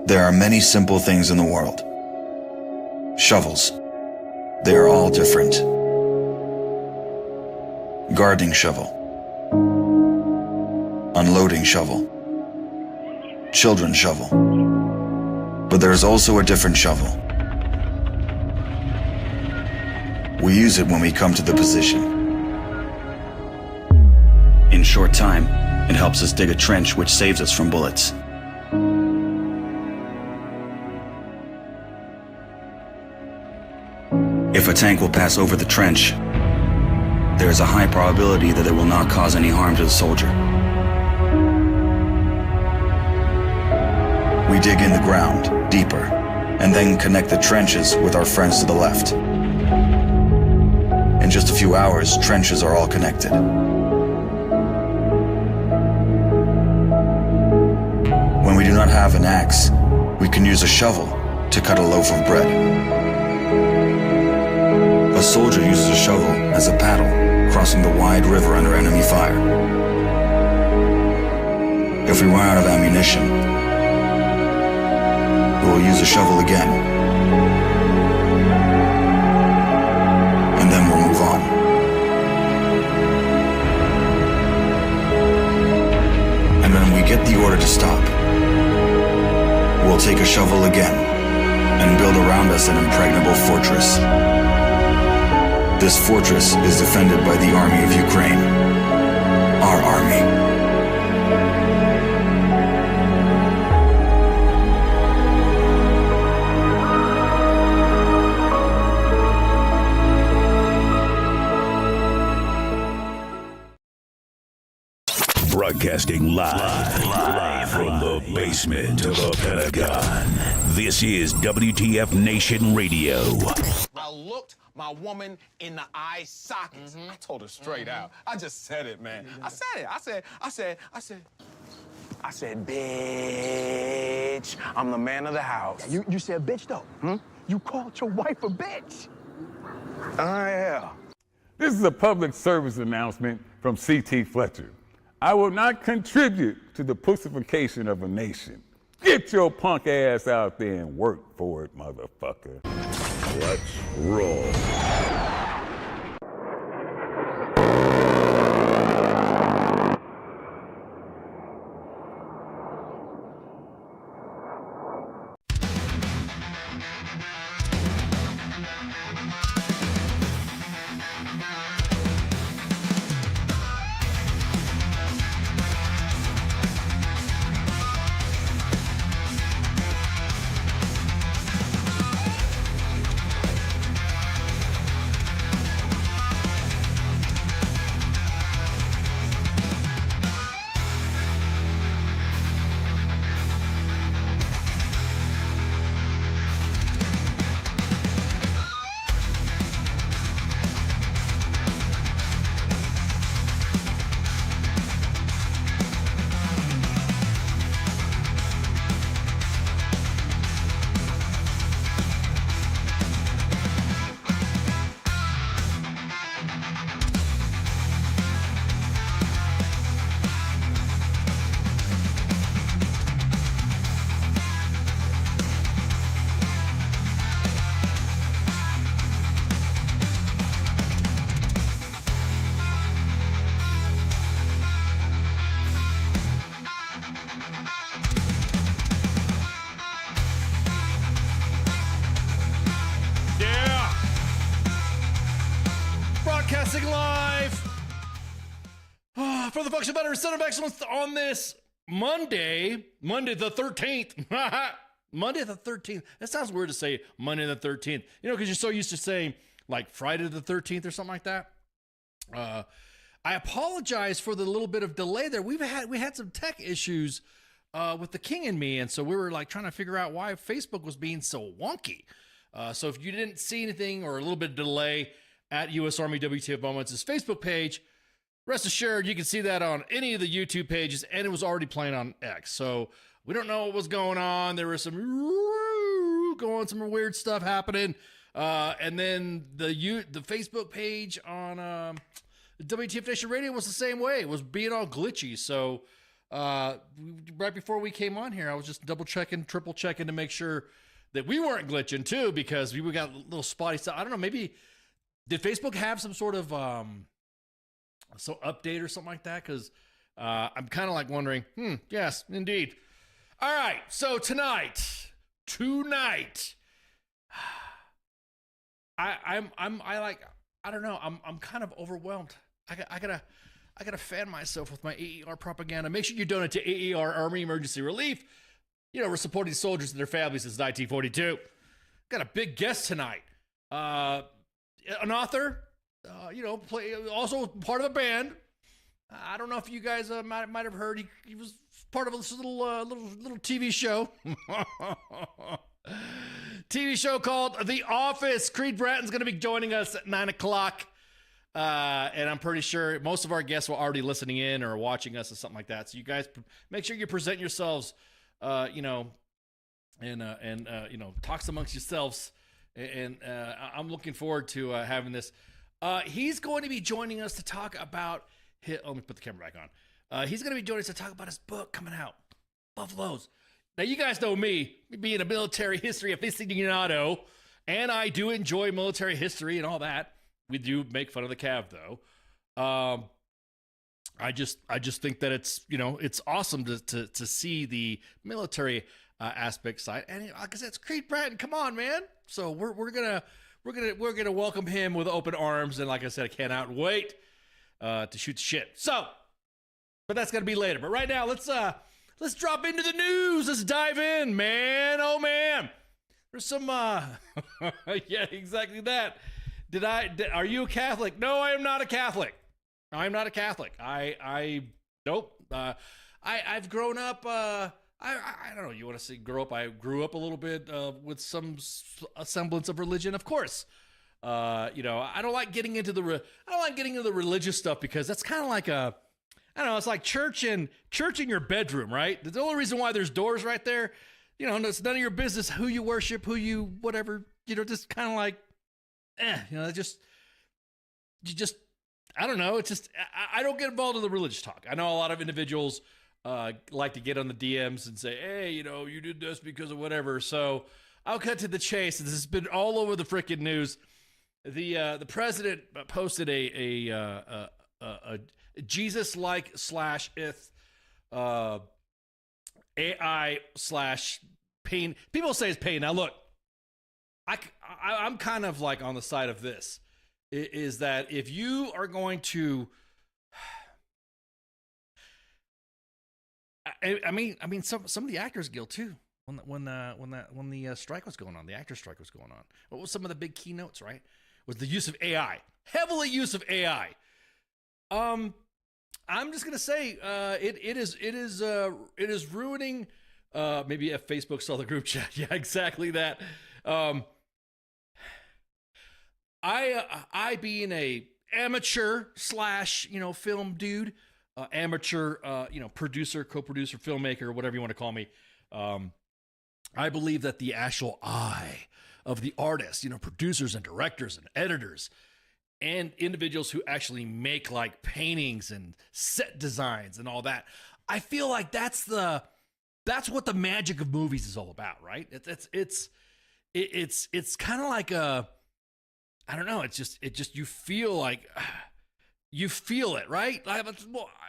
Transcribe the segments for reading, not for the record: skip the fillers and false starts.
There are many simple things in the world. Shovels. They are all different. Gardening shovel. Unloading shovel. Children's shovel. But there is also a different shovel. We use it when we come to the position. In short time, it helps us dig a trench which saves us from bullets. If a tank will pass over the trench, there is a high probability that it will not cause any harm to the soldier. We dig in the ground, deeper, and then connect the trenches with our friends to the left. In just a few hours, trenches are all connected. When we do not have an axe, we can use a shovel to cut a loaf of bread. A soldier uses a shovel as a paddle, crossing the wide river under enemy fire. If we run out of ammunition, we will use a shovel again, and then we'll move on. And when we get the order to stop, we'll take a shovel again and build around us an impregnable fortress. This fortress is defended by the Army of Ukraine, our army. Broadcasting live from the basement of the Pentagon. This is W.T.F. Nation Radio. I looked my woman in the eye sockets. I told her straight out. I just said it, man. I said it. I said, bitch, I'm the man of the house. You said bitch, though. You called your wife a bitch. Yeah. This is a public service announcement from C.T. Fletcher. I will not contribute to the pussification of a nation. Get your punk ass out there and work for it, motherfucker. Let's roll. Broadcasting live for the Function Better Center of Excellence on this Monday the 13th. Monday the 13th. That sounds weird to say Monday the 13th. You know, because you're so used to saying like Friday the 13th or something like that. I apologize for the little bit of delay there. We had some tech issues with the King and me, and so we were like trying to figure out why Facebook was being so wonky. So if you didn't see anything or a little bit of delay at U.S. Army WTF Moments' Facebook page, rest assured you can see that on any of the YouTube pages, and it was already playing on X. So we don't know what was going on. There was some weird stuff happening. And then the Facebook page on WTF Nation Radio was the same way. It was being all glitchy. So right before we came on here, I was just double checking, triple checking to make sure that we weren't glitching too, because we got a little spotty stuff. I don't know, maybe did Facebook have some sort of update or something like that? Because I'm kind of like wondering. Yes, indeed. All right, so tonight, I don't know. I'm kind of overwhelmed. I gotta fan myself with my AER propaganda. Make sure you donate to AER Army Emergency Relief. You know, we're supporting soldiers and their families since 1942. Got a big guest tonight. An author, also part of a band. I don't know if you guys might have heard. He was part of this little TV show. TV show called The Office. Creed Bratton's going to be joining us at 9 o'clock. And I'm pretty sure most of our guests were already listening in or watching us or something like that. So you guys make sure you present yourselves, and talks amongst yourselves. And I'm looking forward to having this. He's going to be joining us to talk about let me put the camera back on. He's going to be joining us to talk about his book coming out, Buffaloes. Now, you guys know me being a military history aficionado, and I do enjoy military history and all that. We do make fun of the Cav, though. I just think that it's awesome to see the military aspect side. And like I said, it's Creed Bratton. Come on, man. So we're gonna welcome him with open arms. And like I said, I cannot wait to shoot the shit. So, but that's gonna be later. But right now, let's drop into the news. Let's dive in, man. Oh man, there's some yeah, exactly that. Are you a Catholic? No, I am not a Catholic. I'm not a Catholic. Nope. I've grown up. I don't know. You want to say grow up? I grew up a little bit with some semblance of religion, of course. I don't like getting into the religious stuff, because that's kind of like I don't know. It's like church in your bedroom, right? The only reason why there's doors right there, it's none of your business who you worship, who you whatever. Just kind of like, I don't know. It's just, I don't get involved in the religious talk. I know a lot of individuals like to get on the DMs and say, hey, you did this because of whatever. So I'll cut to the chase. This has been all over the freaking news. The president posted a Jesus-like /ith AI /pain. People say it's pain. Now look, I'm kind of like on the side of this, is that if you are going to, I mean, some of the Actors Guild too. When the strike was going on, the actor strike was going on. What was some of the big keynotes? Right, was the use of AI, heavily use of AI. I'm just gonna say, it is ruining. Maybe if Facebook saw the group chat, yeah, exactly that. I being a amateur / film dude, amateur, producer, co-producer, filmmaker, whatever you want to call me. I believe that the actual eye of the artists, producers and directors and editors and individuals who actually make like paintings and set designs and all that, I feel like that's what the magic of movies is all about, right? It's kind of like I don't know. It's just you feel like you feel it, right?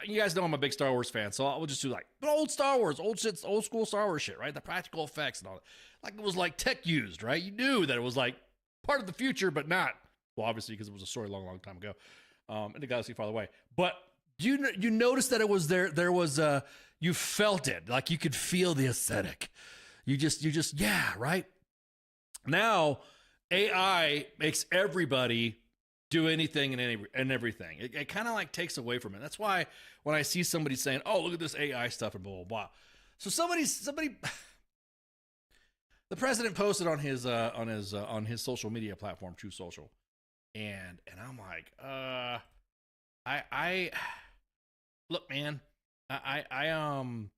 You guys know I'm a big Star Wars fan, so I'll just do like old Star Wars, old school Star Wars shit, right? The practical effects and all that. Like it was like tech used, right? You knew that it was like part of the future, but not. Well, obviously because it was a story long time ago, in the galaxy far away. But you noticed that it was there. There was you felt it, like you could feel the aesthetic. You just yeah, right. Now AI makes everybody do anything and everything. It kind of like takes away from it. That's why when I see somebody saying, "Oh, look at this AI stuff," and blah blah blah. So somebody, the president posted on his social media platform, True Social, and I'm like, I look, man, I'm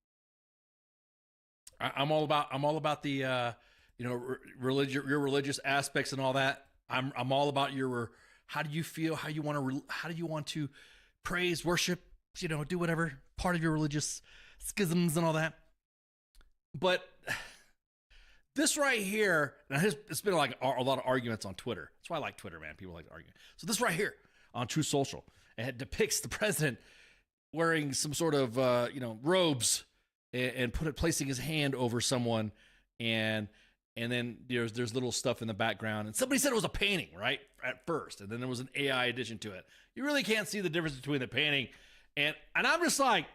all about the your religious aspects and all that. I'm all about your, how do you feel, how do you want to praise, worship, do whatever part of your religious schisms and all that. But this right here, now it's been like a lot of arguments on Twitter. That's why I like Twitter, man. People like to argue. So this right here on True Social, it depicts the president wearing some sort of robes and placing his hand over someone, and then there's little stuff in the background, and somebody said it was a painting, right, at first, and then there was an AI addition to it. You really can't see the difference between the painting and I'm just like,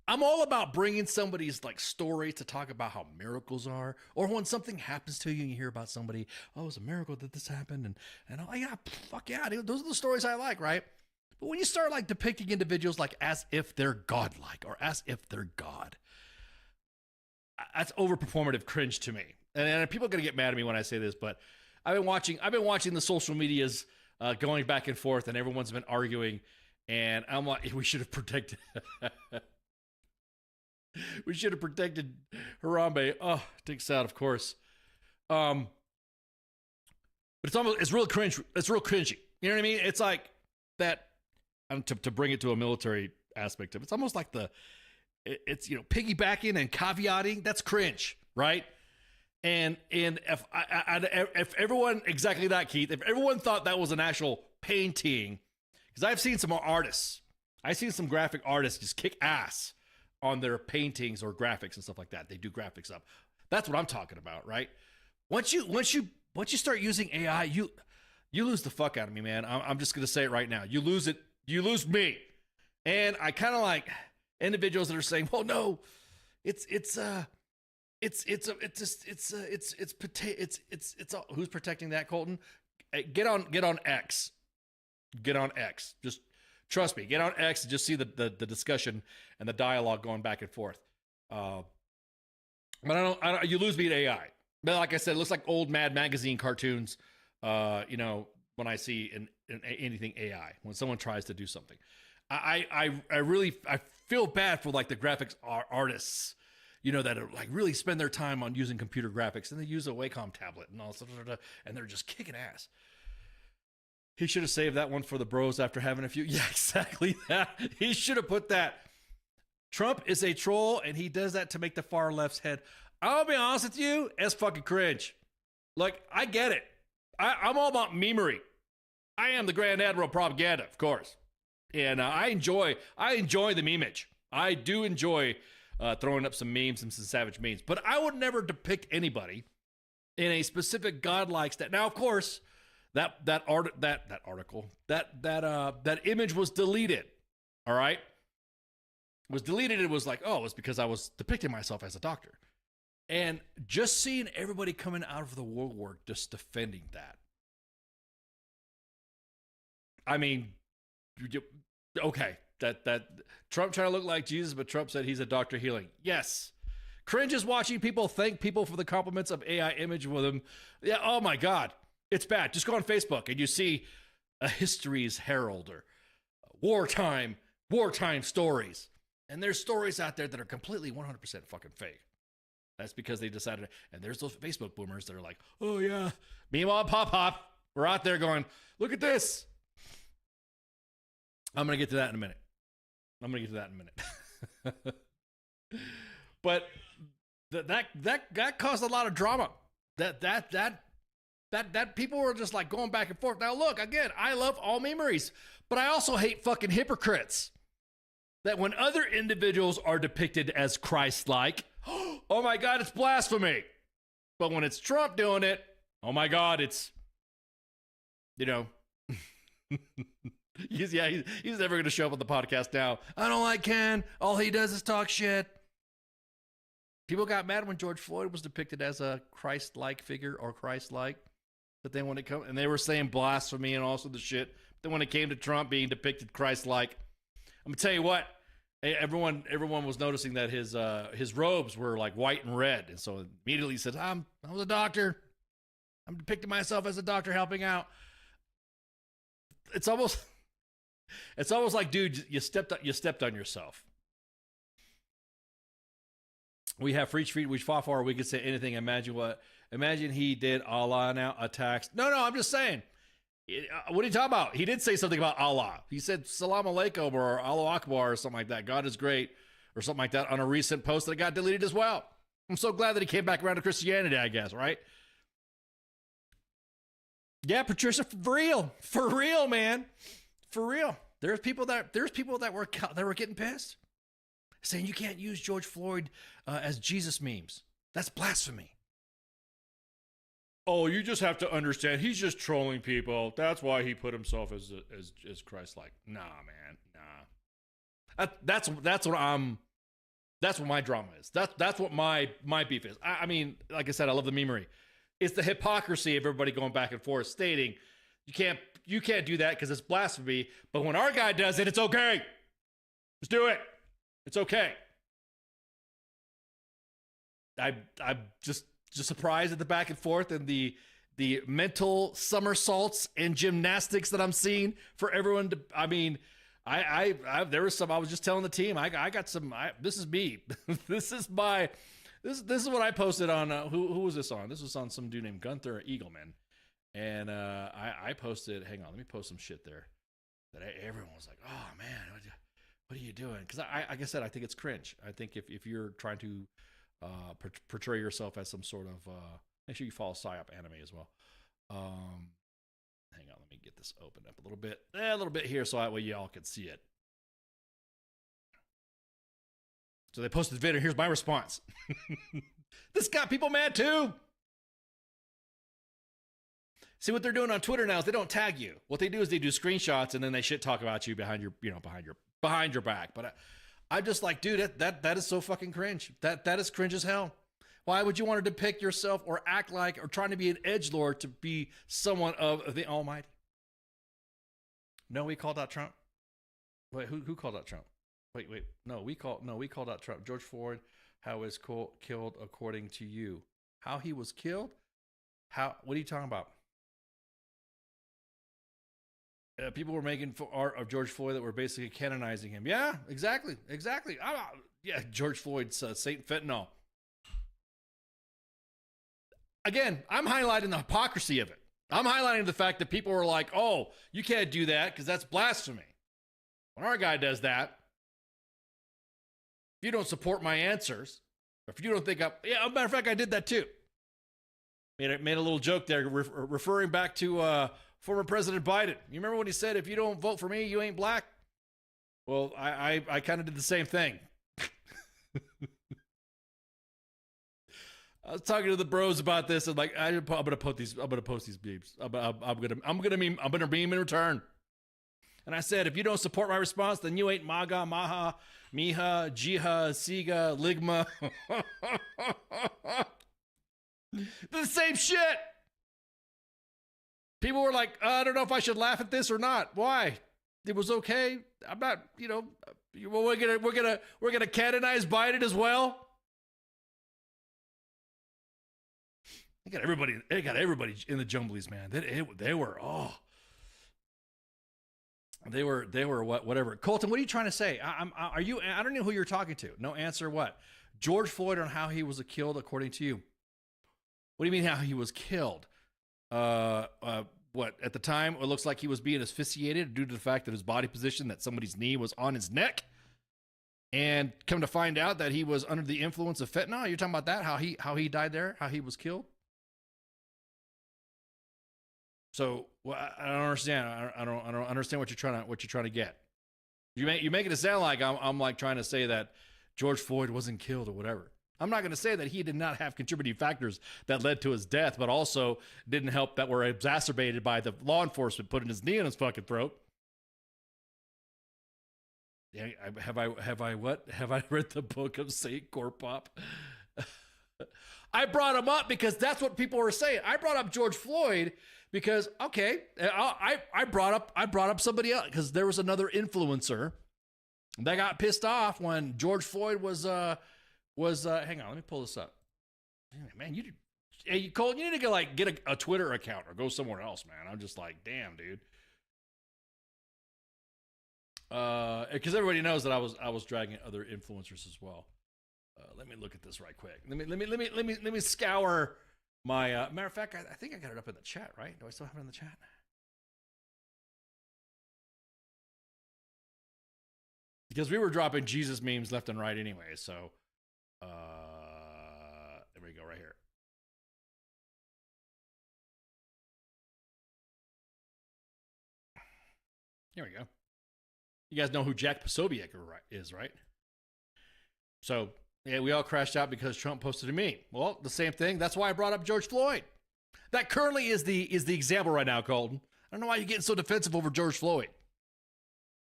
I'm all about bringing somebody's like story to talk about how miracles are, or when something happens to you and you hear about somebody, oh, it's a miracle that this happened, and oh yeah, fuck yeah, dude, those are the stories I like, right? But when you start like depicting individuals like as if they're godlike or as if they're God, that's overperformative cringe to me. And people are gonna get mad at me when I say this, but I've been watching the social medias going back and forth, and everyone's been arguing, and I'm like, we should have protected. We should have protected Harambe. Oh, takes out, of course. But it's real cringe. It's real cringy. You know what I mean? It's like that. To bring it to a military aspect of it, it's almost like it's piggybacking and caveating. That's cringe, right? And if everyone exactly that, Keith, if everyone thought that was an actual painting, because I've seen some artists, I've seen some graphic artists just kick ass on their paintings or graphics and stuff like that. They do graphics up. That's what I'm talking about, right? Once you start using AI, you lose the fuck out of me, man. I'm just gonna say it right now. You lose it. You lose me. And I kind of like individuals that are saying, "Well, no, it's who's protecting that, Colton? Get on X. Get on X. Just trust me, get on X and just see the discussion and the dialogue going back and forth. But I don't. You lose me at AI. But like I said, it looks like old Mad Magazine cartoons. When I see in anything AI, when someone tries to do something, I really feel bad for like the graphics artists, that are like really spend their time on using computer graphics, and they use a Wacom tablet and all stuff, and they're just kicking ass. He should have saved that one for the bros after having a few. Yeah, exactly that. He should have put that. Trump is a troll, and he does that to make the far left's head. I'll be honest with you, it's fucking cringe. Like, I get it. I'm all about memery. I am the Grand Admiral propaganda, of course. And I enjoy the memeage. I do enjoy throwing up some memes and some savage memes. But I would never depict anybody in a specific godlike stat. Now, of course, that image was deleted. All right? It was deleted. It was like, oh, it was because I was depicting myself as a doctor. And just seeing everybody coming out of the woodwork just defending that. I mean, okay, that Trump trying to look like Jesus, but Trump said he's a doctor healing. Yes. Cringe is watching people thank people for the compliments of AI image with them. Yeah, oh my God. It's bad. Just go on Facebook and you see a history's herald or wartime stories. And there's stories out there that are completely 100% fucking fake. That's because they decided, and there's those Facebook boomers that are like, oh yeah, meanwhile, pop, we're out there going, look at this. I'm going to get to that in a minute. But that caused a lot of drama. That people were just like going back and forth. Now look, again, I love all memories, but I also hate fucking hypocrites. That when other individuals are depicted as Christ-like, oh my God, it's blasphemy. But when it's Trump doing it, oh my God, it's, he's never going to show up on the podcast now. I don't like Ken. All he does is talk shit. People got mad when George Floyd was depicted as a Christ-like figure or Christ-like. But then when it comes, and they were saying blasphemy and all sorts of shit. Then when it came to Trump being depicted Christ-like, I'm gonna tell you what. Everyone was noticing that his robes were like white and red, and so immediately he said, I was a doctor. I'm depicting myself as a doctor helping out. It's almost like, dude, you stepped on yourself. We have free street, we fought for, we could say anything. Imagine he did Allah now attacks. No, I'm just saying. What are you talking about? He did say something about Allah. He said Salam Alaikum or Allah Akbar or something like that. God is great or something like that on a recent post that got deleted as well. I'm so glad that he came back around to Christianity, I guess, right? Yeah, Patricia, for real, man, for real. There's people that were getting pissed, saying you can't use George Floyd as Jesus memes. That's blasphemy. Oh, you just have to understand. He's just trolling people. That's why he put himself as Christ-like. Nah, man, nah. That's what my drama is. That's what my beef is. I mean, like I said, I love the memery. It's the hypocrisy of everybody going back and forth stating you can't do that because it's blasphemy. But when our guy does it, it's okay. Just do it. It's okay. I'm just surprised at the back and forth and the mental somersaults and gymnastics that I'm seeing for everyone to. I mean, I there was some. I was just telling the team. I got some. This is me. This is what I posted on. Who was this on? This was on some dude named Gunther Eagleman, and I posted. Hang on, let me post some shit there. That everyone was like, "Oh man, what are you doing?" Because like I said, I think it's cringe. I think if you're trying to portray yourself as some sort of make sure you follow PsyOp anime as well. Hang on, let me get this opened up a little bit here so that way y'all can see it. So they posted the video. Here's my response. This got people mad too. See what they're doing on Twitter now is they don't tag you. What they do is they do screenshots and then they shit talk about you behind your back. But I'm just like, dude, that is so fucking cringe. That is cringe as hell. Why would you want to depict yourself or act like or trying to be an edgelord to be someone of the Almighty? No, we called out Trump. Wait, who called out Trump? Wait. No, we called out Trump. George Floyd, how was killed according to you? How he was killed? How? What are you talking about? People were making art of George Floyd that were basically canonizing him. Yeah, exactly. Yeah, George Floyd's Saint Fentanyl. Again, I'm highlighting the hypocrisy of it. I'm highlighting the fact that people were like, oh, you can't do that because that's blasphemy. When our guy does that, if you don't support my answers, or if you don't think as a matter of fact, I did that too. Made a little joke there referring back to former President Biden. You remember when he said, if you don't vote for me, you ain't black? Well, I kind of did the same thing. I was talking to the bros about this, and like I'm gonna post these beeps. I'm gonna meme in return. And I said, if you don't support my response, then you ain't MAGA, Maha, Miha, Jiha, Siga, Ligma. The same shit. People were like, I don't know if I should laugh at this or not. Why? It was okay. I'm not, well, we're gonna canonize Biden as well. They got everybody in the jumblies, man. They were whatever. Colton, what are you trying to say? I don't know who you're talking to. No answer. What? George Floyd on how he was killed according to you. What do you mean how he was killed? What, at the time, it looks like he was being asphyxiated due to the fact that his body position, that somebody's knee was on his neck. And come to find out that he was under the influence of fentanyl. You're talking about that? How he died there? How he was killed? So I don't understand. I don't understand what you're trying to get. You make it sound like I'm like trying to say that George Floyd wasn't killed or whatever. I'm not going to say that he did not have contributing factors that led to his death, but also didn't help that were exacerbated by the law enforcement putting his knee in his fucking throat. Yeah, have I read the book of Saint Corpop? I brought him up because that's what people were saying. I brought up George Floyd because I brought up somebody else because there was another influencer that got pissed off when George Floyd was hang on, let me pull this up. Man, Cole, you need to get a Twitter account or go somewhere else, man. I'm just like, damn, dude. Because everybody knows that I was dragging other influencers as well. Let me look at this right quick. Let me scour my. Matter of fact, I think I got it up in the chat, right? Do I still have it in the chat? Because we were dropping Jesus memes left and right anyway. So, there we go, right here. Here we go. You guys know who Jack Posobiec is, right? So, yeah, we all crashed out because Trump posted a meme. Well, the same thing. That's why I brought up George Floyd. That currently is the example right now, Colton. I don't know why you're getting so defensive over George Floyd.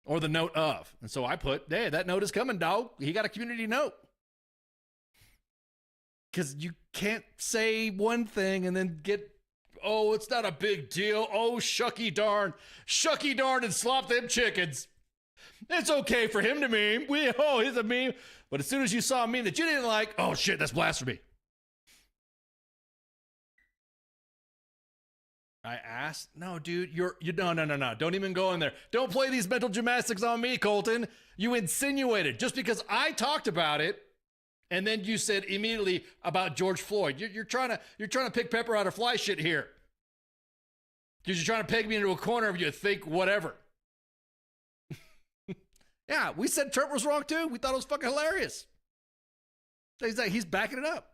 Or the note of. And so I put, hey, that note is coming, dog. He got a community note. Because you can't say one thing and then get, oh, it's not a big deal. Oh, shucky darn, and slop them chickens. It's okay for him to meme. He's a meme. But as soon as you saw a meme that you didn't like, oh shit, that's blasphemy. I asked, no, dude, no. Don't even go in there. Don't play these mental gymnastics on me, Colton. You insinuated just because I talked about it. And then you said immediately about George Floyd. You're trying to pick pepper out of fly shit here. Because you're trying to peg me into a corner of you think whatever. Yeah, we said Trump was wrong too. We thought it was fucking hilarious. He's backing it up.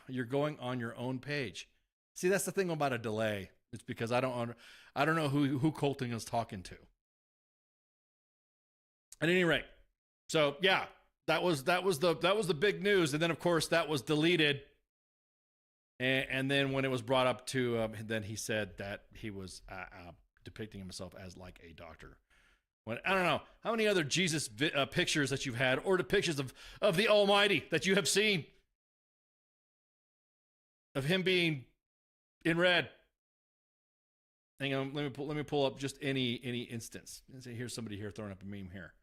You're going on your own page. See, that's the thing about a delay. It's because I don't know who Colton is talking to. At any rate, so yeah, that was the big news, and then of course that was deleted. And then when it was brought up to then he said that he was depicting himself as like a doctor. When I don't know how many other Jesus pictures that you've had or depictions of the Almighty that you have seen of him being in red. Hang on, let me pull up just any instance. Let's see, here's somebody here throwing up a meme here.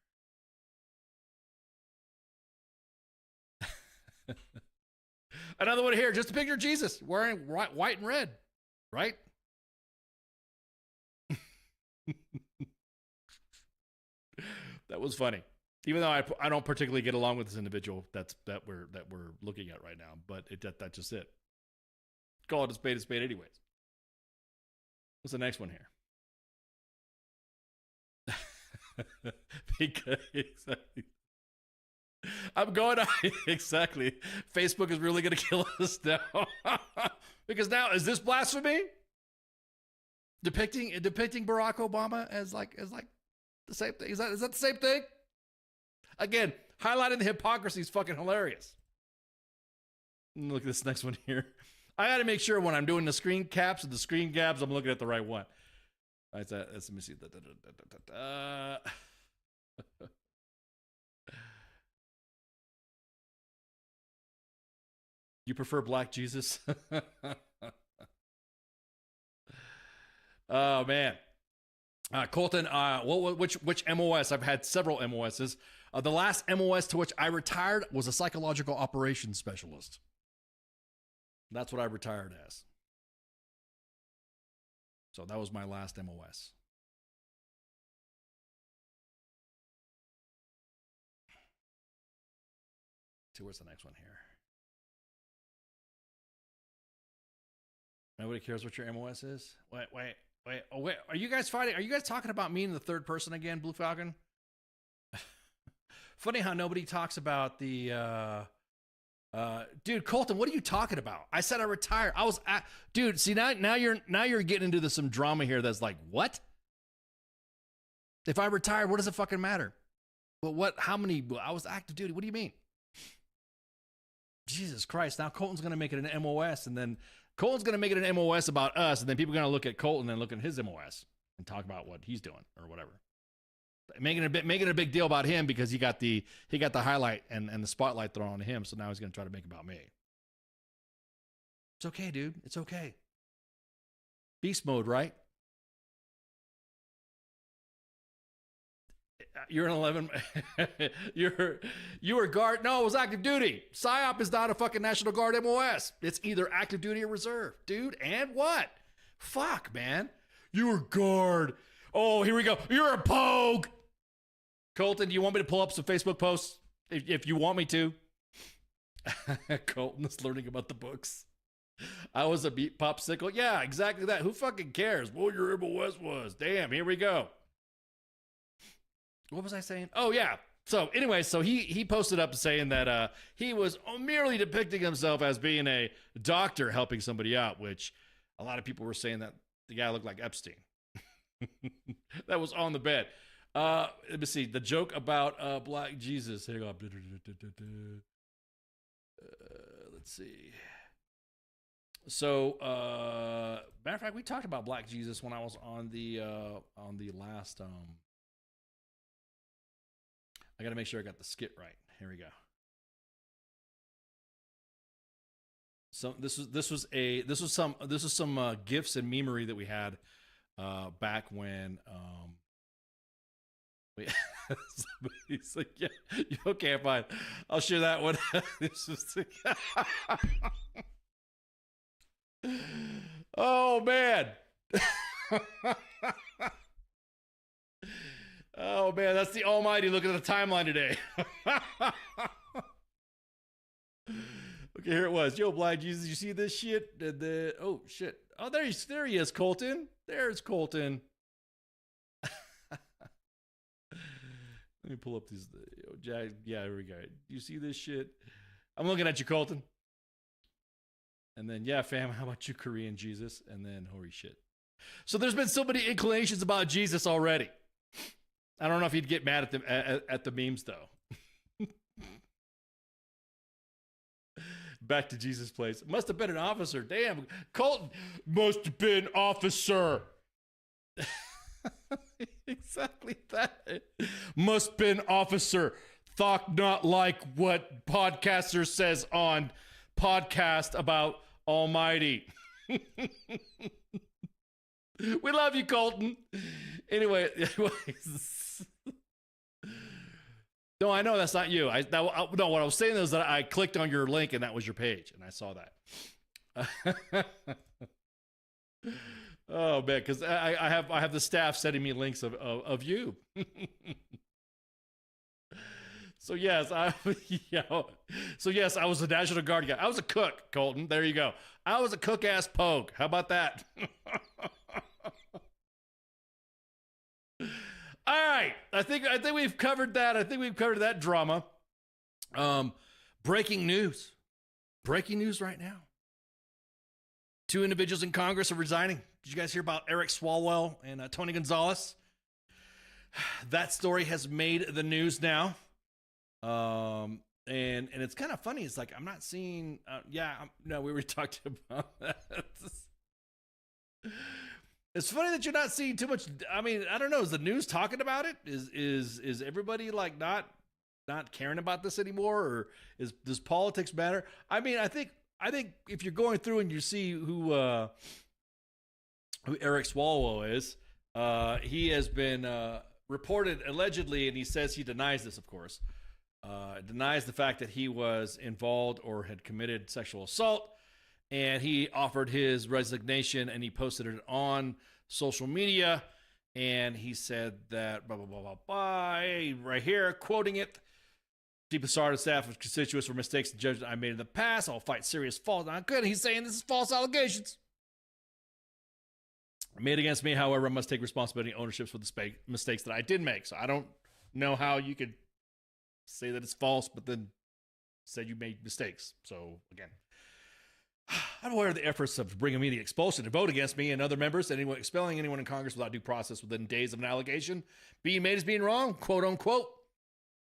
Another one here, just a picture of Jesus wearing white and red, right? That was funny. Even though I don't particularly get along with this individual that we're looking at right now, but that's just it. Call it a spade anyways. What's the next one here? Because I'm going on exactly. Facebook is really going to kill us now. Because now, is this blasphemy? Depicting Barack Obama as like the same thing? Is that the same thing? Again, highlighting the hypocrisy is fucking hilarious. Look at this next one here. I got to make sure when I'm doing the screen caps and the screen gaps, I'm looking at the right one. All right, let me see. You prefer Black Jesus? Oh man, Colton. Which MOS? I've had several MOSs. The last MOS to which I retired was a psychological operations specialist. That's what I retired as. So that was my last MOS. See, where's the next one here? Nobody cares what your MOS is? Wait. Oh, wait. Are you guys fighting? Are you guys talking about me in the third person again, Blue Falcon? Funny how nobody talks about the... dude, Colton, what are you talking about? I said I retired. I was dude, see now you're getting into some drama here that's like, what? If I retired, what does it fucking matter? Well, how many? I was active duty. What do you mean? Jesus Christ. Now Colton's going to make it an MOS, and then Colton's going to make it an MOS about us, and then people are going to look at Colton and look at his MOS and talk about what he's doing or whatever. Making a big deal about him because he got the highlight and the spotlight thrown on him, so now he's going to try to make it about me. It's okay, dude. It's okay. Beast mode, right? You're an 11. You were guard. No, it was active duty. PSYOP is not a fucking National Guard MOS. It's either active duty or reserve, dude. And what? Fuck, man. You were guard. Oh, here we go. You're a pogue. Colton, do you want me to pull up some Facebook posts? If you want me to. Colton is learning about the books. I was a beat popsicle. Yeah, exactly that. Who fucking cares? What your MOS was. Damn, here we go. what was I saying? Oh yeah. So anyway, so he posted up saying that he was merely depicting himself as being a doctor helping somebody out, which a lot of people were saying that the guy looked like Epstein. That was on the bed. Let me see. The joke about Black Jesus. Hang on. Let's see. So, matter of fact, we talked about Black Jesus when I was on the last. I got to make sure I got the skit right. Here we go. So this was some gifs and memery that we had back when somebody's like, yeah, okay, fine, I'll share that one. This was oh man. Oh man, that's the Almighty looking at the timeline today. Okay, here it was. Yo, Black Jesus, you see this shit? Oh shit. Oh, there he is, Colton. There's Colton. Let me pull up these. Yeah, here we go. You see this shit? I'm looking at you, Colton. And then, yeah, fam, how about you, Korean Jesus? And then, holy shit. So there's been so many inclinations about Jesus already. I don't know if he'd get mad at the memes, though. Back to Jesus' place. Must have been an officer. Damn, Colton must have been officer. Exactly that. Must been officer. Thought not like what podcaster says on podcast about Almighty. We love you, Colton. Anyway, no, I know that's not you. No, what I was saying is that I clicked on your link and that was your page, and I saw that. Oh man, because I have the staff sending me links of you. So yes, I was a National Guard guy. I was a cook, Colton. There you go. I was a cook-ass pogue. How about that? All right, I think we've covered that. I think we've covered that drama. Breaking news right now. 2 individuals in Congress are resigning. Did you guys hear about Eric Swalwell and Tony Gonzalez? That story has made the news now. And it's kind of funny. It's like, I'm not seeing, no, we were talking about that. It's funny that you're not seeing too much. I mean, I don't know. Is the news talking about it? Is everybody like not caring about this anymore, or does politics matter? I mean, I think if you're going through and you see who Eric Swalwell is, he has been reported allegedly, and he says he denies this, of course, denies the fact that he was involved or had committed sexual assault. And he offered his resignation, and he posted it on social media. And he said that, blah, blah, blah, blah, blah, right here, quoting it. Deepest sorry to staff of constituents for mistakes and judgment I made in the past. I'll fight serious false. Not good. He's saying this is false allegations made against me. However, I must take responsibility and ownership for the mistakes that I did make. So I don't know how you could say that it's false, but then said you made mistakes. So again, I'm aware of the efforts of bringing me the expulsion to vote against me and other members, and expelling anyone in Congress without due process within days of an allegation being made as being wrong, quote unquote.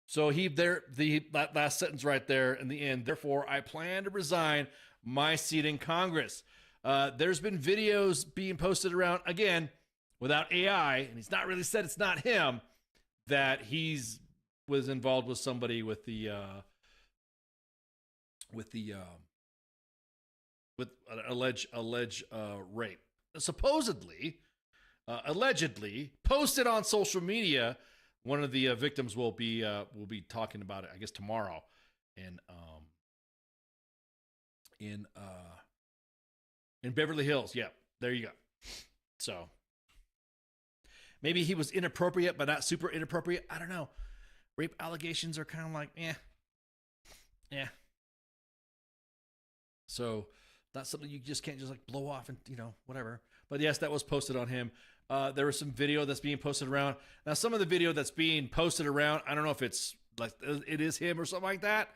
So that last sentence right there in the end, therefore I plan to resign my seat in Congress. There's been videos being posted around, again, without AI, and he's not really said it's not him, that was involved with somebody with alleged rape. Supposedly, allegedly posted on social media. One of the victims will be talking about it, I guess, tomorrow, in Beverly Hills. Yeah, there you go. So maybe he was inappropriate, but not super inappropriate. I don't know. Rape allegations are kind of like, yeah. So that's something you just can't just like blow off and, whatever. But yes, that was posted on him. There was some video that's being posted around. Now, some of the video that's being posted around, I don't know if it's like it is him or something like that,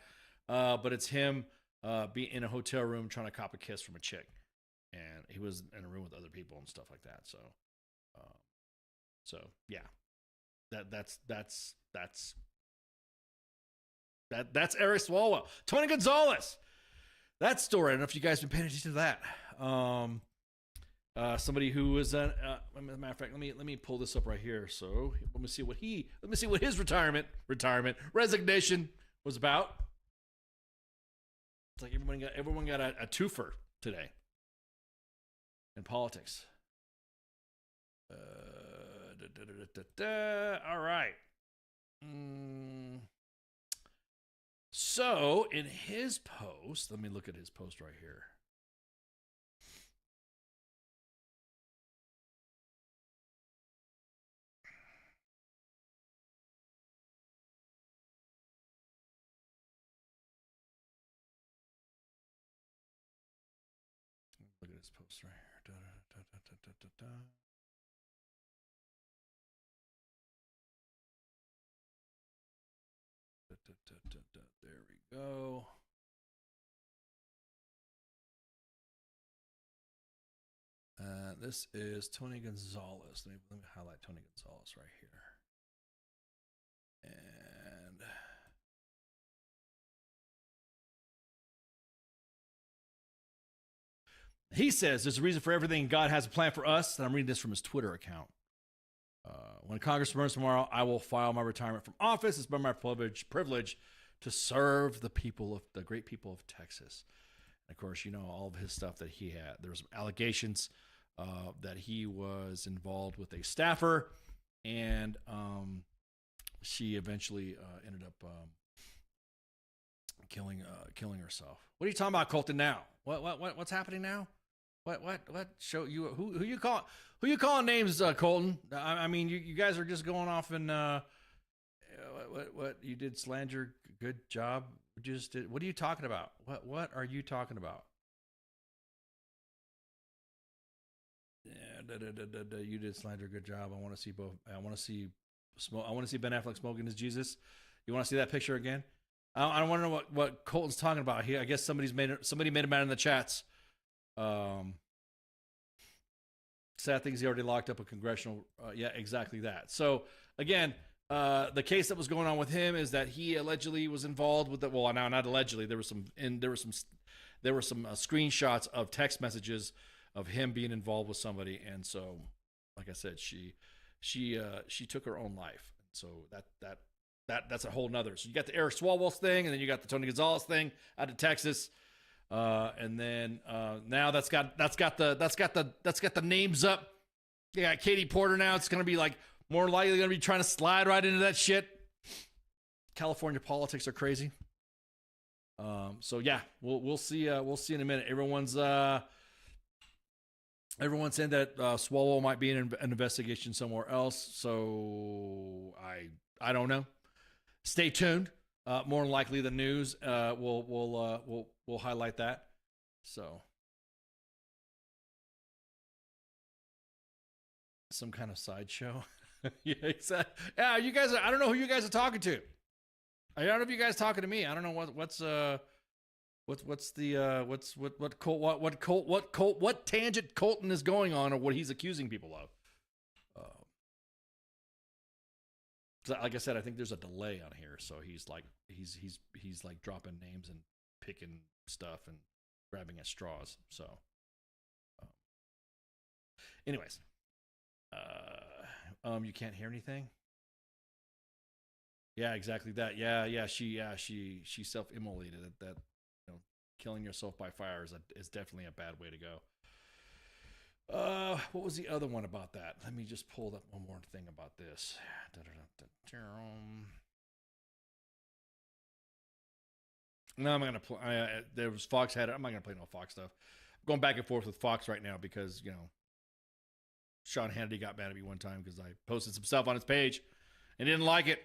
but it's him being in a hotel room trying to cop a kiss from a chick, and he was in a room with other people and stuff like that. So yeah, that's Eric Swalwell. Tony Gonzalez. That story. I don't know if you guys have been paying attention to that. Somebody who was as a matter of fact, let me pull this up right here. So let me see what his resignation was about. It's like everyone got a twofer today in politics. All right. So in his post, let me look at his post right here. Look at his post right here. There we go. This is Tony Gonzalez. Let me highlight Tony Gonzalez right here. And he says there's a reason for everything. God has a plan for us. And I'm reading this from his Twitter account. When Congress burns tomorrow, I will file my retirement from office. It's been my privilege to serve the great people of Texas. And of course, you know all of his stuff that he had. There were some allegations that he was involved with a staffer, and she eventually ended up killing herself. What are you talking about, Colton? Now, what's happening now? What show you who you calling names, Colton? I mean, you guys are just going off and what you did slander. Good job. You just did. What are you talking about? What are you talking about? Yeah, you did slander. Good job. I want to see both. I want to see Ben Affleck smoking his Jesus. You want to see that picture again? I don't want to know what Colton's talking about here. I guess somebody made him out in the chats. Sad things, he already locked up a congressional. Yeah, exactly that. So again, the case that was going on with him is that he allegedly was involved with it. Well, now not allegedly. There were some screenshots of text messages of him being involved with somebody, and so, like I said, she took her own life. So that's a whole nother. So you got the Eric Swalwell thing, and then you got the Tony Gonzalez thing out of Texas. And then now that's got the names up. You got Katie Porter now. It's gonna be like more likely gonna be trying to slide right into that shit. California politics are crazy. So yeah, we'll see in a minute. Everyone's saying that Swalwell might be in an investigation somewhere else. So I don't know. Stay tuned. More than likely, the news will highlight that. So, some kind of sideshow. Yeah, exactly. Yeah, you guys. I don't know who you guys are talking to. I don't know if you guys talking to me. I don't know what tangent Colton is going on, or what he's accusing people of. Like I said, I think there's a delay on here, so he's like dropping names and picking stuff and grabbing at straws. So, anyways, you can't hear anything. Yeah, exactly that. Yeah. She self-immolated. That killing yourself by fire is definitely a bad way to go. What was the other one about that? Let me just pull up one more thing about this. No, I'm not gonna there was Fox had it. I'm not gonna play no Fox stuff. I'm going back and forth with Fox right now because Sean Hannity got mad at me one time because I posted some stuff on his page and didn't like it.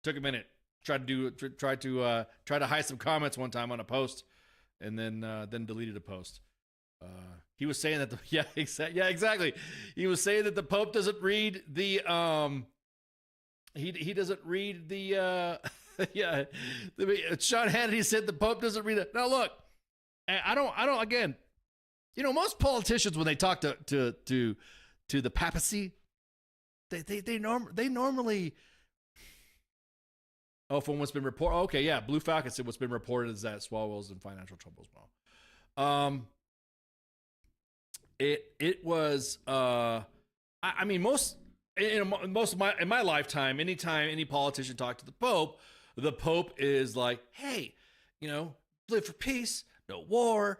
Took a minute. Tried to hide some comments one time on a post, and then deleted a post. he was saying that yeah, exactly. He was saying that the Pope doesn't read the he doesn't read the yeah. Sean Hannity said the Pope doesn't read it. Now look, I don't again, most politicians when they talk to the papacy, they normally. Oh, from what's been reported. Okay, yeah, Blue Falcon said what's been reported is that Swalwell's in financial trouble as well. It was I mean most of my lifetime, anytime any politician talked to the Pope is like, hey, live for peace, no war,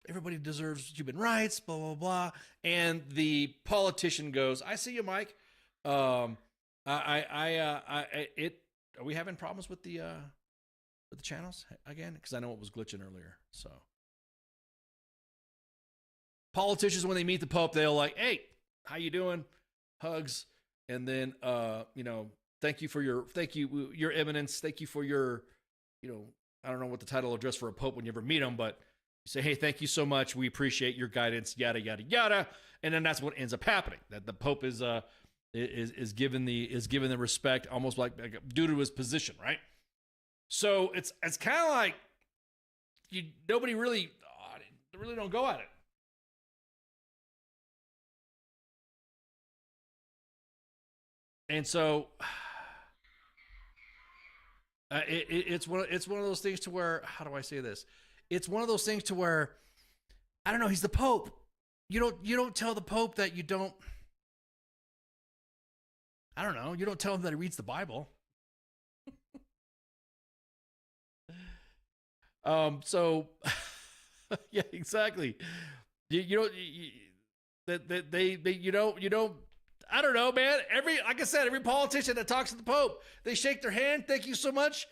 everybody deserves human rights, blah blah blah. And the politician goes, I see you, Mike. Are we having problems with the channels again? Because I know it was glitching earlier. So politicians, when they meet the Pope, they'll like, hey, how you doing? Hugs. And then, thank you, your eminence. Thank you for your, I don't know what the title will address for a Pope when you ever meet him, but you say, hey, thank you so much. We appreciate your guidance, yada, yada, yada. And then that's what ends up happening. That the Pope is given the respect almost like due to his position, right? So it's kind of like nobody really don't go at it. And so it's one of those things to where, how do I say this? It's one of those things to where, I don't know, he's the Pope. You don't tell the Pope that you don't. I don't know. You don't tell him that he reads the Bible. So yeah, exactly. You don't. I don't know, man. Like I said, every politician that talks to the Pope, they shake their hand. Thank you so much.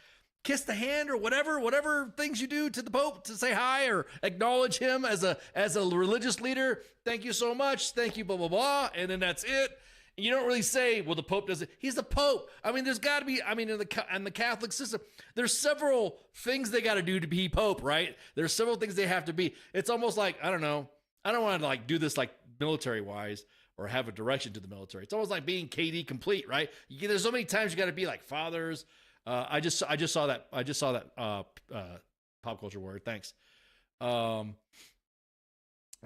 Kiss the hand or whatever things you do to the Pope to say hi or acknowledge him as a religious leader. Thank you so much. Thank you, blah, blah, blah. And then that's it. You don't really say, well, the Pope does it. He's the Pope. I mean, there's got to be, in the Catholic system, there's several things they got to do to be Pope, right? There's several things they have to be. It's almost like, I don't know. I don't want to do this military wise or have a direction to the military. It's almost like being KD complete, right? There's so many times you got to be like fathers. I just saw that pop culture word. Thanks. And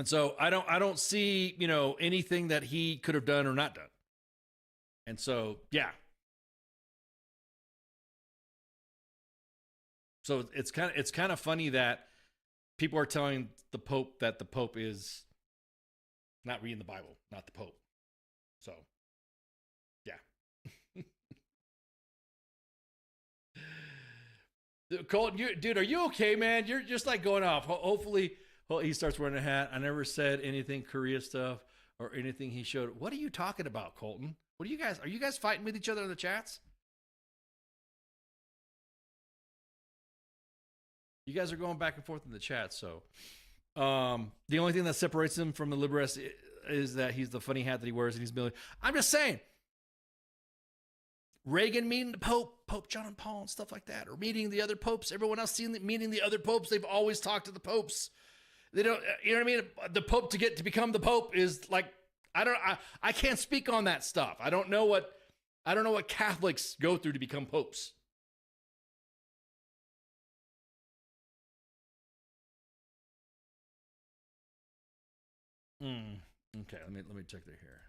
so I don't see, anything that he could have done or not done. And so, yeah. So it's kind of funny that people are telling the Pope that the Pope is not reading the Bible, not the Pope. So, yeah. Colton, dude, are you okay, man? You're just going off. Hopefully, he starts wearing a hat. I never said anything Korea stuff or anything he showed. What are you talking about, Colton? Are you guys fighting with each other in the chats? You guys are going back and forth in the chat. So, the only thing that separates him from the Liberals is that he's the funny hat that he wears and he's military. I'm just saying. Reagan meeting the Pope John and Paul and stuff like that, or meeting the other popes. Everyone else meeting the other popes. They've always talked to the popes. They don't, you know what I mean? The Pope to become the Pope is like, I can't speak on that stuff. I don't know what Catholics go through to become popes. Okay, let me check that here.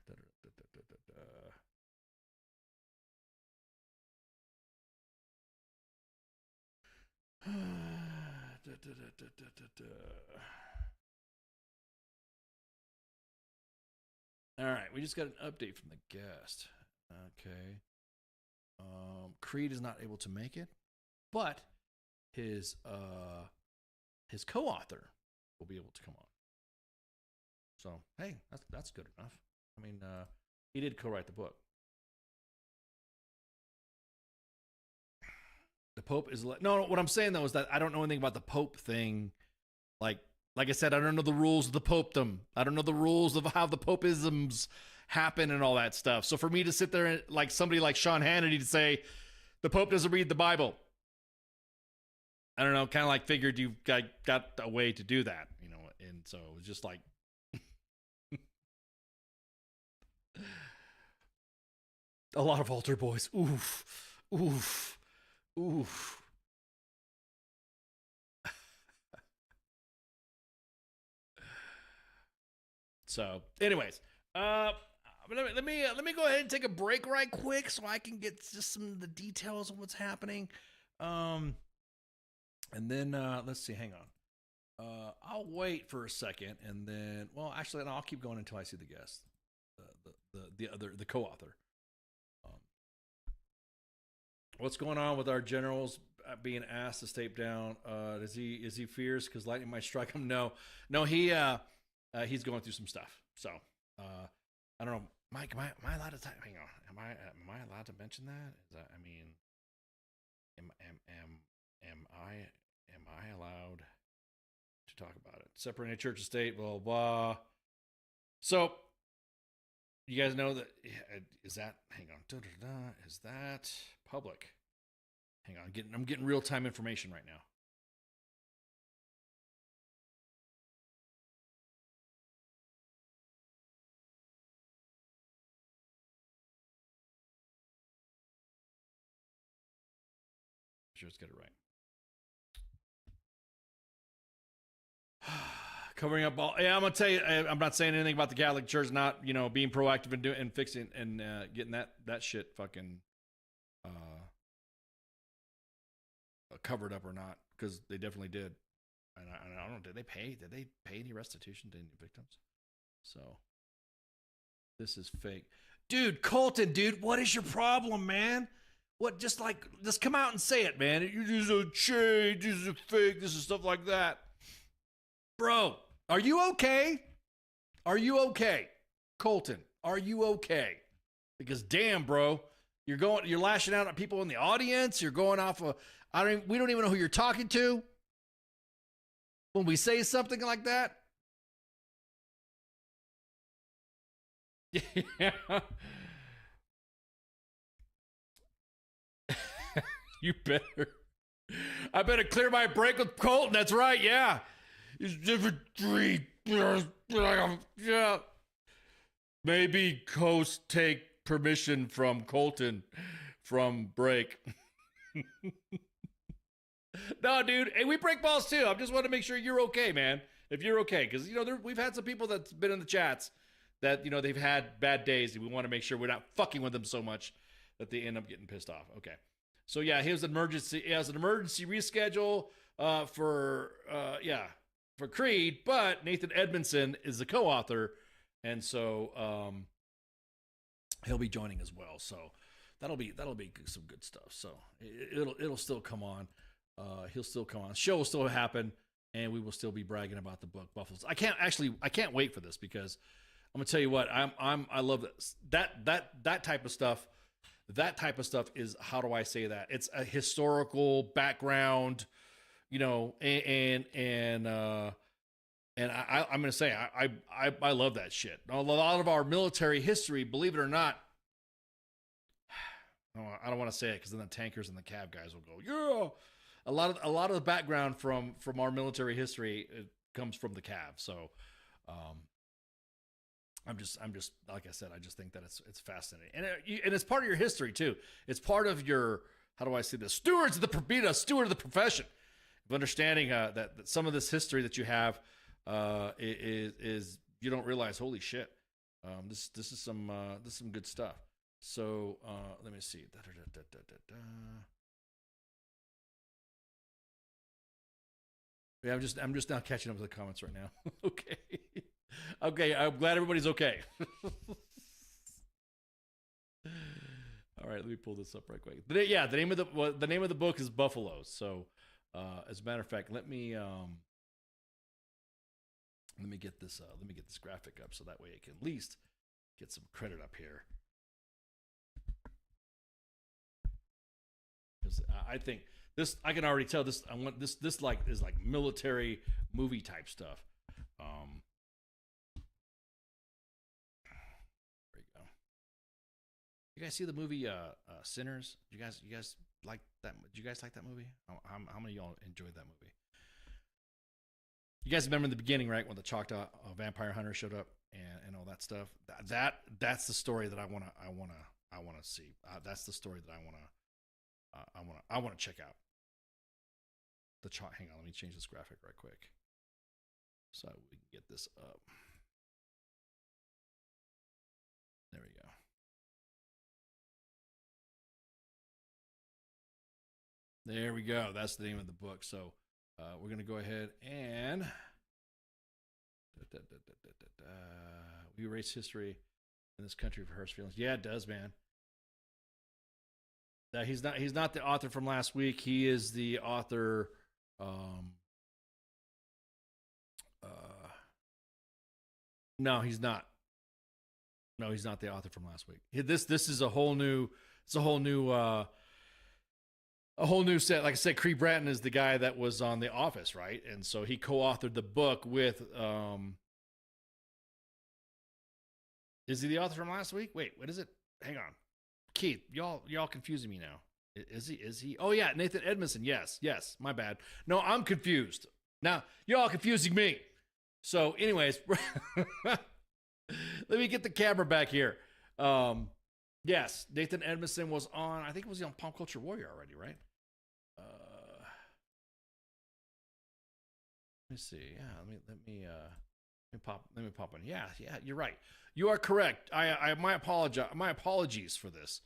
All right, we just got an update from the guest. Okay. Creed is not able to make it, but his co-author will be able to come on. So, hey, that's good enough. I mean, he did co-write the book. The Pope is no. What I'm saying though is that I don't know anything about the Pope thing. Like I said, I don't know the rules of the Popedom. I don't know the rules of how the Popeisms happen and all that stuff. So for me to sit there and like somebody like Sean Hannity to say the Pope doesn't read the Bible, I don't know. Kind of like figured you got a way to do that. and so it was just like a lot of altar boys. Oof, oof, oof. So, anyways, let me go ahead and take a break right quick so I can get just some of the details of what's happening. And then let's see. Hang on. I'll wait for a second, and then, well, actually, no, I'll keep going until I see the guest, the co-author. What's going on with our generals being asked to step down? Is he fierce because lightning might strike him? No, he's going through some stuff. So I don't know, Mike. Am I allowed to? Hang on. Am I allowed to mention that? Is that? I mean, am I allowed to talk about it? Separating church and state. Blah blah. So you guys know that? Is that? Hang on. Is that public? Hang on. I'm getting real time information right now. Sure, let's get it right. Covering up all. Yeah, I'm gonna tell you. I'm not saying anything about the Catholic Church not, being proactive and doing and fixing and getting that shit fucking covered up or not, because they definitely did. And I don't know. Did they pay any restitution to any victims? So this is fake, dude. Colton, dude, what is your problem, man? What, just come out and say it, man. This is a change, this is a fake, this is stuff like that. Bro, are you okay? Are you okay? Colton, are you okay? Because damn, bro, you're lashing out at people in the audience. You're going off of, we don't even know who you're talking to. When we say something like that. Yeah. You better. I better clear my break with Colton. That's right. Yeah. It's different. Yeah. Maybe hosts take permission from Colton from break. No, dude. Hey, we break balls too. I just want to make sure you're okay, man. If you're okay. Because, we've had some people that's been in the chats that, they've had bad days, and we want to make sure we're not fucking with them so much that they end up getting pissed off. Okay. So yeah, he has an emergency reschedule for Creed, but Nathan Edmondson is the co-author, and so he'll be joining as well. So that'll be some good stuff. So it'll still come on. He'll still come on. The show will still happen, and we will still be bragging about the book Buffaloes. I can't wait for this, because I'm gonna tell you what, I love this. That type of stuff. That type of stuff is, how do I say that? It's a historical background, and I'm gonna say I love that shit. A lot of our military history, believe it or not, I don't want to say it because then the tankers and the cav guys will go, yeah. A lot of the background from our military history comes from the cav. So, I'm just like I said, I just think that it's fascinating, and it's part of your history too. It's part of your, how do I say this, being a steward of the profession, of understanding that some of this history that you have is you don't realize. Holy shit, this is some good stuff. So let me see. Yeah, I'm just now catching up with the comments right now. Okay. Okay, I'm glad everybody's okay. All right, let me pull this up right quick. The name of the book is Buffaloes. So, as a matter of fact, let me get this graphic up so that way I can at least get some credit up here. Because I think this, I can already tell this. I want this is like military movie type stuff. There you go. You guys see the movie Sinners? You guys like that? Did you guys like that movie? How many of y'all enjoyed that movie? You guys remember in the beginning, right, when the Choctaw vampire hunter showed up and all that stuff? That's the story that I wanna see. That's the story that I wanna check out. Hang on, let me change this graphic right quick so we can get this up. There we go. There we go. That's the name of the book. So we're going to go ahead and we erase history in this country for hurts feelings. Yeah, it does, man. He's not the author from last week. He is the author. No, he's not. No, he's not the author from last week. This is a whole new. It's a whole new set. Like I said, Creed Bratton is the guy that was on The Office, right? And so he co-authored the book with. Is he the author from last week? Wait, what is it? Hang on, Keith. Y'all confusing me now. Is he? Oh yeah, Nathan Edmondson. Yes. My bad. No, I'm confused. Now y'all confusing me. So, anyways, let me get the camera back here. Yes, Nathan Edmondson was on. I think it was on Pop Culture Warrior already, right? Let me see. Yeah, let me pop in. Yeah, you're right. You are correct. My apologies for this.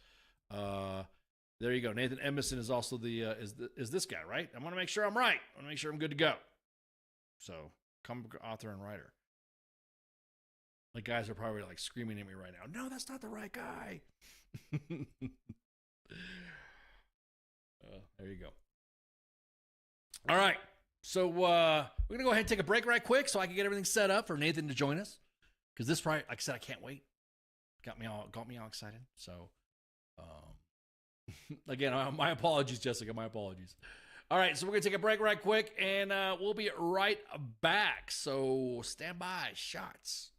There you go. Nathan Edmondson is also is this guy, right? I want to make sure I'm right. I want to make sure I'm good to go. So, comic author and writer. The guys are probably like screaming at me right now. No, that's not the right guy. There you go. All right. So we're going to go ahead and take a break right quick so I can get everything set up for Nathan to join us. Because this, like I said, I can't wait. Got me all excited. So, again, my apologies, Jessica. My apologies. All right, so we're going to take a break right quick, and we'll be right back. So stand by. Shots.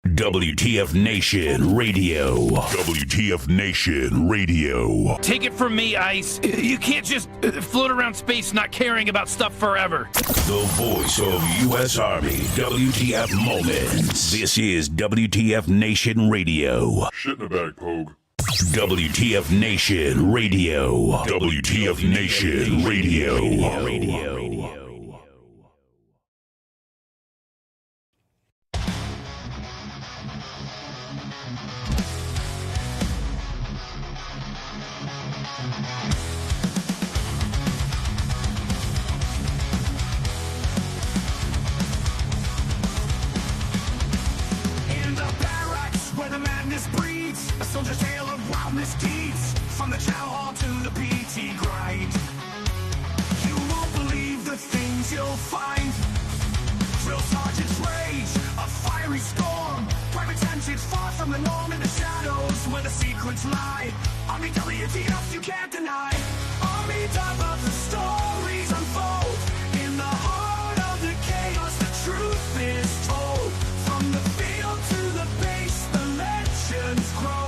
WTF Nation Radio. WTF Nation Radio. Take it from me, Ice. You can't just float around space not caring about stuff forever. The voice of U.S. Army. WTF Moments. This is WTF Nation Radio. Shit in the bag, Pogue. WTF Nation Radio. WTF Nation Radio. Soldier's tale of wild misdeeds, from the chow hall to the PT grind. You won't believe the things you'll find. Drill sergeant's rage, a fiery storm. Private tensions far from the norm in the shadows where the secrets lie. Army W.T.F, you can't deny. Army top of the stories unfold. In the heart of the chaos, the truth is told. From the field to the base, the legends grow.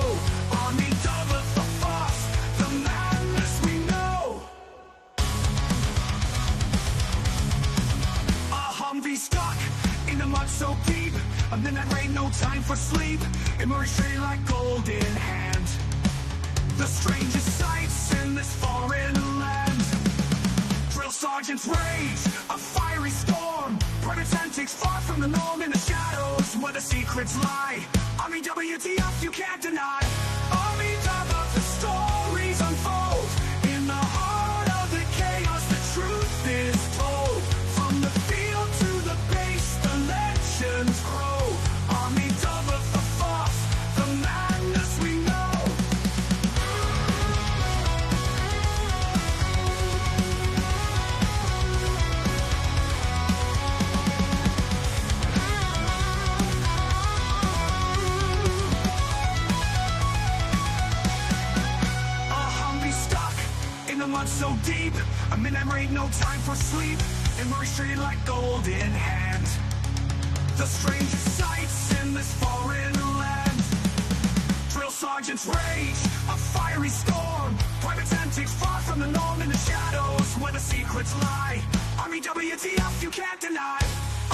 Stuck in the mud so deep, a midnight rain, no time for sleep. Emerge straight like golden hand. The strangest sights in this foreign land. Drill sergeant's rage, a fiery storm. Private antics far from the norm in the shadows where the secrets lie. Army W.T.F, you can't deny. Army top of the stories unfold. In the heart of the chaos, the truth is told. From the field to the base, the legends grow. Army double the force, the madness we know. A Humvee stuck in the mud so deep, a midnight rain, no time for sleep. Emerge straight like golden hand. The strangest sights in this foreign land. Drill sergeant's rage, a fiery storm. Private antics far from the norm in the shadows where the secrets lie. Army W.T.F, you can't deny.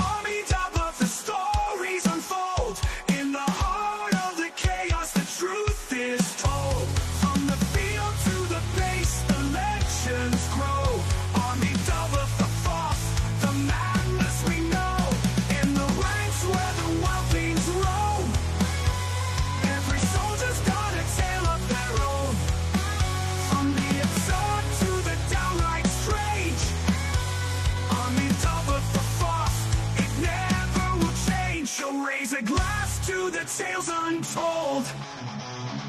Army double, the stories unfold. In the heart of the chaos, the truth is told. From the field to the base, the legends grow. Army double, the force, the madness we know. In the ranks where the wildlings roam, every soldier's got a tale of their own. From the absurd to the downright strange, Army double for force, it never will change. So raise a glass to the tales untold.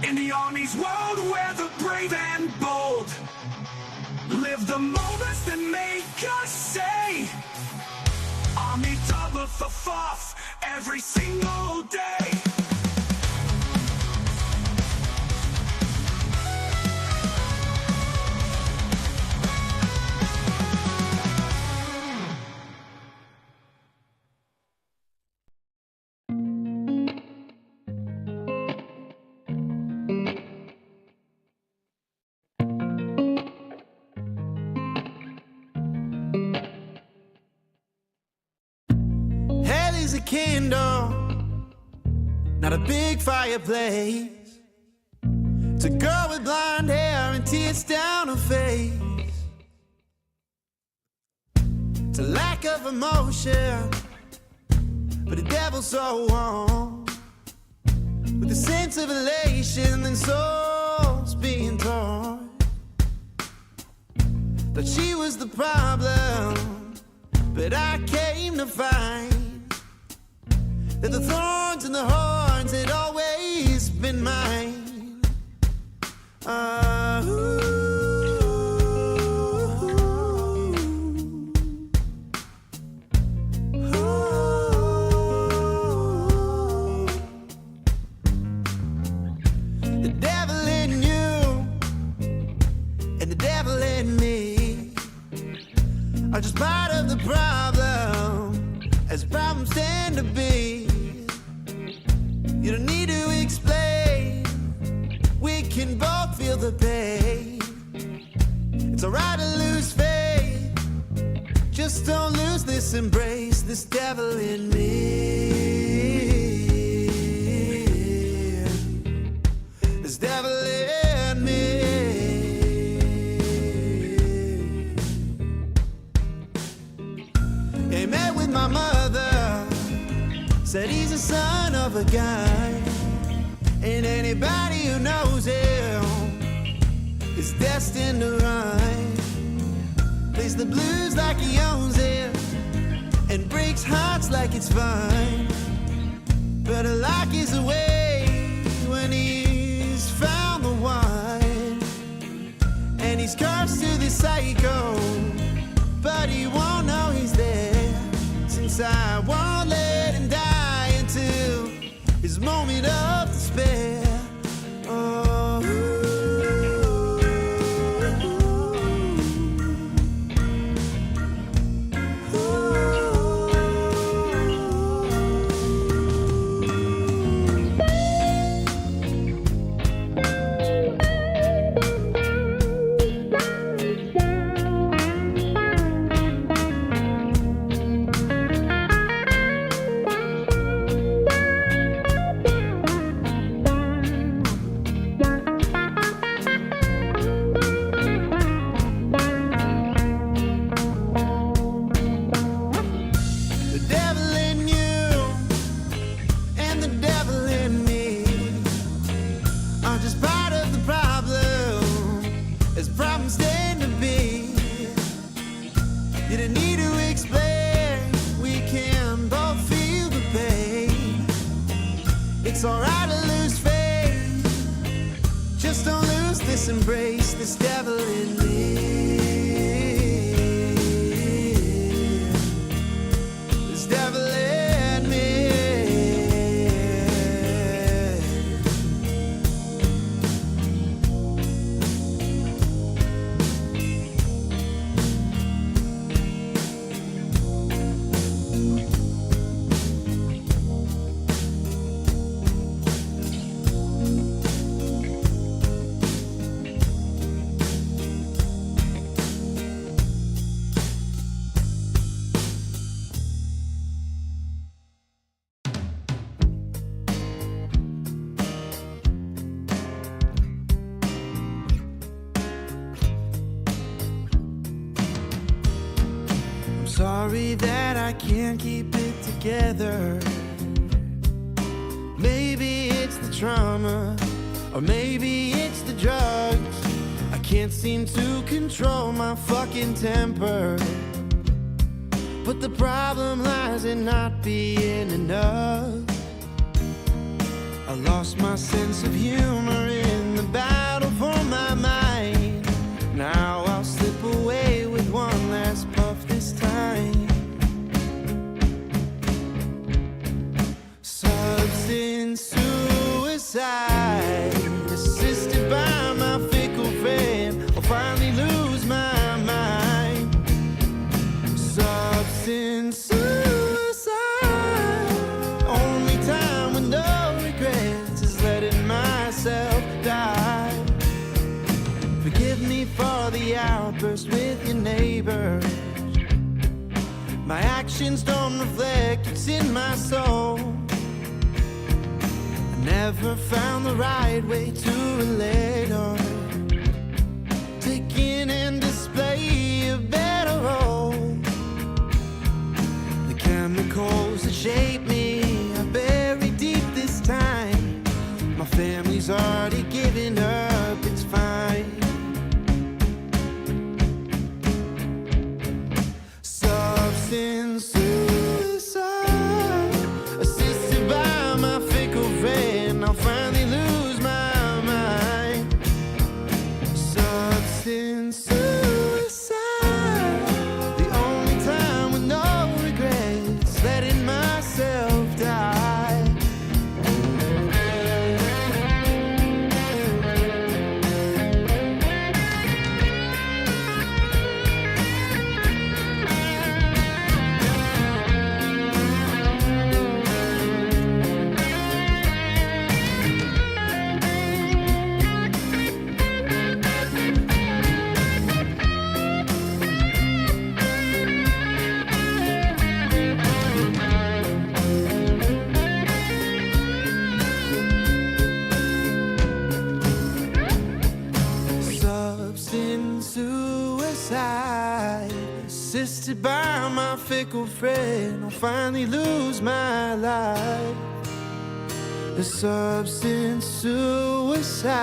In the Army's world where the brave and bold live the moments that make us say, Army double for force every single day. Hell is a candle, not a big fireplace. It's a girl with blonde hair and tears down her face. It's a lack of emotion, but a devil so warm, with a sense of elation and souls being torn. Thought she was the problem, but I came to find that the thorns and the horns had always been mine. The devil in you and the devil in me are just part of the problem, as problems tend to be. You don't need to explain, we can both feel the pain. It's alright to lose faith, just don't lose this embrace, this devil in me. This devil in me. He met with my mother, said he's the son of a guy, and anybody who knows him is destined to rhyme. Plays the blues like he owns it, and breaks hearts like it's fine. But a lock is away when he's found the one, and he's cursed to this cycle, but he won't know he's there, since I won't let him die until his moment of despair. Oh, the devil in you and the devil in me are just part of the problem, as problems tend to be. You don't need to explain, we can both feel the pain. It's alright to lose faith, just don't lose this embrace, this devil in me. This devil in me. sorry that I can't keep it together. Maybe it's the trauma, or maybe it's the drugs. I can't seem to control my fucking temper. But the problem lies in not being enough. I lost my sense of humor in the battle for my mind. Now I'll slip away with one last puff this time. Substance suicide, assisted by my fickle friend. I'll finally lose my mind. Substance suicide, only time with no regrets is letting myself die. Forgive me for the outburst with your neighbors. My actions don't reflect what's in my soul. I never found the right way to relate or take in and display a better role. The chemicals that shape me are buried deep this time. My family's already given up, it's fine. Substance suicide, assisted by my fickle friend. I'll finally lose my mind. Substance suicide, the only time with no regrets, letting myself die. Substance suicide, assisted by my fickle friend. I'll finally lose my life. The substance suicide,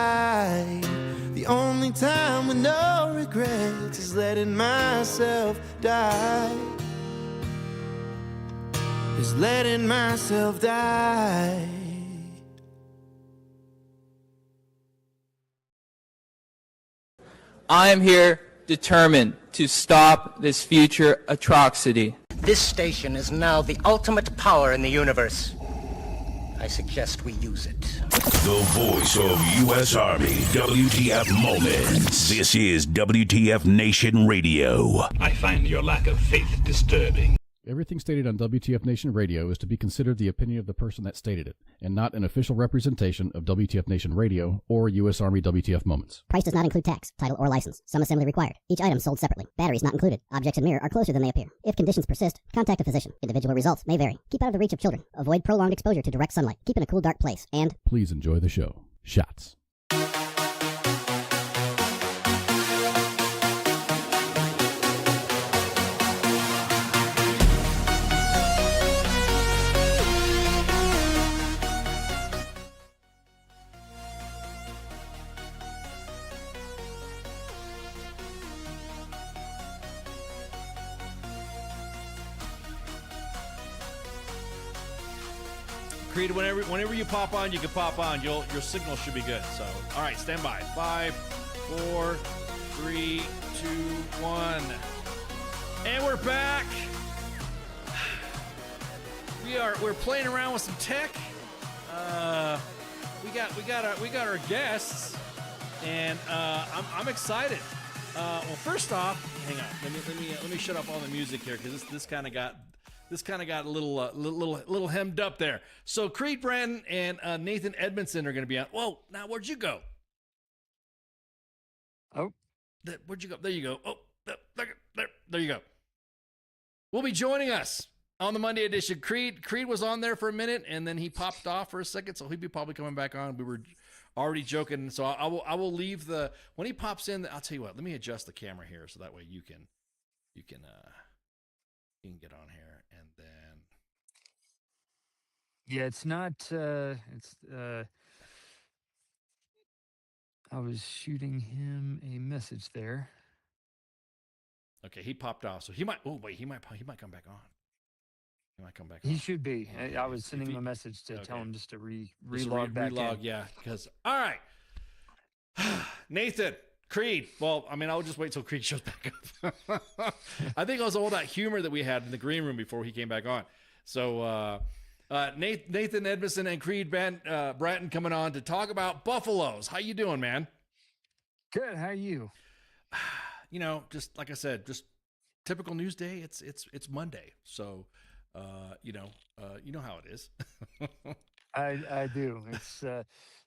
the only time with no regrets is letting myself die. Is letting myself die. I am here determined to stop this future atrocity. This station is now the ultimate power in the universe. I suggest we use it. The voice of U.S. Army, W.T.F. Moments. This is W.T.F. Nation Radio. I find your lack of faith disturbing. Everything stated on WTF Nation Radio is to be considered the opinion of the person that stated it, and not an official representation of WTF Nation Radio or U.S. Army WTF Moments. Price does not include tax, title, or license. Some assembly required. Each item sold separately. Batteries not included. Objects in mirror are closer than they appear. If conditions persist, contact a physician. Individual results may vary. Keep out of the reach of children. Avoid prolonged exposure to direct sunlight. Keep in a cool, dark place. And please enjoy the show. Shots. Creed, whenever you pop on, you can pop on. Your signal should be good. So, all right, stand by. 5, 4, 3, 2, 1, and we're back. We're playing around with some tech. We got our guests, and I'm excited. Well, first off, hang on. Let me shut up all the music here because this kind of got a little hemmed up there. So Creed Bratton and Nathan Edmondson are going to be on. Whoa, now where'd you go? Oh, where'd you go? There you go. Oh, there you go. Will be joining us on the Monday edition. Creed was on there for a minute and then he popped off for a second, so he'll be probably coming back on. We were already joking, so I will leave when he pops in. I'll tell you what. Let me adjust the camera here so that way you can You can get on here, and then Yeah, it's not. I was shooting him a message there. okay, he popped off. So he might. Oh wait, he might come back on. He might come back on. He should be. Okay, I was sending him a message to tell him just to relog back in. Yeah, because all right, Nathan Creed. Well, I mean, I'll just wait till Creed shows back up. I think it was all that humor that we had in the green room before he came back on. So Nathan Edmondson and Creed Bratton coming on to talk about buffaloes. How you doing, man? Good. How are you? You know, just like I said, just typical news day. It's Monday, so you know how it is. I do. It's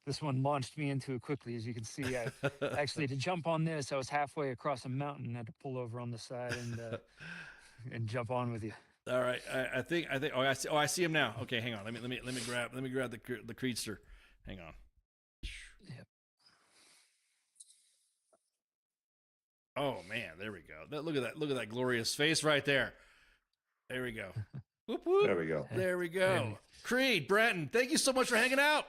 this one launched me into it quickly, as you can see. I actually, to jump on this, I was halfway across a mountain, had to pull over on the side and jump on with you. All right, I think. Oh, I see him now. Okay, hang on. Let me grab the Creedster. Hang on. Yep. Oh man, there we go. Look at that glorious face right there. There we go. Whoop, whoop. There we go. There we go. Creed, Bratton, thank you so much for hanging out.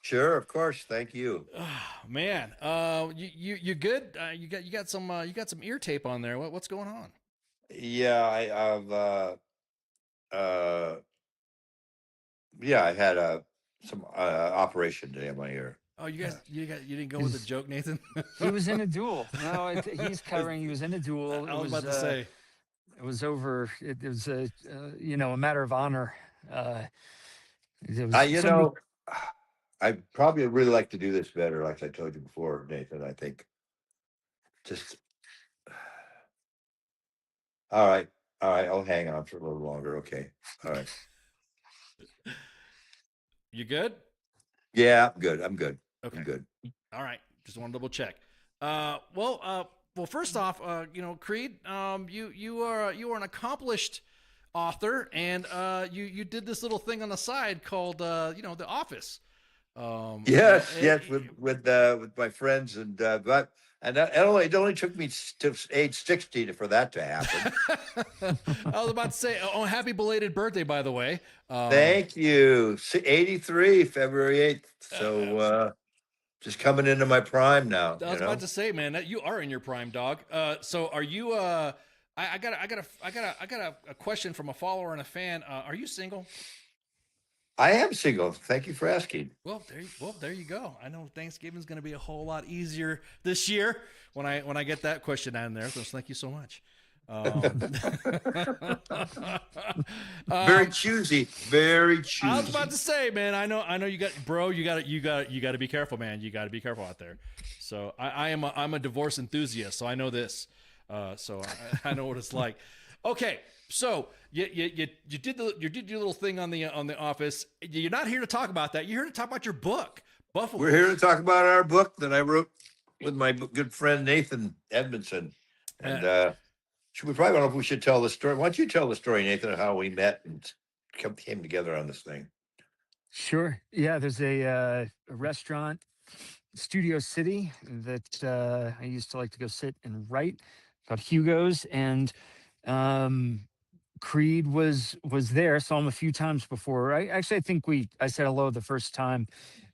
Sure, of course. Thank you. Oh, man, you good? You got some ear tape on there. What's going on? Yeah, I had some operation today on my ear. Oh, you didn't go with the joke, Nathan? He was in a duel. No, he's covering. He was in a duel. I was about to say. It was over. It was a matter of honor. I probably really like to do this better, like I told you before, Nathan. I think just all right. I'll hang on for a little longer. Okay. All right. You good? Yeah, I'm good. Okay. I'm good. All right. Just want to double check. Well, first off, Creed, you are an accomplished author, and you did this little thing on the side called The Office. Yes, with my friends, and it only took me to age 60 for that to happen. I was about to say, happy belated birthday, by the way. Thank you. 83, February 8th. So just coming into my prime now. I was about to say, man, that you are in your prime, dog. So are you? I got a question from a follower and a fan. Are you single? I am single. Thank you for asking. Well, there you go. I know Thanksgiving's going to be a whole lot easier this year when I get that question down there. So thank you so much. Very choosy. Very choosy. I was about to say, man. I know you got to be careful, man. You got to be careful out there. So I'm a divorce enthusiast, so I know this. So I know what it's like. Okay. So you did your little thing on the Office. You're not here to talk about that. You're here to talk about your book, Buffalo. We're here to talk about our book that I wrote with my good friend Nathan Edmondson. And we probably don't know if we should tell the story. Why don't you tell the story, Nathan, of how we met and came together on this thing? Sure. Yeah, there's a restaurant, Studio City, that I used to like to go sit and write, called Hugo's, and Creed was there. Saw him a few times before. I think I said hello the first time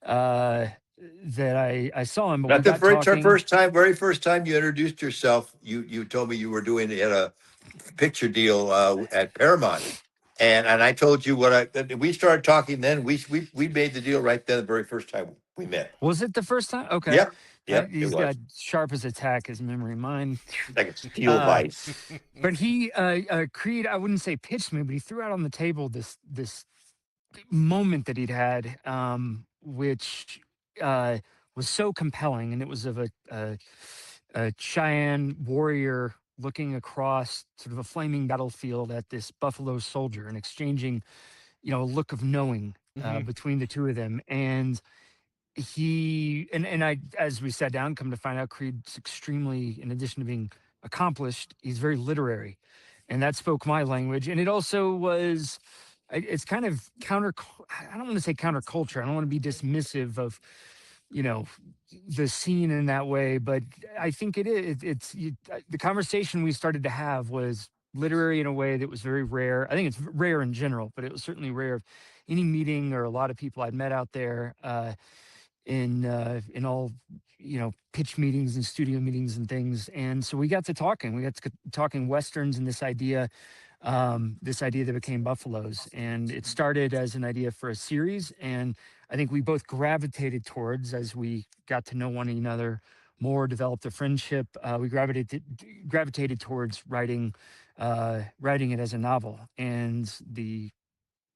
that I saw him. But very first time you introduced yourself, you told me you were doing a picture deal at Paramount, and I told you we started talking. Then we made the deal right then. The very first time we met. Was it the first time? Okay. Yep. He's got sharp as a tack, his memory. Mine like a steel vice. But he Creed, I wouldn't say pitched me, but he threw out on the table this moment that he'd had, which was so compelling, and it was of a Cheyenne warrior looking across sort of a flaming battlefield at this buffalo soldier and exchanging, a look of knowing between the two of them. And I, as we sat down, come to find out Creed's extremely, in addition to being accomplished, he's very literary, and that spoke my language. And it also was, it's kind of I don't want to say counterculture. I don't want to be dismissive of, the scene in that way, but I think it is. The conversation we started to have was literary in a way that was very rare. I think it's rare in general, but it was certainly rare of any meeting or a lot of people I'd met out there in all pitch meetings and studio meetings and things. And so we got to talking. We got to talking westerns and this idea that became Buffaloes. And it started as an idea for a series, and I think we both gravitated towards, as we got to know one another more, developed a friendship. We gravitated towards writing it as a novel, and the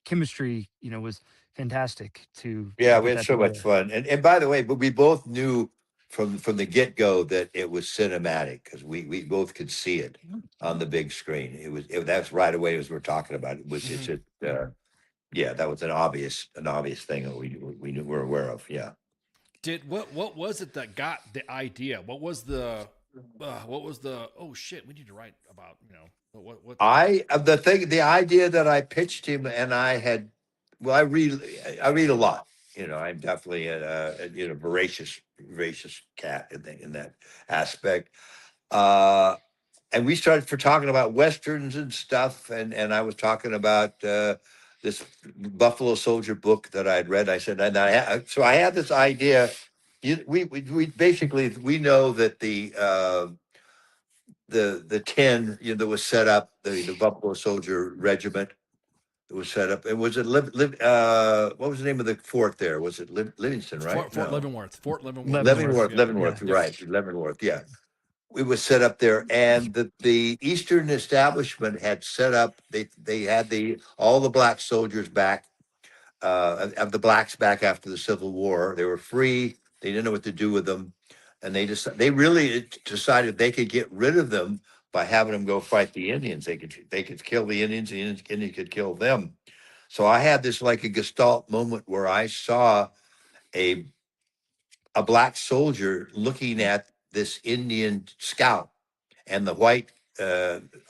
chemistry, was fantastic to Yeah, we get had that so much together. fun. And by the way, but we both knew from the get go that it was cinematic because we both could see it on the big screen. That's right away as we're talking about it. Was it's just yeah, that was an obvious thing that we knew we're aware of. Yeah. What was it that got the idea? What was the oh shit, we need to write about, what The idea that I pitched him, and I had, well, I read a lot. I'm definitely a voracious cat in that aspect. And we started for talking about westerns and stuff, and I was talking about this Buffalo Soldier book that I'd read. I said, so I had this idea. We basically we know that the 10 that was set up, the Buffalo Soldier Regiment that was set up. And was it what was the name of the fort there? Was it Livingston, right? Fort No. Leavenworth. Leavenworth, Yeah. right. Leavenworth, yeah. It was set up there, and the Eastern establishment had set up. They had all the black soldiers back, of the blacks back after the Civil War. They were free. They didn't know what to do with them, and they really decided they could get rid of them by having them go fight the Indians. They could kill the Indians. The Indians could kill them. So I had this like a Gestalt moment where I saw a black soldier looking at this Indian scout, and the white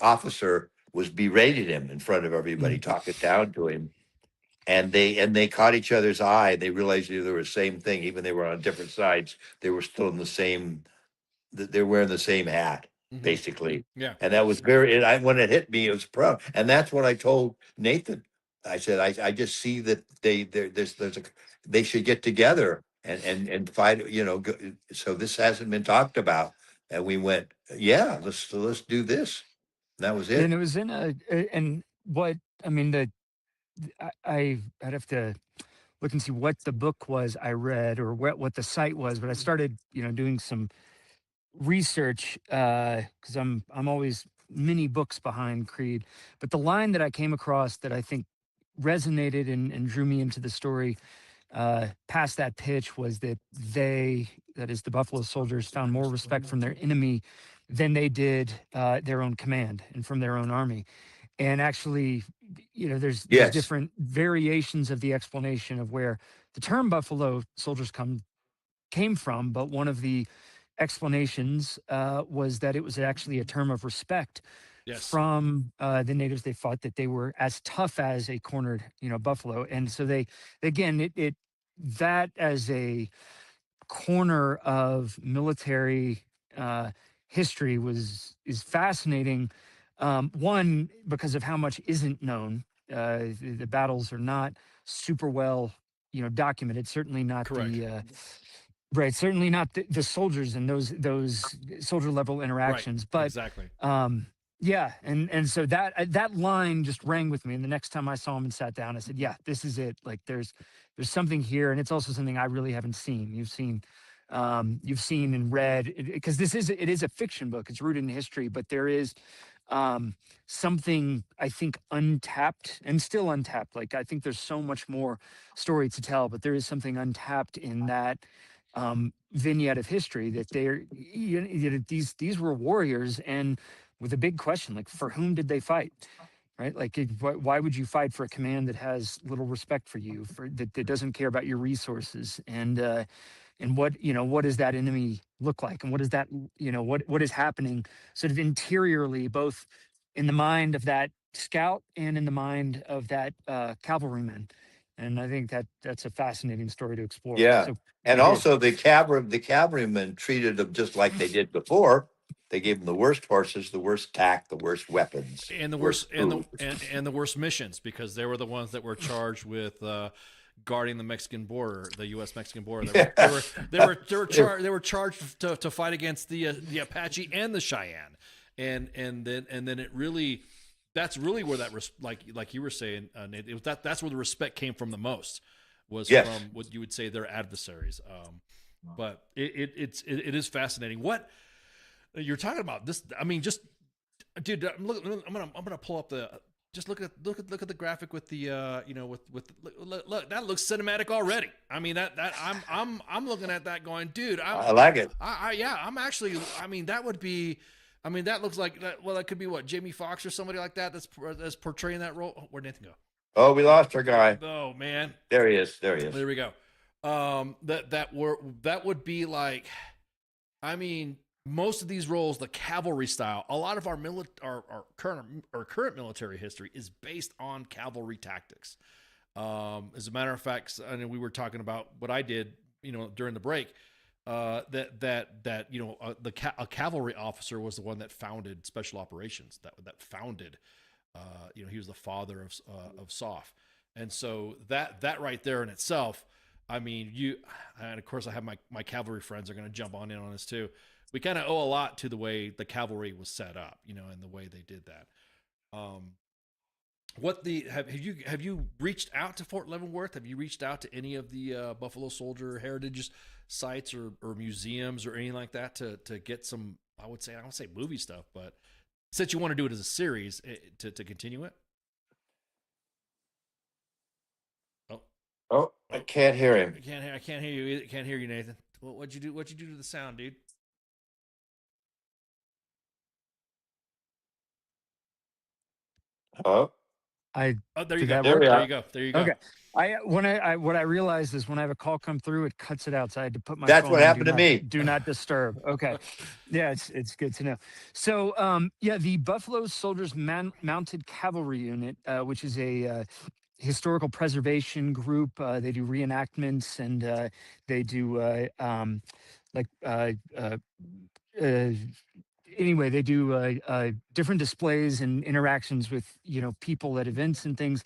officer was berating him in front of everybody, talking down to him. And they caught each other's eye. They realized they were the same thing, even they were on different sides. They were still in the same. They're wearing the same hat, basically. Yeah. And that was when it hit me, it was proud. And that's what I told Nathan. I said, I just see that they should get together and fight. So this hasn't been talked about. And we went, yeah, let's do this. And that was it. And it was in and what I mean, I'd have to look and see what the book was I read or what the site was, but I started, doing some research because I'm always many books behind Creed. But the line that I came across that I think resonated and drew me into the story past that pitch was that that is the Buffalo Soldiers, found more respect from their enemy than they did their own command and from their own army. And actually, there's different variations of the explanation of where the term Buffalo Soldiers came from, but one of the explanations was that it was actually a term of respect from the natives. They thought that they were as tough as a cornered, buffalo, and so they again that as a corner of military history is fascinating. One, because of how much isn't known. The battles are not super well, documented. Certainly not the right. Certainly not the soldiers and those soldier level interactions. But exactly. Yeah, and so that line just rang with me. And the next time I saw him and sat down, I said, "Yeah, this is it. Like there's something here, and it's also something I really haven't seen. You've seen and read, because it is a fiction book. It's rooted in history, but there is something I think untapped and still untapped. Like I think there's so much more story to tell, but there is something untapped in that vignette of history that these were warriors, and with a big question, like for whom did they fight? Right? Like, why would you fight for a command that has little respect for you, that doesn't care about your resources? And what does that enemy look like? And what is that, what is happening sort of interiorly, both in the mind of that scout and in the mind of that cavalryman? And I think that's a fascinating story to explore. Yeah. So And also the cavalrymen treated them just like they did before. They gave them the worst horses, the worst tack, the worst weapons, and the worst worst and food. the worst missions, because they were the ones that were charged with guarding the Mexican border, the U.S. Mexican border. They were charged to fight against the Apache and the Cheyenne, and then it really, that's really where that like you were saying, Nate, it was that's where the respect came from the most, was Yes. from what you would say their adversaries. But it is fascinating what you're talking about. This, I mean, just dude, I'm gonna pull up the. Just look at the graphic with the look, that looks cinematic already. I mean that I'm looking at that going, dude, I like it. I'm actually, I mean, that would be, I mean, that looks like that. Well, that could be what, Jamie Foxx or somebody like that that's portraying that role. Where'd Nathan go? Oh, we lost our guy. Oh man, there he is. There we go. That would be like, I mean, most of these roles, the cavalry style, a lot of our current military history is based on cavalry tactics. As a matter of fact, I know we were talking about what I did, during the break. A cavalry officer was the one that founded special operations. That founded, he was the father of SOF, and so that right there in itself. I mean, and of course I have my cavalry friends are going to jump in on this too. We kind of owe a lot to the way the cavalry was set up, and the way they did that. Have you reached out to Fort Leavenworth? Have you reached out to any of the Buffalo Soldier heritage sites or museums or anything like that to get some? I don't say movie stuff, but since you want to do it as a series, to continue it. Oh, I can't hear him. I can't hear you either. Can't hear you, Nathan. What'd you do? What'd you do to the sound, dude? Oh, there you go. There There you go. There you go. Okay. What I realized is when I have a call come through, it cuts it out. So I had to put my That's phone what on happened to me. Do not disturb. Okay. Yeah, it's good to know. So the Buffalo Soldiers Mounted Cavalry Unit, which is a historical preservation group. They do reenactments and they do anyway, they do different displays and interactions with people at events and things.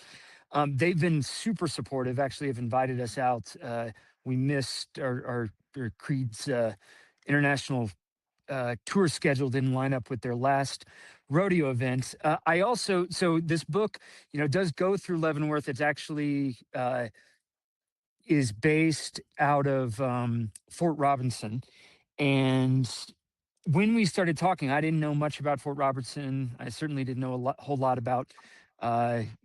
They've been super supportive. Actually, have invited us out. We missed our Creed's international tour schedule didn't line up with their last rodeo event. I also, so this book, does go through Leavenworth. It's actually is based out of Fort Robinson, and when we started talking, I didn't know much about Fort Robertson. I certainly didn't know a whole lot about,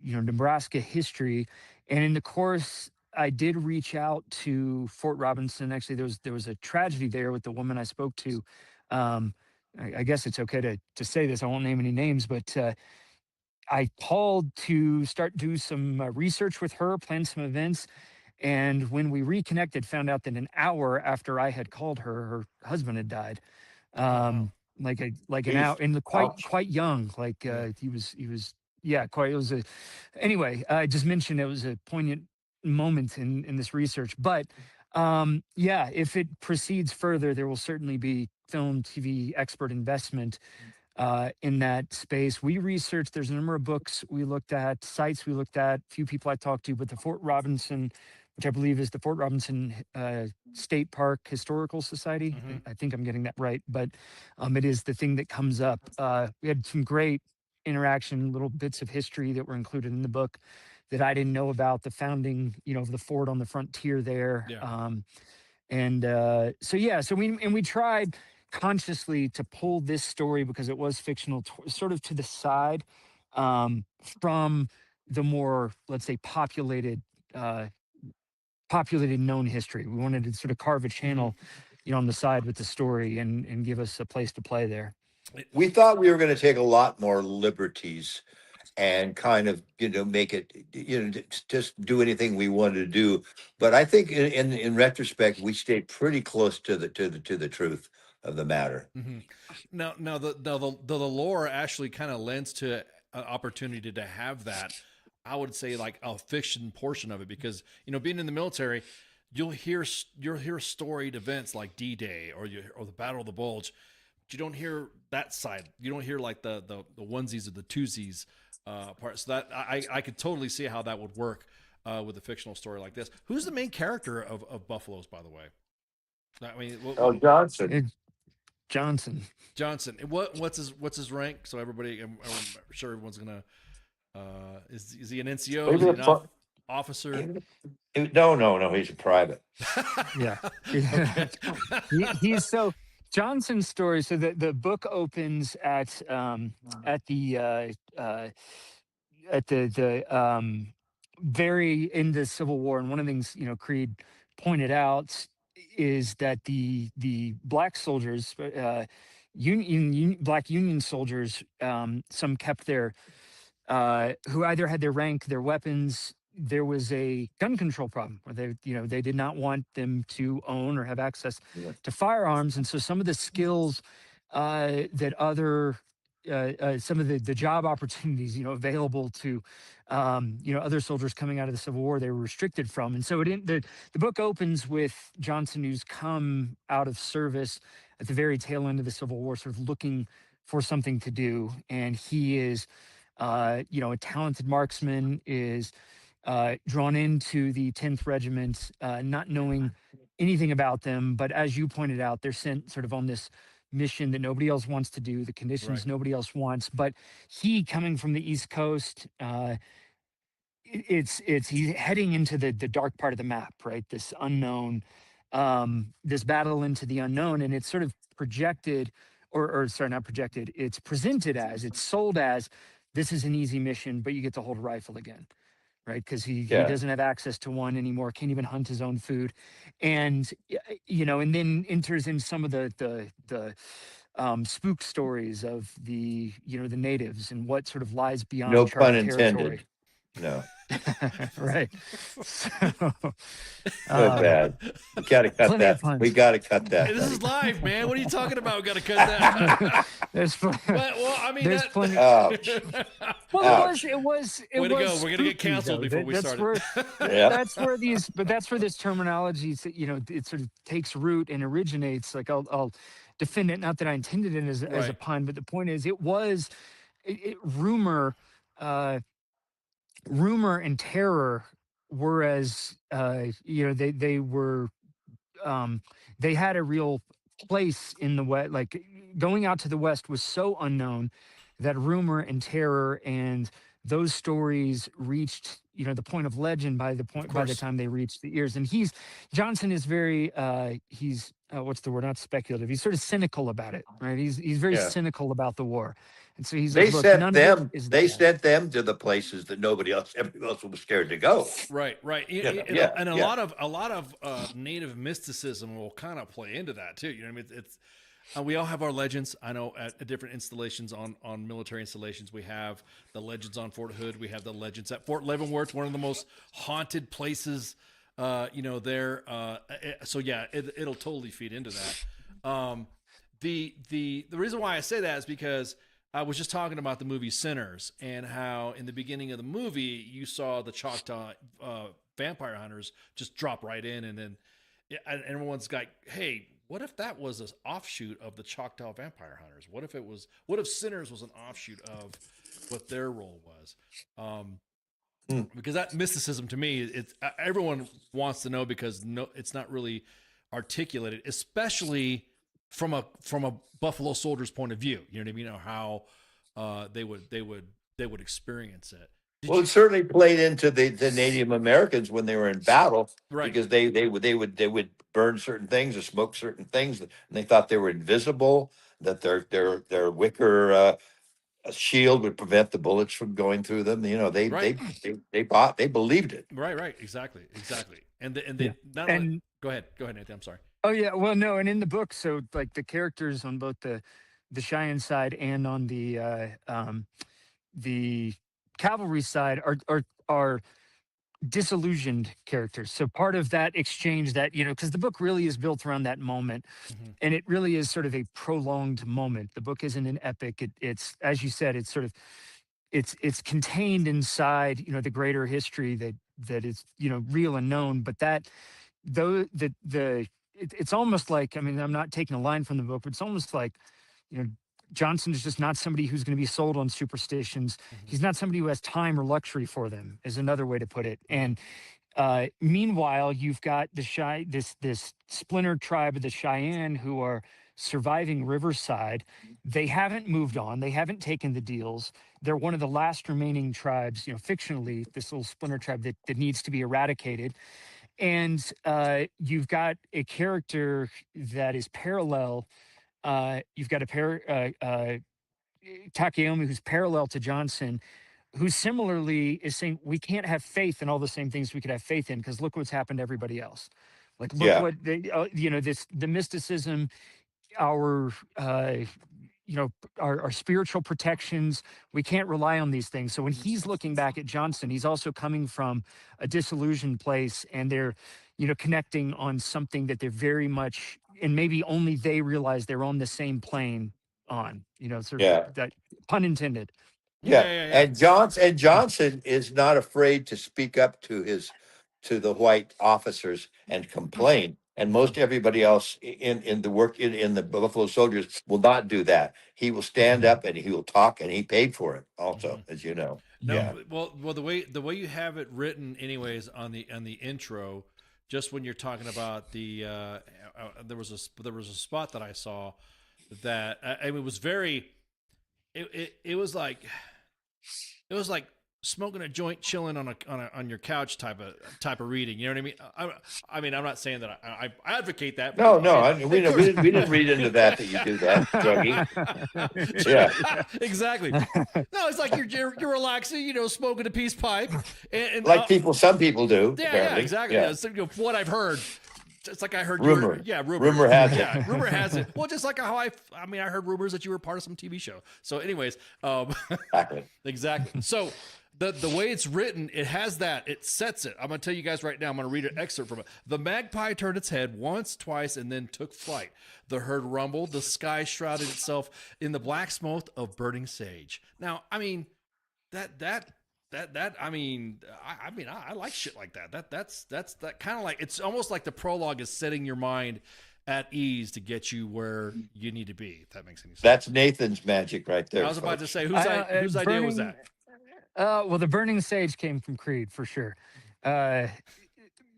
Nebraska history. And in the course, I did reach out to Fort Robinson. Actually, there was a tragedy there with the woman I spoke to. I guess it's okay to say this. I won't name any names, but I called to do some research with her, plan some events. And when we reconnected, found out that an hour after I had called her, her husband had died. Like an hour, and quite young. Like he was quite. It was anyway. I just mentioned it was a poignant moment in this research, but if it proceeds further, there will certainly be film, TV expert investment in that space. We researched. There's a number of books we looked at, sites we looked at, few people I talked to, but the Fort Robinson, which I believe is the Fort Robinson State Park Historical Society. Mm-hmm. I think I'm getting that right, but it is the thing that comes up. We had some great interaction, little bits of history that were included in the book that I didn't know about, the founding, of the fort on the frontier there. Yeah. So we tried consciously to pull this story, because it was fictional, sort of to the side from the more, let's say, populated known history. We wanted to sort of carve a channel, on the side with the story and give us a place to play there. We thought we were going to take a lot more liberties and kind of, make it, just do anything we wanted to do. But I think in retrospect, we stayed pretty close to the truth of the matter. Mm-hmm. Now the lore actually kind of lends to an opportunity to have that, I would say, like a fiction portion of it, because being in the military, you'll hear storied events like D-Day or the Battle of the Bulge, you don't hear that side. You don't hear like the onesies or the twosies part. So that I could totally see how that would work with a fictional story like this. Who's the main character of Buffaloes, by the way? I mean, Johnson. Johnson. Johnson. What's his rank? So everybody, I'm sure everyone's gonna. Is he an NCO? Is he an officer? No. He's a private. Yeah. He's so Johnson's story. So the book opens at the very end of the Civil War, and one of the things Creed pointed out is that the black soldiers, black Union soldiers, some kept their who either had their rank, their weapons. There was a gun control problem where they did not want them to own or have access to firearms, and so some of the skills that other some of the job opportunities available to other soldiers coming out of the Civil War, they were restricted from. And so the book opens with Johnson, who's come out of service at the very tail end of the Civil War, sort of looking for something to do, and he is a talented marksman, is drawn into the 10th Regiment, not knowing anything about them. But as you pointed out, they're sent sort of on this mission that nobody else wants to do, the conditions nobody else wants. But he, coming from the East Coast, he's heading into the dark part of the map, right? This unknown, this battle into the unknown, and it's sort of projected, or sorry, not projected. It's presented as, it's sold as, this is an easy mission, but you get to hold a rifle again, right? Because he doesn't have access to one anymore, can't even hunt his own food, and and then enters in some of the spook stories of the the natives and what sort of lies beyond No charted pun intended. territory. No. Right. So, bad. We gotta cut that. We gotta cut that. This is live, man. What are you talking about? We gotta cut that. There's plenty. Well, I mean, there's plenty. Ouch. Well, it was. Way to go. We're gonna get canceled before we start. That's where this terminology, it sort of takes root and originates. Like I'll defend it. Not that I intended it as a pun, but the point is, rumor. Rumor and terror were they had a real place in the West. Like going out to the West was so unknown that rumor and terror and those stories reached the point of legend by the time they reached the ears. And Johnson is very he's what's the word, not speculative, he's sort of cynical about it, right? He's very cynical about the war. And so he's they like, sent them to the places that everybody else was scared to go. Right. And a lot of native mysticism will kind of play into that too. You know what I mean? It's we all have our legends. I know at different installations on military installations, we have the legends on Fort Hood. We have the legends at Fort Leavenworth, one of the most haunted places, there. So yeah, it'll totally feed into that. The reason why I say that is because I was just talking about the movie Sinners and how in the beginning of the movie you saw the Choctaw vampire hunters just drop right in, and then everyone's like, "Hey, what if that was an offshoot of the Choctaw vampire hunters? What if Sinners was an offshoot of what their role was?" Because that mysticism to me, it's everyone wants to know because it's not really articulated, especially from a Buffalo Soldier's point of view. You know what I mean? Or how they would experience it. It certainly played into the Native Americans when they were in battle, right? Because they would burn certain things or smoke certain things, and they thought they were invisible. That their wicker shield would prevent the bullets from going through them. They believed it. Right. Exactly. And go ahead, Nathan. I'm sorry. Oh yeah, well no, and in the book, so like the characters on both the Cheyenne side and on the cavalry side are disillusioned characters. So part of that exchange that because the book really is built around that moment, and it really is sort of a prolonged moment. The book isn't an epic. It's as you said, it's sort of it's contained inside the greater history that is real and known, but that though it's almost like, I mean, I'm not taking a line from the book, but it's almost like you know, Johnson is just not somebody who's going to be sold on superstitions. He's not somebody who has time or luxury for them, is another way to put it. And meanwhile, you've got this splinter tribe of the Cheyenne who are surviving Riverside. They haven't moved on. They haven't taken the deals. They're one of the last remaining tribes, fictionally, this little splinter tribe that needs to be eradicated. And you've got a character that is parallel. You've got Takeyomi, who's parallel to Johnson, who similarly is saying we can't have faith in all the same things we could have faith in because look what's happened to everybody else. Like look Yeah. what the mysticism, our our spiritual protections. We can't rely on these things. So when he's looking back at Johnson, he's also coming from a disillusioned place, and they're connecting on something that they're very much, and maybe only they realize they're on the same plane on. Sort Yeah. of that, pun intended. Yeah. And Johnson is not afraid to speak up to the white officers and complain. And most everybody else in the work in the Buffalo Soldiers will not do that. He will stand up and he will talk, and he paid for it also, as you know. No, Yeah. well, the way you have it written, anyways, on the intro, just when you're talking about the there was a spot that I saw that it was very, it was like smoking a joint, chilling on your couch type of reading. You know what I mean? I mean, I'm not saying that I advocate that. No, we didn't read into that you do that, druggie. Yeah, exactly. No, it's like you're relaxing, smoking a peace pipe, and like some people do. Yeah, exactly. Yeah. So, what I've heard. It's like I heard rumor. Rumor has it. Yeah, rumor has it. Well, just like how I heard rumors that you were part of some TV show. So, anyways, exactly. So, the way it's written, it has that. It sets it. I'm going to tell you guys right now. I'm going to read an excerpt from it. The magpie turned its head once, twice, and then took flight. The herd rumbled. The sky shrouded itself in the black smoke of burning sage. Now, I mean, I like shit like that. That's that kind of like, it's almost like the prologue is setting your mind at ease to get you where you need to be. If that makes any sense. That's Nathan's magic right there. I was about to say, whose idea was that? Well, the burning sage came from Creed for sure.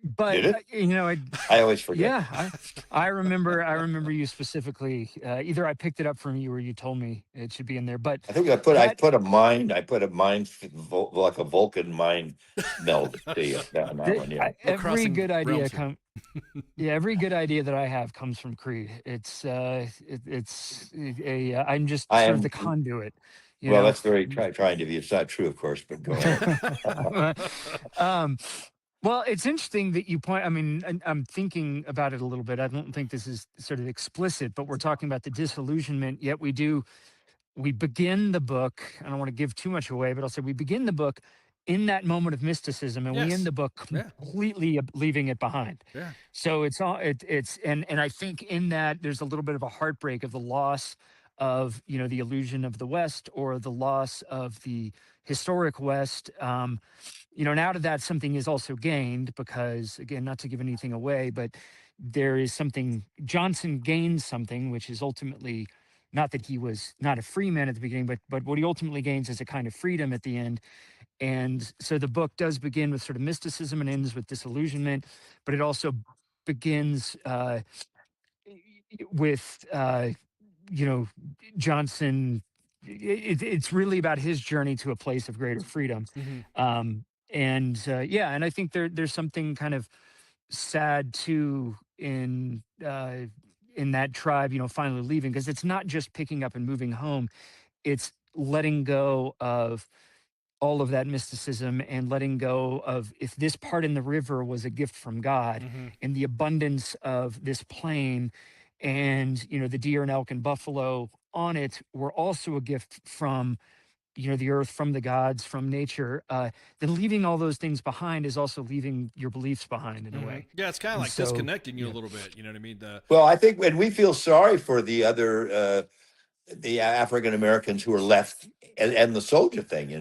But did it? I always forget. Yeah, I remember you specifically. Either I picked it up from you or you told me it should be in there. But I think I put a mind like a Vulcan mind meld to you on that one. Yeah. Every good idea every good idea that I have comes from Creed. I'm just sort of the conduit. Well, that's very trying of you. It's not true, of course, but go ahead. Well, it's interesting that you point. I mean, I'm thinking about it a little bit. I don't think this is sort of explicit, but we're talking about the disillusionment. Yet we begin the book. I don't want to give too much away, but I'll say we begin the book in that moment of mysticism, and we end the book completely leaving it behind. Yeah. So and I think in that there's a little bit of a heartbreak of the loss of the illusion of the West, or the loss of the historic West. And out of that, something is also gained, because, again, not to give anything away, but there is something, Johnson gains something, which is ultimately, not that he was not a free man at the beginning, but what he ultimately gains is a kind of freedom at the end. And so the book does begin with sort of mysticism and ends with disillusionment, but it also begins with, Johnson. It's really about his journey to a place of greater freedom. Mm-hmm. And I think there's something kind of sad too in that tribe, finally leaving, because it's not just picking up and moving home, it's letting go of all of that mysticism and letting go of, if this part in the river was a gift from God, and the abundance of this plain, and the deer and elk and buffalo on it were also a gift from the earth, from the gods, from nature, then leaving all those things behind is also leaving your beliefs behind in a way. Yeah, it's kind of like disconnecting you a little bit. You know what I mean? Well, I think when we feel sorry for the other, the African Americans who are left, and the soldier thing,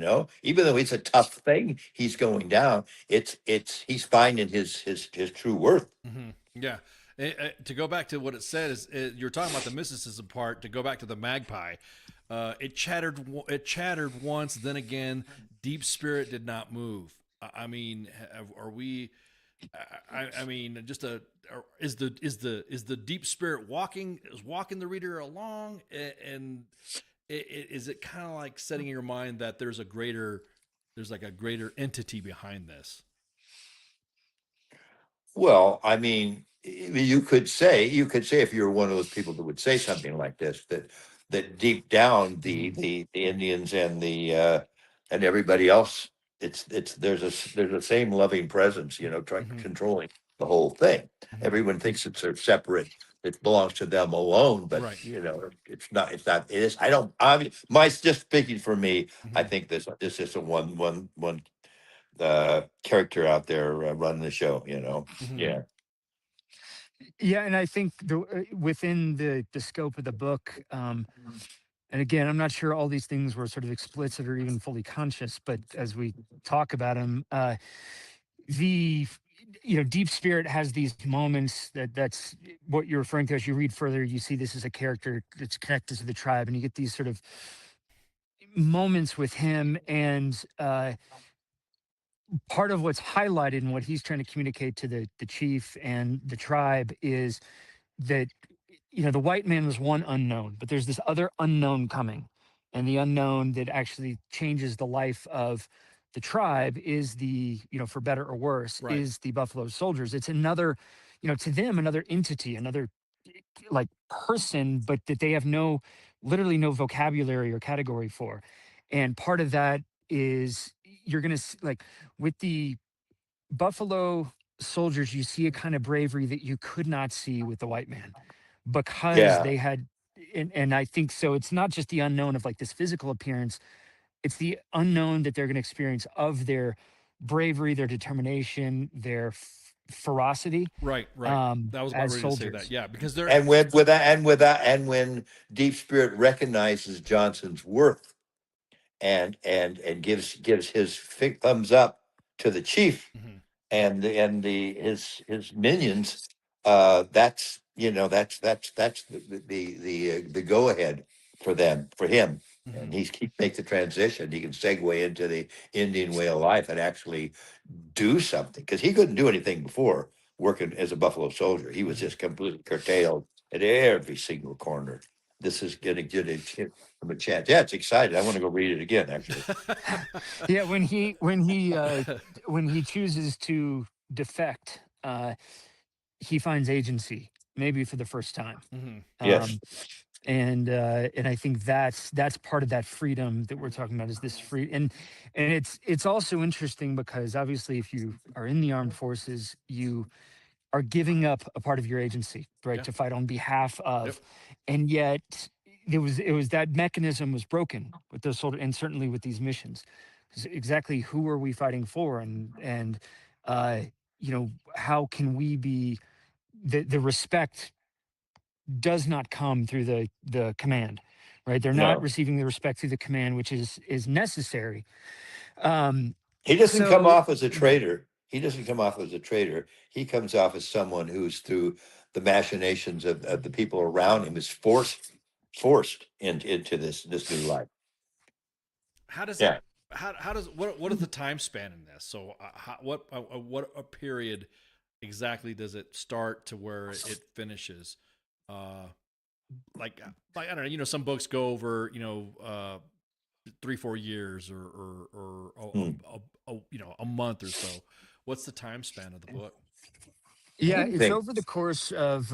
even though it's a tough thing, he's going down. He's finding his true worth. Yeah. To go back to what it said is you're talking about the mysticism part. To go back to the magpie, it chattered once, then again, deep spirit did not move. I mean, are we? I mean, just is the deep spirit walking the reader along, and is it kind of like setting in your mind that there's a greater entity behind this? Well, I mean, you could say if you were one of those people that would say something like this, that deep down the Indians and the and everybody else, it's there's a same loving presence, controlling the whole thing. Everyone thinks it's a separate, it belongs to them alone, but it's not. It is. I don't. Just speaking for me, I think this is a one character out there running the show. Yeah. Yeah, and I think within the scope of the book, and again, I'm not sure all these things were sort of explicit or even fully conscious, but as we talk about them, the deep spirit has these moments that's what you're referring to. As you read further, you see this as a character that's connected to the tribe, and you get these sort of moments with him, and part of what's highlighted and what he's trying to communicate to the chief and the tribe is that the white man was one unknown, but there's this other unknown coming, and the unknown that actually changes the life of the tribe is for better or worse, is the Buffalo Soldiers. It's another, to them, another entity, another like person, but that they have literally no vocabulary or category for. And part of that is you're gonna like with the Buffalo Soldiers, you see a kind of bravery that you could not see with the white man, because Yeah. they had, and I think so. It's not just the unknown of like this physical appearance; it's the unknown that they're going to experience of their bravery, their determination, their ferocity. Right. That was about as ready soldiers. to say that. Yeah, because they're And when Deep Spirit recognizes Johnson's worth and gives his thumbs up to the chief and his minions, that's the go ahead for him. And he make the transition. He can segue into the Indian way of life and actually do something, because he couldn't do anything before working as a Buffalo Soldier. He was just completely curtailed at every single corner. This is getting him a chance. Yeah, it's exciting. I want to go read it again, actually. Yeah, when he chooses to defect, he finds agency, maybe for the first time. Yes. And I think that's part of that freedom that we're talking about, is this free. And it's also interesting because obviously if you are in the armed forces, you are giving up a part of your agency, right, to fight on behalf of. And yet it was that mechanism was broken with those soldiers, and certainly with these missions. 'Cause exactly who are we fighting for, and how can we be the respect does not come through the command, right? They're not No. receiving the respect through the command, which is necessary. He doesn't come So off as a traitor. He doesn't come off as a traitor. He comes off as someone who's, through the machinations of the people around him, is forced into this new life. How does Yeah. it? How does what is the time span in this? So what a period exactly does it start to where it finishes? Like I don't know. Some books go over 3-4 years or a month or so. What's the time span of the book? yeah, it's over the course of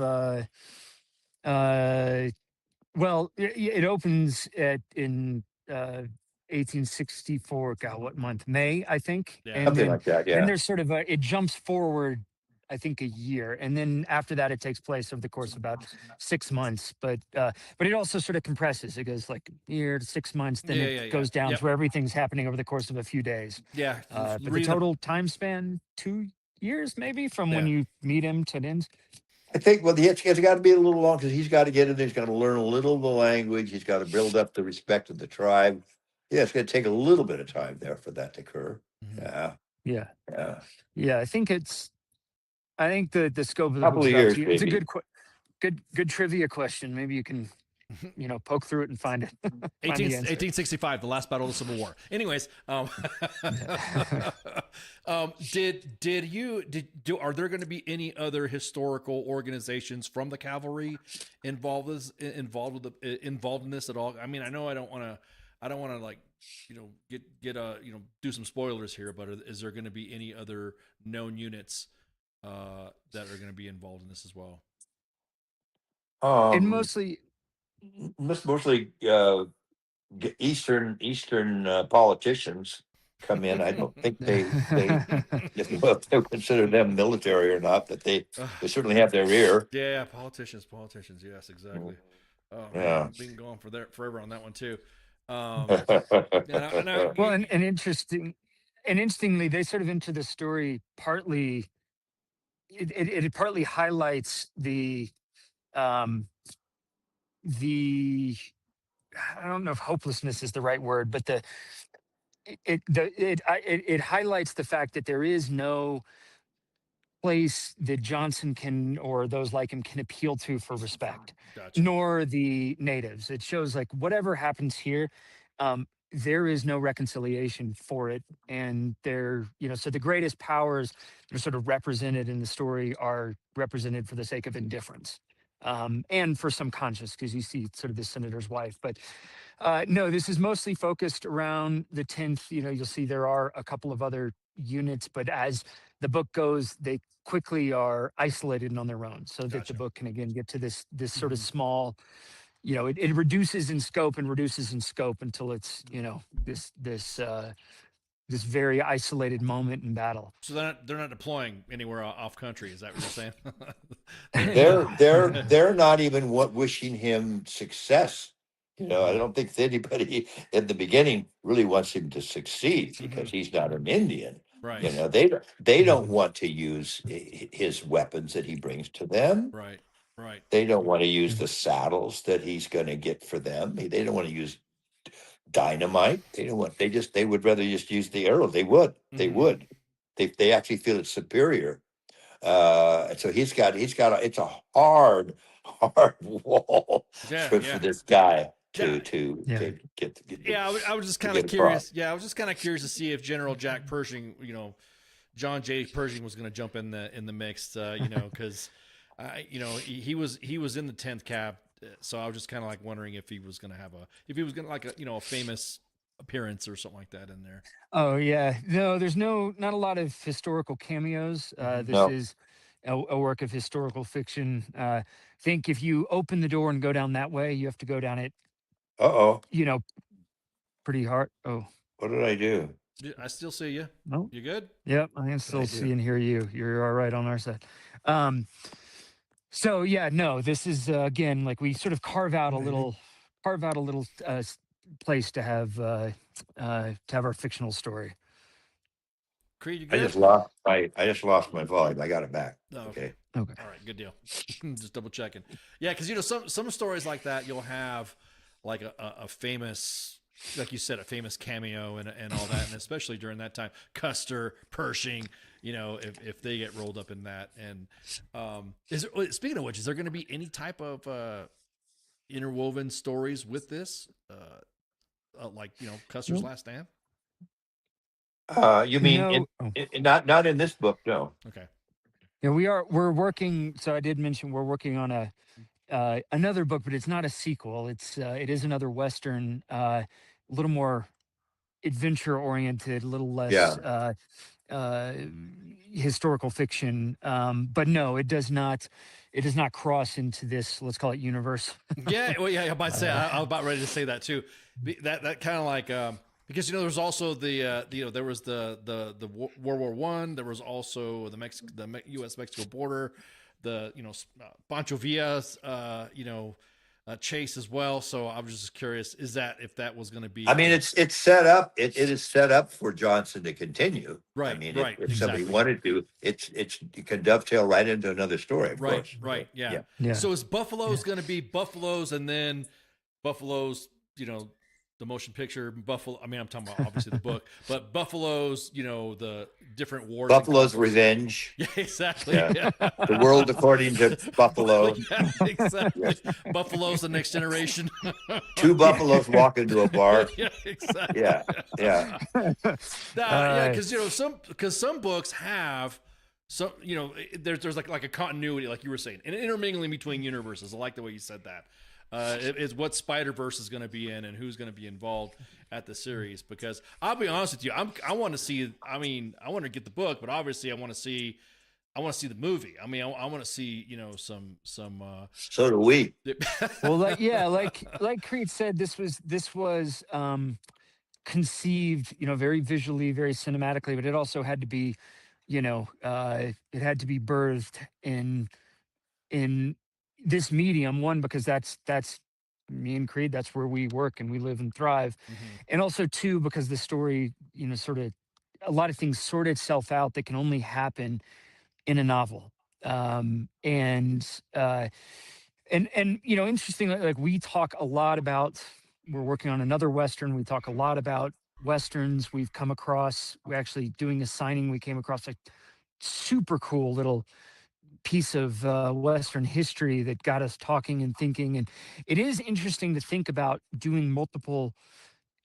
well, it opens in 1864. God, what month? May, I think. Yeah. And Something like that, yeah. then there's sort of it jumps forward, I think, a year, and then after that, it takes place over the course of about 6 months. But it also sort of compresses. It goes like a year to 6 months, then it goes down to where everything's happening over the course of a few days. Yeah. But the total time span, 2 years maybe, from when you meet him to it ends. I think, well, it's got to be a little long, because he's got to get in there. He's got to learn a little of the language. He's got to build up the respect of the tribe. Yeah, it's going to take a little bit of time there for that to occur. Yeah. Yeah. Yeah. Yeah, I think it's I think the scope of the Couple book's of about years, to you. It's a maybe. good trivia question. Maybe you can, poke through it and find it. Find the answer. 1865, the last battle of the Civil War. Anyways, are there going to be any other historical organizations from the cavalry involved in this at all? I mean, I know I don't want to like, do some spoilers here, but is there going to be any other known units that are going to be involved in this as well? And mostly Eastern politicians come in. I don't think they if they consider them military or not, but they certainly have their ear. Yeah, politicians. Yes, exactly. Oh Yeah. man, we can go on forever on that one too. Well, and interestingly, they sort of enter the story partly. It partly highlights the I don't know if hopelessness is the right word, but it highlights the fact that there is no place that Johnson can, or those like him, can appeal to for respect, nor the natives. It shows like whatever happens here, there is no reconciliation for it. And so the greatest powers that are sort of represented in the story are represented for the sake of indifference. And for some conscience, because you see sort of the senator's wife. But no, this is mostly focused around the 10th. You'll see there are a couple of other units, but as the book goes, they quickly are isolated on their own, so that the book can again get to this sort of small, it reduces in scope until it's, this very isolated moment in battle. So they're not deploying anywhere off country. Is that what you're saying? They're not even wishing him success. I don't think anybody in the beginning really wants him to succeed because he's not an Indian. Right. They don't want to use his weapons that he brings to them. Right. They don't want to use the saddles that he's going to get for them. They don't want to use dynamite. They would rather just use the arrow. They would. They actually feel it's superior. So it's a hard wall for this guy to get. Yeah, I was just kind of curious. Yeah, I was just kind of curious to see if General Jack Pershing, John J. Pershing was going to jump in the mix, because he was in the 10th Cav, so I was just kind of like wondering if he was going to like a famous appearance or something like that in there. Oh yeah, no, there's not a lot of historical cameos. This is a work of historical fiction. I think if you open the door and go down that way, you have to go down it. Pretty hard. Oh, what did I do? I still see you. No, you good? Yep, I can still see and hear you. You're all right on our side. So yeah, no, this is again, like we sort of carve out a little place to have our fictional story. Creed, you good? I just lost my volume. I got it back. Oh, okay. All right, good deal. Just double checking. Yeah, because some stories like that, you'll have like a famous, like you said, a famous cameo and all that, and especially during that time, Custer, Pershing, if they get rolled up in that. And speaking of which, is there going to be any type of interwoven stories with this, like Custer's last stand? You mean not in this book? No. Okay. Yeah, we're working. So I did mention we're working on another book, but it's not a sequel. It is another Western, a little more adventure oriented, a little less historical fiction. But no, it does not cross into this, let's call it, universe. Yeah, well, yeah, I was about ready to say that too. That kind of like because there's also the there was the World War I. There was also the U.S. Mexico border, the Pancho Villa's chase as well. So I was just curious, if that was going to be? I mean, it's set up. It is set up for Johnson to continue. Right. I mean, right. If somebody wanted to, it can dovetail right into another story. Of course. Right. Yeah. So is Buffalo's going to be Buffalo's, and then Buffalo's, the motion picture Buffalo. I mean, I'm talking about obviously the book, but Buffalo's, the different wars. Buffalo's Revenge. Yeah, exactly. Yeah. The world according to Buffalo. Yeah, exactly. Yes. Buffalo's the next generation. Two buffaloes walk into a bar. Yeah, exactly. Yeah, yeah. Yeah, because some books have some, there's like a continuity, like you were saying, and intermingling between universes. I like the way you said that. It's what Spider-Verse is going to be in and who's going to be involved at the series. Because I'll be honest with you, I want to see. I mean, I want to get the book, but obviously, I want to see the movie. I mean, I want to see some. So do we. Well, like Creed said, this was conceived, very visually, very cinematically, but it also had to be, it had to be birthed in this medium. One, because that's me and Creed, that's where we work and we live and thrive. And also two, because the story, sort of a lot of things sort itself out that can only happen in a novel. Interesting, like we talk a lot about, we're working on another Western. We talk a lot about Westerns. We're actually doing a signing. We came across a super cool little piece of Western history that got us talking and thinking. And it is interesting to think about doing multiple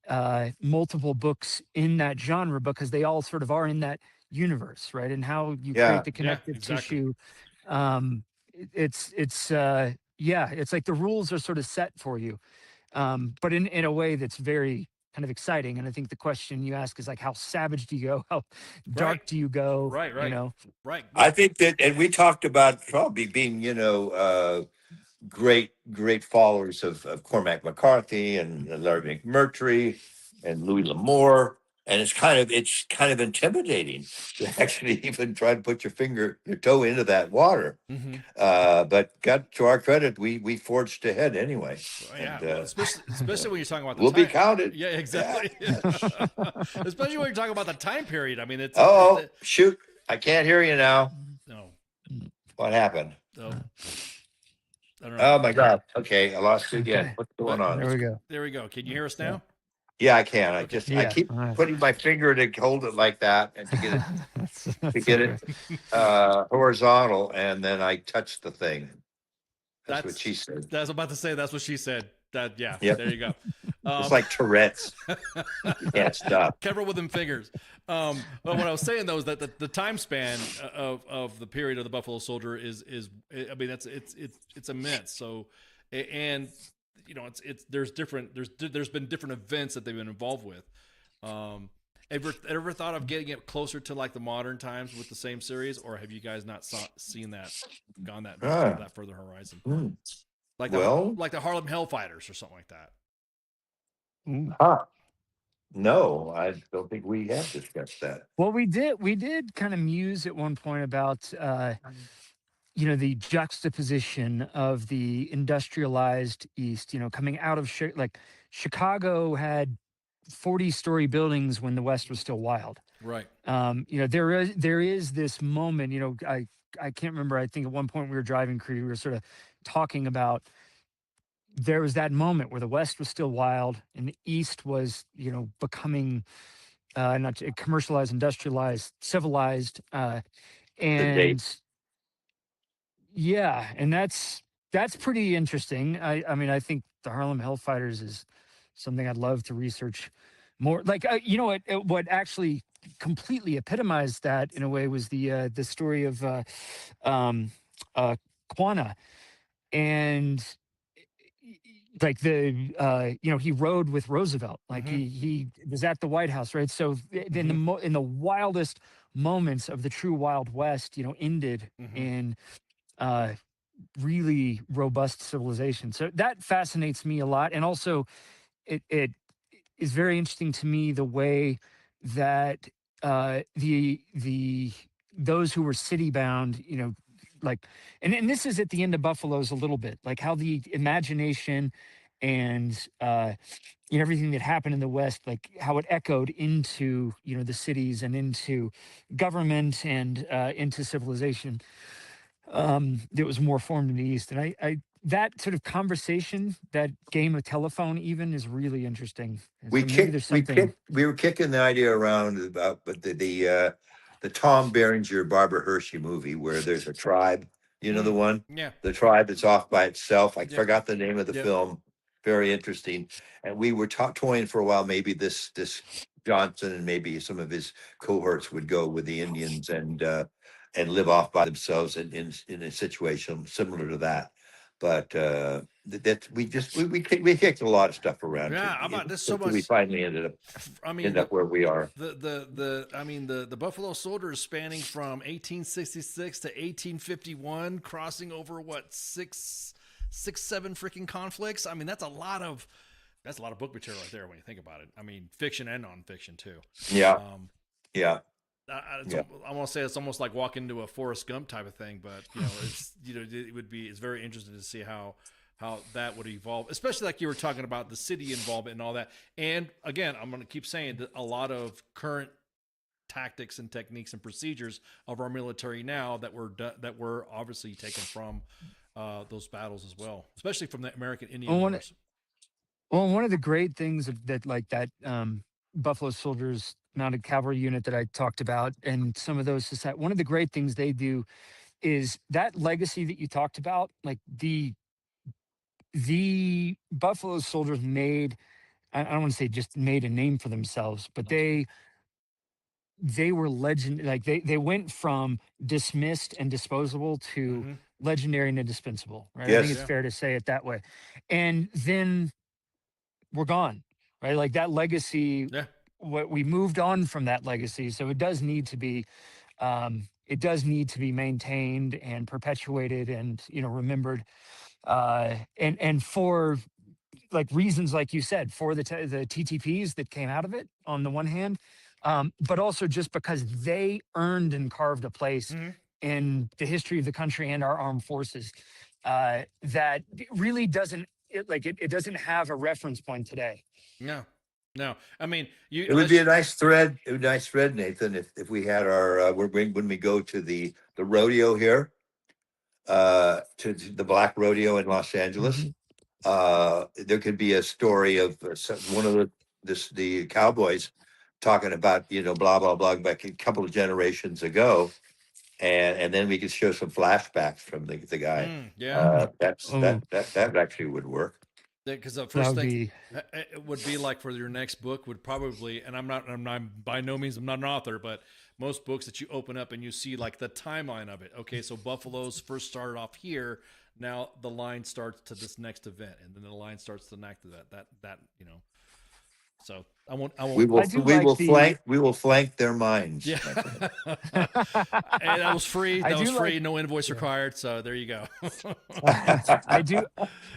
books in that genre, because they all sort of are in that universe, right? And how you create the connective tissue. It's like the rules are sort of set for you, but in a way that's very kind of exciting. And I think the question you ask is like, how savage do you go? How dark do you go? Right. Right. I think that, and we talked about probably being, great followers of Cormac McCarthy and Larry McMurtry and Louis L'Amour. And it's kind of intimidating to actually even try to put your toe into that water. But to our credit, we forged ahead anyway. Yeah, and, especially when you're talking about the we'll time. be counted. Yeah, exactly. Yeah. Especially when you're talking about the time period. I mean, it's shoot! I can't hear you now. No. What happened? No. I don't know. Oh my God! Okay, I lost you again. What's going on? There we go. Can you hear us now? Yeah, I can. I keep putting my finger to hold it like that and to get it horizontal, and then I touch the thing. That's what she said. That's about to say. That's what she said. There you go. It's like Tourette's. You can't stop. Careful with them fingers. But what I was saying though is that the time span of the period of the Buffalo Soldier is I mean it's immense. So and there's been different events that they've been involved with. Ever thought of getting it closer to like the modern times with the same series, or have you guys not seen that, gone that further horizon? Like the Harlem Hellfighters or something like that. No, I don't think we have discussed that. Well, we did kind of muse at one point about the juxtaposition of the industrialized East, coming out of Chicago had 40-story buildings when the West was still wild. Right. There is this moment, I can't remember. I think at one point we were driving, Creed, we were sort of talking about, there was that moment where the West was still wild and the East was, becoming not commercialized, industrialized, civilized, and yeah, and that's pretty interesting. I mean, I think the Harlem Hellfighters is something I'd love to research more. Like, what actually completely epitomized that in a way was the story of Quanah, and like he rode with Roosevelt, like he was at the White House, right? So in the wildest moments of the true Wild West, ended in really robust civilization. So that fascinates me a lot. And also it is very interesting to me the way that those who were city bound, like, and this is at the end of Buffalo's a little bit, like how the imagination and everything that happened in the West, like how it echoed into the cities and into government and into civilization. that was more formed in the East. And I that sort of conversation, that game of telephone, even is really interesting. And so maybe there's something. We were kicking the idea around about, but the Tom Berenger Barbara Hershey movie where there's a tribe, you know the one, Yeah. the tribe that's off by itself. I Yep. forgot the name of the Yep. film. Very interesting. And we were toying for a while. Maybe this Johnson and maybe some of his cohorts would go with the Indians and live off by themselves in a situation similar to that. But that we kicked a lot of stuff around. Yeah, how about this so much? We finally ended up where we are. The Buffalo Soldiers spanning from 1866 to 1851, crossing over what six, seven freaking conflicts. I mean, that's a lot of book material right there when you think about it. I mean, fiction and nonfiction too. Yeah. Yeah. I want to say it's almost like walking into a Forrest Gump type of thing, but it's very interesting to see how that would evolve, especially like you were talking about the city involvement and all that. And again, I'm going to keep saying that a lot of current tactics and techniques and procedures of our military now that were obviously taken from those battles as well, especially from the American Indian Wars. Well, one of the great things that Buffalo Soldiers mounted cavalry unit that I talked about, and some of those society, one of the great things they do is that legacy that you talked about, like the Buffalo Soldiers made, I don't want to say just made a name for themselves, but they were legend. Like they went from dismissed and disposable to legendary and indispensable, right? Yes. I think it's fair to say it that way. And then we're gone, right? Like that legacy, what we moved on from that legacy. So it does need to be, maintained and perpetuated and, remembered. And for like reasons, like you said, for the TTPs that came out of it on the one hand, but also just because they earned and carved a place in the history of the country and our armed forces, that really doesn't, it doesn't have a reference point today. No. I mean, it would be a nice thread. It would be a nice thread, Nathan, if we had our when we go to the rodeo here, to the Black Rodeo in Los Angeles. There could be a story of one of the cowboys talking about blah blah blah back a couple of generations ago, and then we could show some flashbacks from the guy. That actually would work. Because the first thing it would be like for your next book would probably, and I'm by no means I'm not an author, but most books that you open up and you see like the timeline of it. Okay, so Buffalo's first started off here. Now the line starts to this next event, and then the line starts to next to that. So I won't. We will flank their minds. Yeah, and that was free. That was free. No invoice required. So there you go.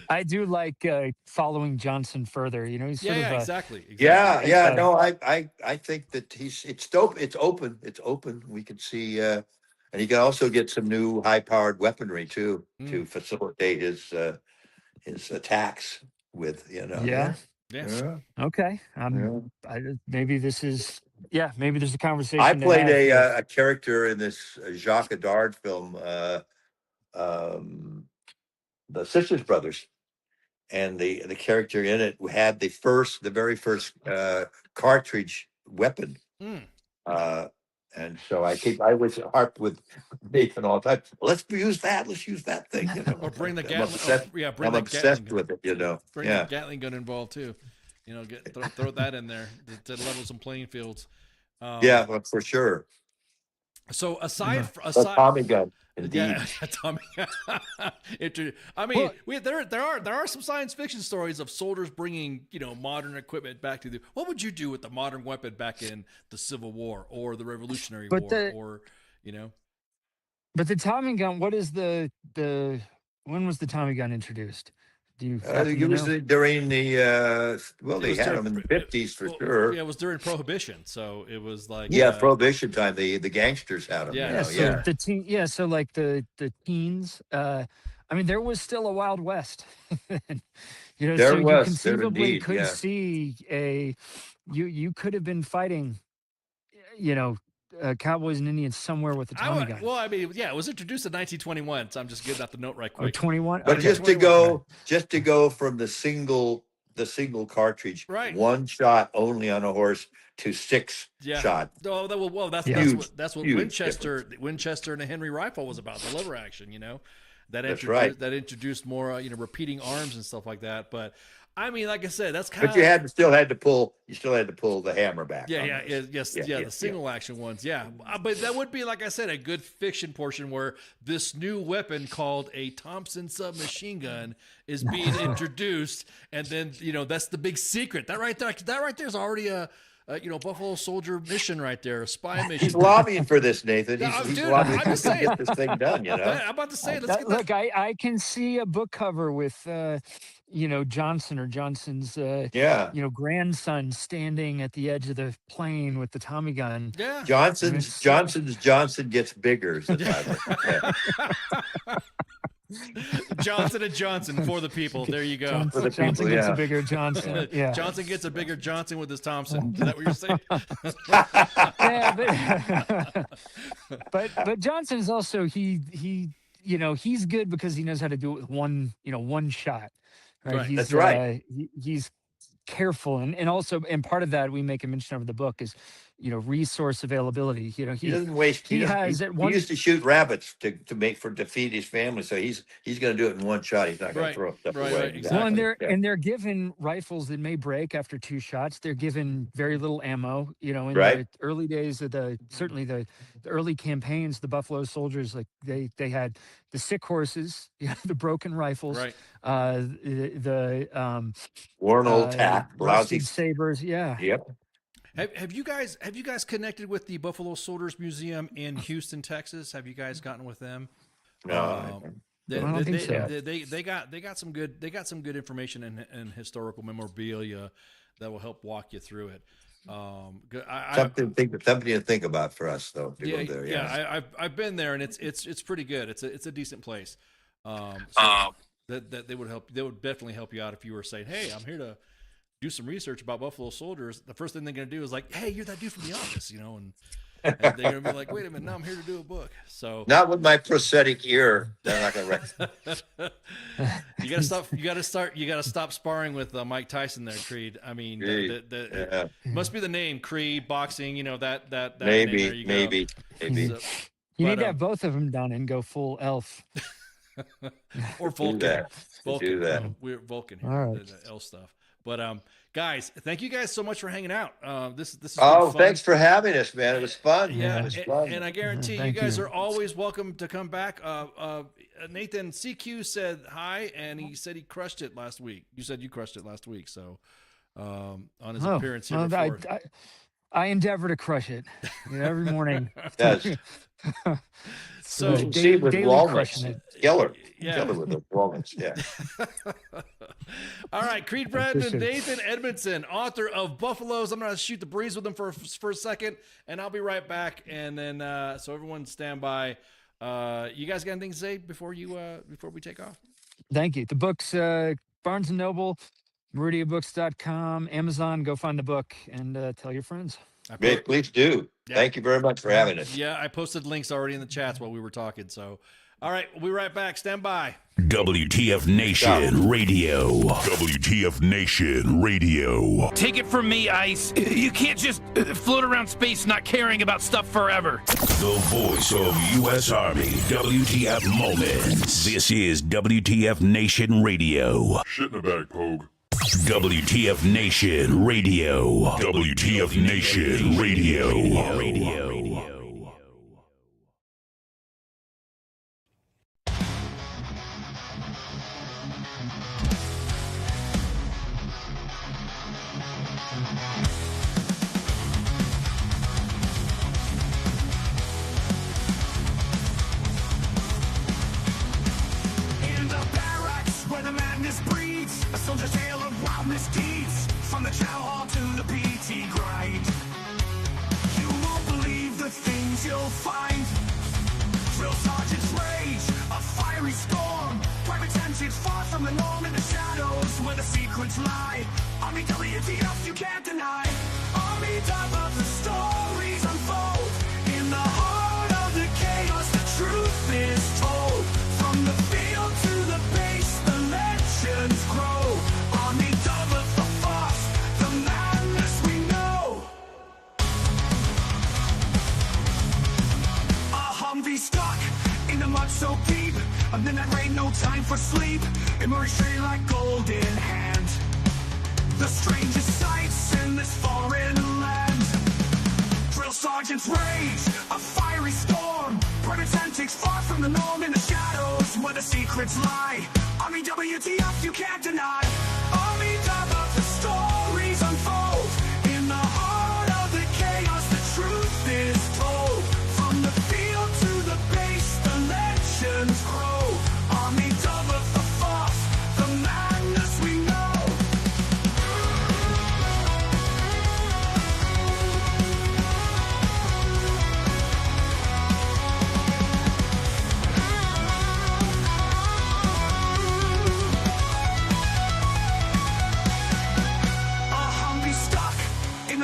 I do like following Johnson further. He's sort of exactly. Yeah. No, I think that it's open. It's open. We can see, and he can also get some new high-powered weaponry too to facilitate his attacks with. Yeah. Okay. Maybe this is. Yeah. Maybe there's a conversation. I played a character in this Jacques Audiard film, The Sisters Brothers, and the character in it had the very first cartridge weapon. And so I was harped with Nathan all the time. Let's use that. Let's use that thing. Or bring the Gatling. I'm obsessed with it. Bring the Gatling gun involved too. Throw that in there to level some playing fields. Well, for sure. So aside Tommy gun. Indeed. Yeah, Tommy. I mean, there are some science fiction stories of soldiers bringing modern equipment back to what would you do with the modern weapon back in the Civil War or the Revolutionary War But the Tommy gun, what is when was the Tommy gun introduced? Do you? It was during the they had them in the 50s for sure. Yeah, it was during Prohibition, so it was like Prohibition time. The gangsters had them. So like the teens. I mean, there was still a Wild West. You conceivably could see you could have been fighting, cowboys and Indians somewhere with the Tommy gun. Well, I mean, yeah, it was introduced in 1921, so I'm just getting out the note right quick. 21. But Okay. just to go from the single cartridge, right, one shot only on a horse to 6 shot. Oh, well, that's what Winchester and the Henry rifle was about, the lever action, you know. That introduced more, repeating arms and stuff like that. But I mean, like I said, that's kind of. But you still had to pull the hammer back. The single action ones, yeah. But that would be, like I said, a good fiction portion where this new weapon called a Thompson submachine gun is being introduced, and then that's the big secret. That right there is already a. Buffalo Soldier mission right there, a spy mission. He's lobbying for this, Nathan. He's lobbying to get this thing done, I'm about to say, look, I can see a book cover with, Johnson or Johnson's, grandson standing at the edge of the plane with the Tommy gun. Yeah. Johnson gets bigger. Is the title. Johnson and Johnson for the people. There you go. Johnson gets a bigger Johnson. Yeah. Johnson gets a bigger Johnson with his Thompson. Is that what you're saying? But Johnson is also he's good because he knows how to do it with one shot. Right. That's right. He's careful and also part of that we make a mention of the book is resource availability. He doesn't waste. He used to shoot rabbits to feed his family, so he's going to do it in one shot. He's not going to throw stuff away. Right, exactly. Well, and they're given rifles that may break after 2 shots. They're given very little ammo. In the early days of the early campaigns, the Buffalo Soldiers, like they had the sick horses, the broken rifles, the worn old tack, lousy sabers. Yeah. Yep. Have you guys connected with the Buffalo Soldiers Museum in Houston, Texas? Have you guys gotten with them? No, I don't think so. They got some good information and historical memorabilia that will help walk you through it. Something to think about for us though. To go there, I've been there and it's pretty good. It's a decent place. That they would help. They would definitely help you out if you were saying, "Hey, I'm here to do some research about Buffalo Soldiers." The first thing they're going to do is like, "Hey, you're that dude from The Office," and they're going to be like, "Wait a minute, now I'm here to do a book." So not with my prosthetic ear. They're not going to recognize. You got to stop sparring with Mike Tyson there, Creed. I mean, must be the name Creed boxing. That maybe. So, you need to have both of them done and go full elf. Or Vulcan. Do that. We're Vulcan here. All right. The elf stuff. But guys, thank you guys so much for hanging out. This is fun. Thanks for having us, man. It was fun. Yeah, it was fun. And I guarantee you guys are always welcome to come back. Nathan CQ said hi, and he said he crushed it last week. You said you crushed it last week, so on his appearance here before. I endeavor to crush it every morning. Yes. So daily with walnuts. Killer with the walnuts. Yeah. All right, Creed Bratton and Nathan Edmondson, author of Buffaloes. I'm gonna shoot the breeze with them for a second, and I'll be right back. And then so everyone stand by. You guys got anything to say before we take off? Thank you. The book's Barnes & Noble, meridiabooks.com, Amazon. Go find the book and tell your friends. Great, please do. Yeah. Thank you very much for having us. Yeah, I posted links already in the chats while we were talking. So, all right, we'll be right back. Stand by. WTF Nation Radio. WTF Nation Radio. Take it from me, Ice. You can't just float around space not caring about stuff forever. The voice of U.S. Army. WTF Moments. This is WTF Nation Radio. Shit in the bag, Pogue. WTF Nation Radio. WTF Nation Radio. In the barracks where the madness breeds, a soldier's tale of wild misdeeds, from the chow hall to the PT grind. You won't believe the things you'll find. Drill sergeant's rage, a fiery storm. Private tensions far from the norm in the shadows where the secrets lie. Army W.T.F, you can't deny. Army type of the stories unfold time for sleep. Emerge straight like golden hand. The strangest sights in this foreign land. Drill sergeant's rage, a fiery storm. Private antics far from the norm in the shadows where the secrets lie. Army W.T.F, you can't deny. Army W, the stories unfold. In the heart of the chaos, the truth is told. From the field to the base, the legends grow. Army W, the force, the madness we know.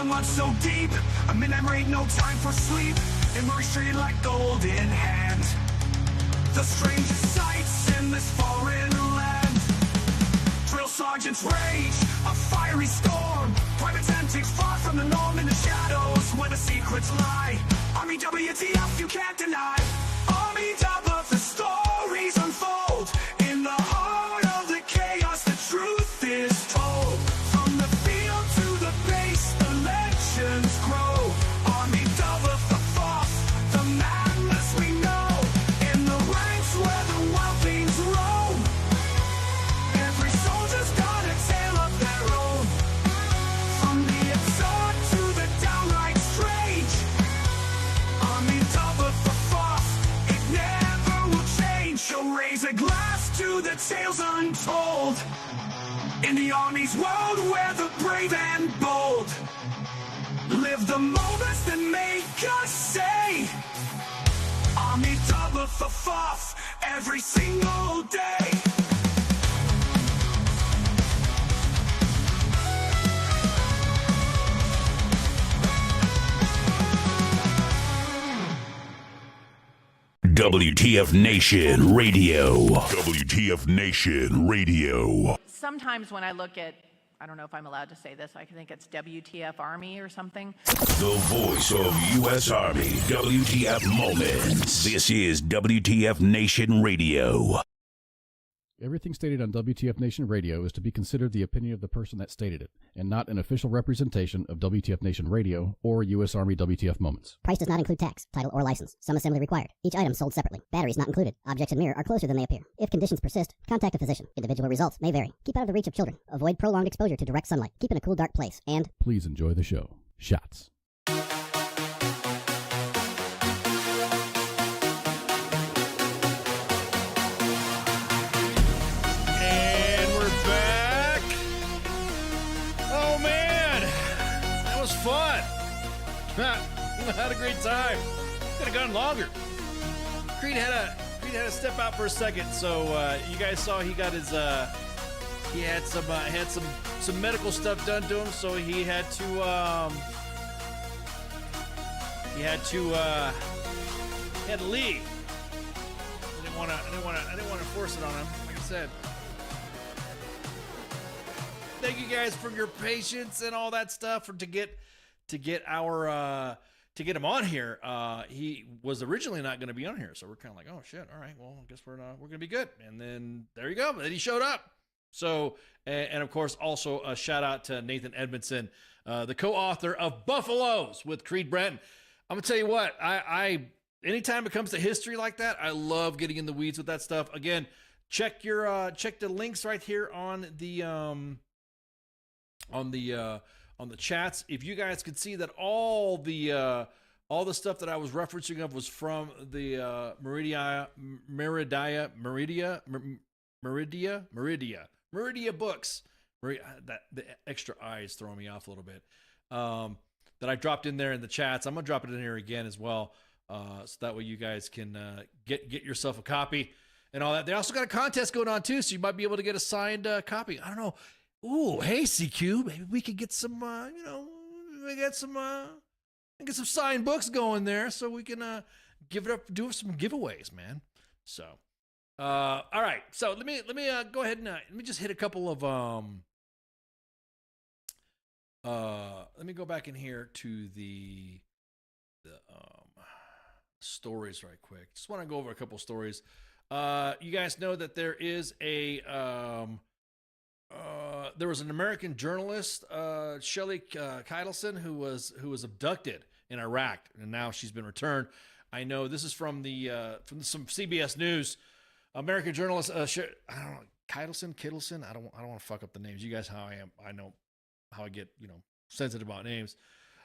Mud so deep, a midnight raid, no time for sleep. Emerge straight like golden hand. The strangest sights in this foreign land. Drill sergeant's rage, a fiery storm. Private antics far from the norm in the shadows where the secrets lie. Army W.T.F, you can't deny. Army W, the stories unfold. In the heart of the chaos, the truth is told. From the field to the base, the legends grow. Army W, the force, the madness we know. In the ranks where the wild things roam, every soldier's got a tale of their own. From the absurd to the downright strange. Army W, the force, it never will change. So raise a glass to the tales untold. In the Army's world where the brave and bold live the moments that make us say Army W, the force, every single day. WTF Nation Radio. WTF Nation Radio. Sometimes when I look at, I don't know if I'm allowed to say this, I think it's WTF Army or something. The voice of U.S. Army. WTF Moments. This is WTF Nation Radio. Everything stated on WTF Nation Radio is to be considered the opinion of the person that stated it, and not an official representation of WTF Nation Radio or U.S. Army WTF Moments. Price does not include tax, title, or license. Some assembly required. Each item sold separately. Batteries not included. Objects in mirror are closer than they appear. If conditions persist, contact a physician. Individual results may vary. Keep out of the reach of children. Avoid prolonged exposure to direct sunlight. Keep in a cool, dark place. And please enjoy the show. Shots. Fun. Had a great time. Could have gone longer. Creed had to step out for a second, so you guys saw he got his he had some medical stuff done to him, so he had to leave. I didn't want to force it on him, like I said. Thank you guys for your patience and all that stuff to get him on here. He was originally not going to be on here, so we're kind of like, oh shit, all right, well, I guess we're going to be good. And then there you go. Then he showed up. So, and of course, also a shout out to Nathan Edmondson, the co-author of Buffaloes with Creed Bratton. I'm gonna tell you what, I anytime it comes to history like that, I love getting in the weeds with that stuff. Again, check the links right here on the chats. If you guys could see that all the stuff that I was referencing of was from the Meridia books. That the extra I is throwing me off a little bit. That I dropped in there in the chats. I'm gonna drop it in here again as well, so that way you guys can get yourself a copy and all that. They also got a contest going on too, so you might be able to get a signed copy. I don't know. Ooh, hey CQ, maybe we could get some, get some signed books going there, so we can do some giveaways, man. So, all right. So let me go ahead and let me just hit a couple of let me go back in here to the stories right quick. Just want to go over a couple stories. You guys know that there is there was an American journalist, Shelley Keidelson, who was abducted in Iraq, and now she's been returned. I know this is from some CBS News. American journalist, I don't know, Keidelson. I don't want to fuck up the names. You guys, how I am. I know how I get sensitive about names.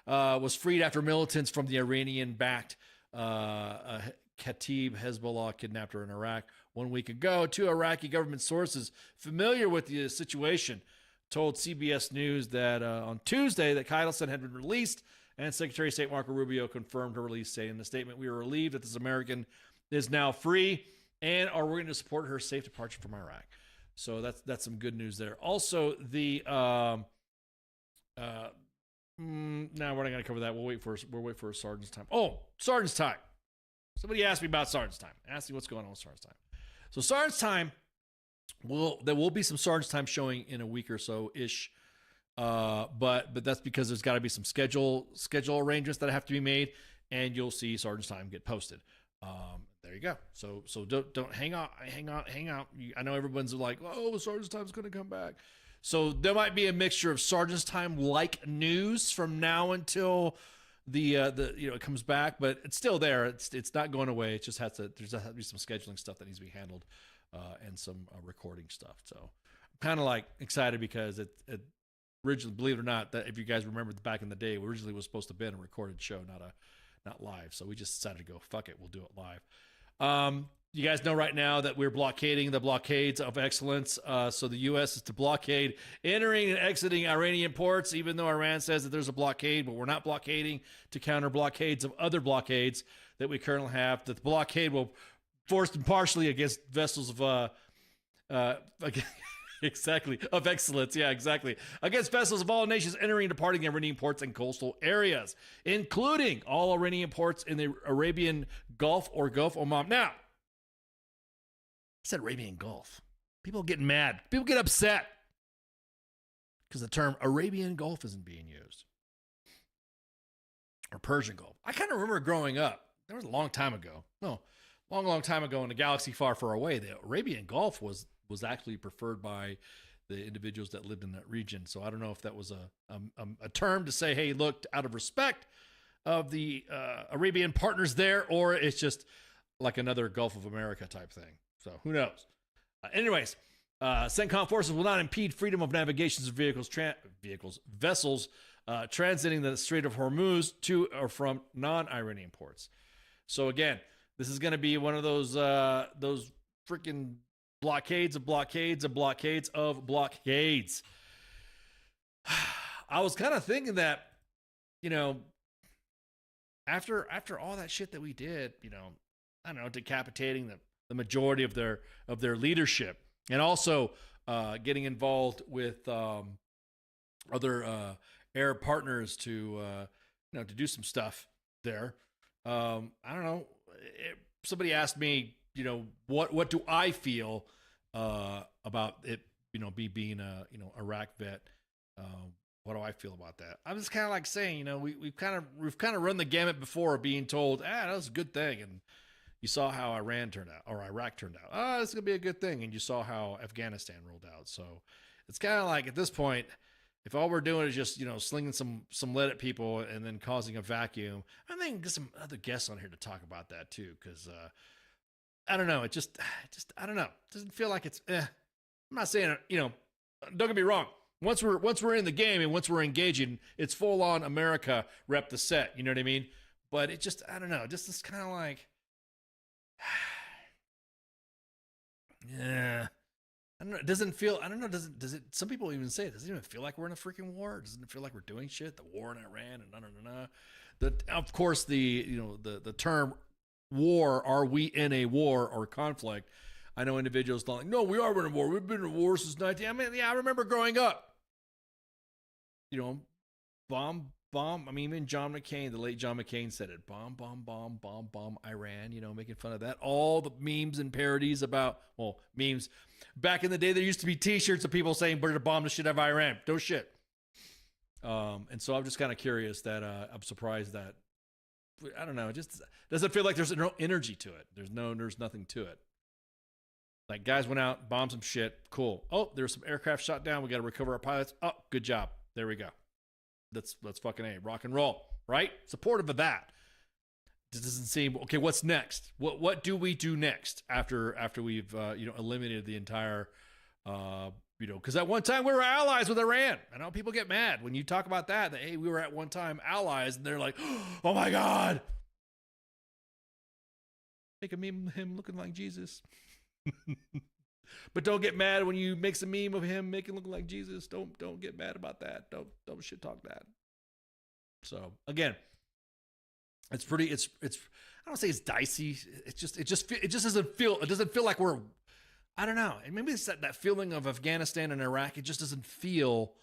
Was freed after militants from the Iranian-backed Kataib Hezbollah kidnapped her in Iraq 1 week ago. Two Iraqi government sources familiar with the situation told CBS News that on Tuesday that Keidelson had been released, and Secretary of State Marco Rubio confirmed her release, saying in the statement, "We are relieved that this American is now free and are working to support her safe departure from Iraq." So that's some good news there. Also, the no, we're not going to cover that. We'll wait for Sergeant's time. Oh, Sergeant's time. Somebody asked me about Sergeant's time. Asked me what's going on with Sergeant's time. So Sergeant's time, there will be some Sergeant's time showing in a week or so ish. But that's because there's got to be some schedule arrangements that have to be made, and you'll see Sergeant's time get posted. There you go. So don't hang out. I know everyone's like, oh, Sergeant's time is going to come back. So there might be a mixture of Sergeant's time like news from now until it comes back, but it's still there. It's not going away. It just has to be some scheduling stuff that needs to be handled, and some recording stuff. So I'm kind of like excited because it originally, believe it or not, that if you guys remember back in the day, originally was supposed to have been a recorded show, not live. So we just decided to go, fuck it, we'll do it live. You guys know right now that we're blockading the blockades of excellence. So the U.S. is to blockade entering and exiting Iranian ports, even though Iran says that there's a blockade, but we're not blockading to counter blockades of other blockades that we currently have. The blockade will force them partially against vessels of exactly, of excellence. Yeah, exactly. Against vessels of all nations entering and departing Iranian ports and coastal areas, including all Iranian ports in the Arabian Gulf or Gulf Oman. Now, I said Arabian Gulf. People get mad. People get upset because the term Arabian Gulf isn't being used. Or Persian Gulf. I kind of remember growing up. That was a long time ago. No, long time ago in a galaxy far, far away. The Arabian Gulf was actually preferred by the individuals that lived in that region. So I don't know if that was a term to say, hey, look, out of respect of the Arabian partners there, or it's just like another Gulf of America type thing. So who knows? Anyways, CENTCOM forces will not impede freedom of navigation of vessels transiting the Strait of Hormuz to or from non-Iranian ports. So again, this is going to be one of those freaking blockades of blockades of blockades of blockades. I was kind of thinking that, after all that shit that we did, I don't know, decapitating the majority of their leadership, and also getting involved with other Arab partners to do some stuff there. I don't know. Somebody asked me, what do I feel about it? Me being a Iraq vet. What do I feel about that? I'm just kind of like saying, we've kind of run the gamut before, being told, that was a good thing, and you saw how Iraq turned out. Oh, this is gonna be a good thing, and you saw how Afghanistan rolled out. So it's kind of like, at this point, if all we're doing is just slinging some lead at people and then causing a vacuum, I think get some other guests on here to talk about that too, because I don't know, it just I don't know, it doesn't feel like it's. I'm not saying don't get me wrong. Once we're in the game and once we're engaging, it's full on America rep the set. You know what I mean? But it just, I don't know, just it's kind of like. Yeah, I don't know. It doesn't feel. I don't know. Does it? Some people even say it doesn't even feel like we're in a freaking war. Doesn't it feel like we're doing shit? The war in Iran and of course the term war. Are we in a war or conflict? I know individuals like, no, we are in a war. We've been in a war since 19. I mean, yeah, I remember growing up. Bomb. I mean, even John McCain, the late John McCain, said it. Bomb Iran, making fun of that. All the memes and parodies about, memes. Back in the day, there used to be t-shirts of people saying, we're going to bomb the shit out of Iran. No shit. And so I'm just kind of curious that I'm surprised that, I don't know, it just doesn't feel like there's no energy to it. There's nothing to it. Like, guys went out, bombed some shit. Cool. Oh, there's some aircraft shot down. We got to recover our pilots. Oh, good job. There we go. Let's fucking rock and roll, right? Supportive of that. This doesn't seem okay. What's next? What do we do next after we've eliminated the entire because at one time we were allies with Iran. I know people get mad when you talk about that hey, we were at one time allies, and they're like, oh my God. Make a meme of him looking like Jesus. But don't get mad when you make some meme of him making look like Jesus. Don't get mad about that. Don't shit talk that. So again, it's pretty. It's. I don't say it's dicey. It just doesn't feel. It doesn't feel like we're. I don't know. And maybe it's that feeling of Afghanistan and Iraq. It just doesn't feel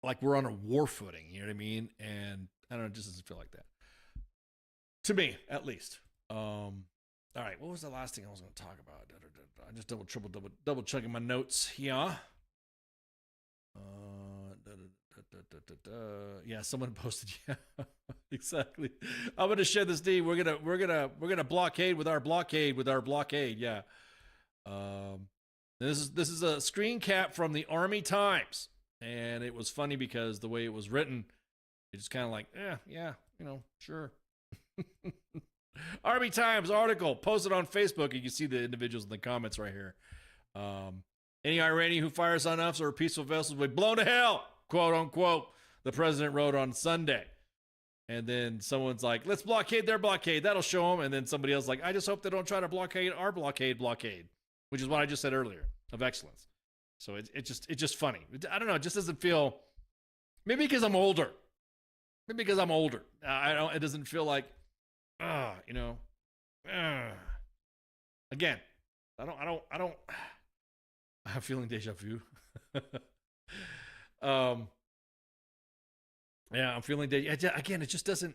like we're on a war footing. You know what I mean? And I don't know. It just doesn't feel like that. To me, at least. All right. What was the last thing I was going to talk about? I just double checking my notes here. Yeah, someone posted. Yeah, exactly. I'm gonna share this, D. We're gonna blockade with our blockade. Yeah. This is a screen cap from the Army Times, and it was funny because the way it was written, it's just kind of like, yeah, sure. Army Times article posted on Facebook. You can see the individuals in the comments right here. Any Iranian who fires on us or peaceful vessels will be blown to hell, quote unquote. The president wrote on Sunday. And then someone's like, let's blockade their blockade. That'll show them. And then somebody else like, I just hope they don't try to blockade our blockade, which is what I just said earlier of excellence. So it's just funny. I don't know. It just doesn't feel, maybe because I'm older. It doesn't feel like, again, I don't, I'm feeling deja vu. Yeah, I'm feeling deja. Again, it just doesn't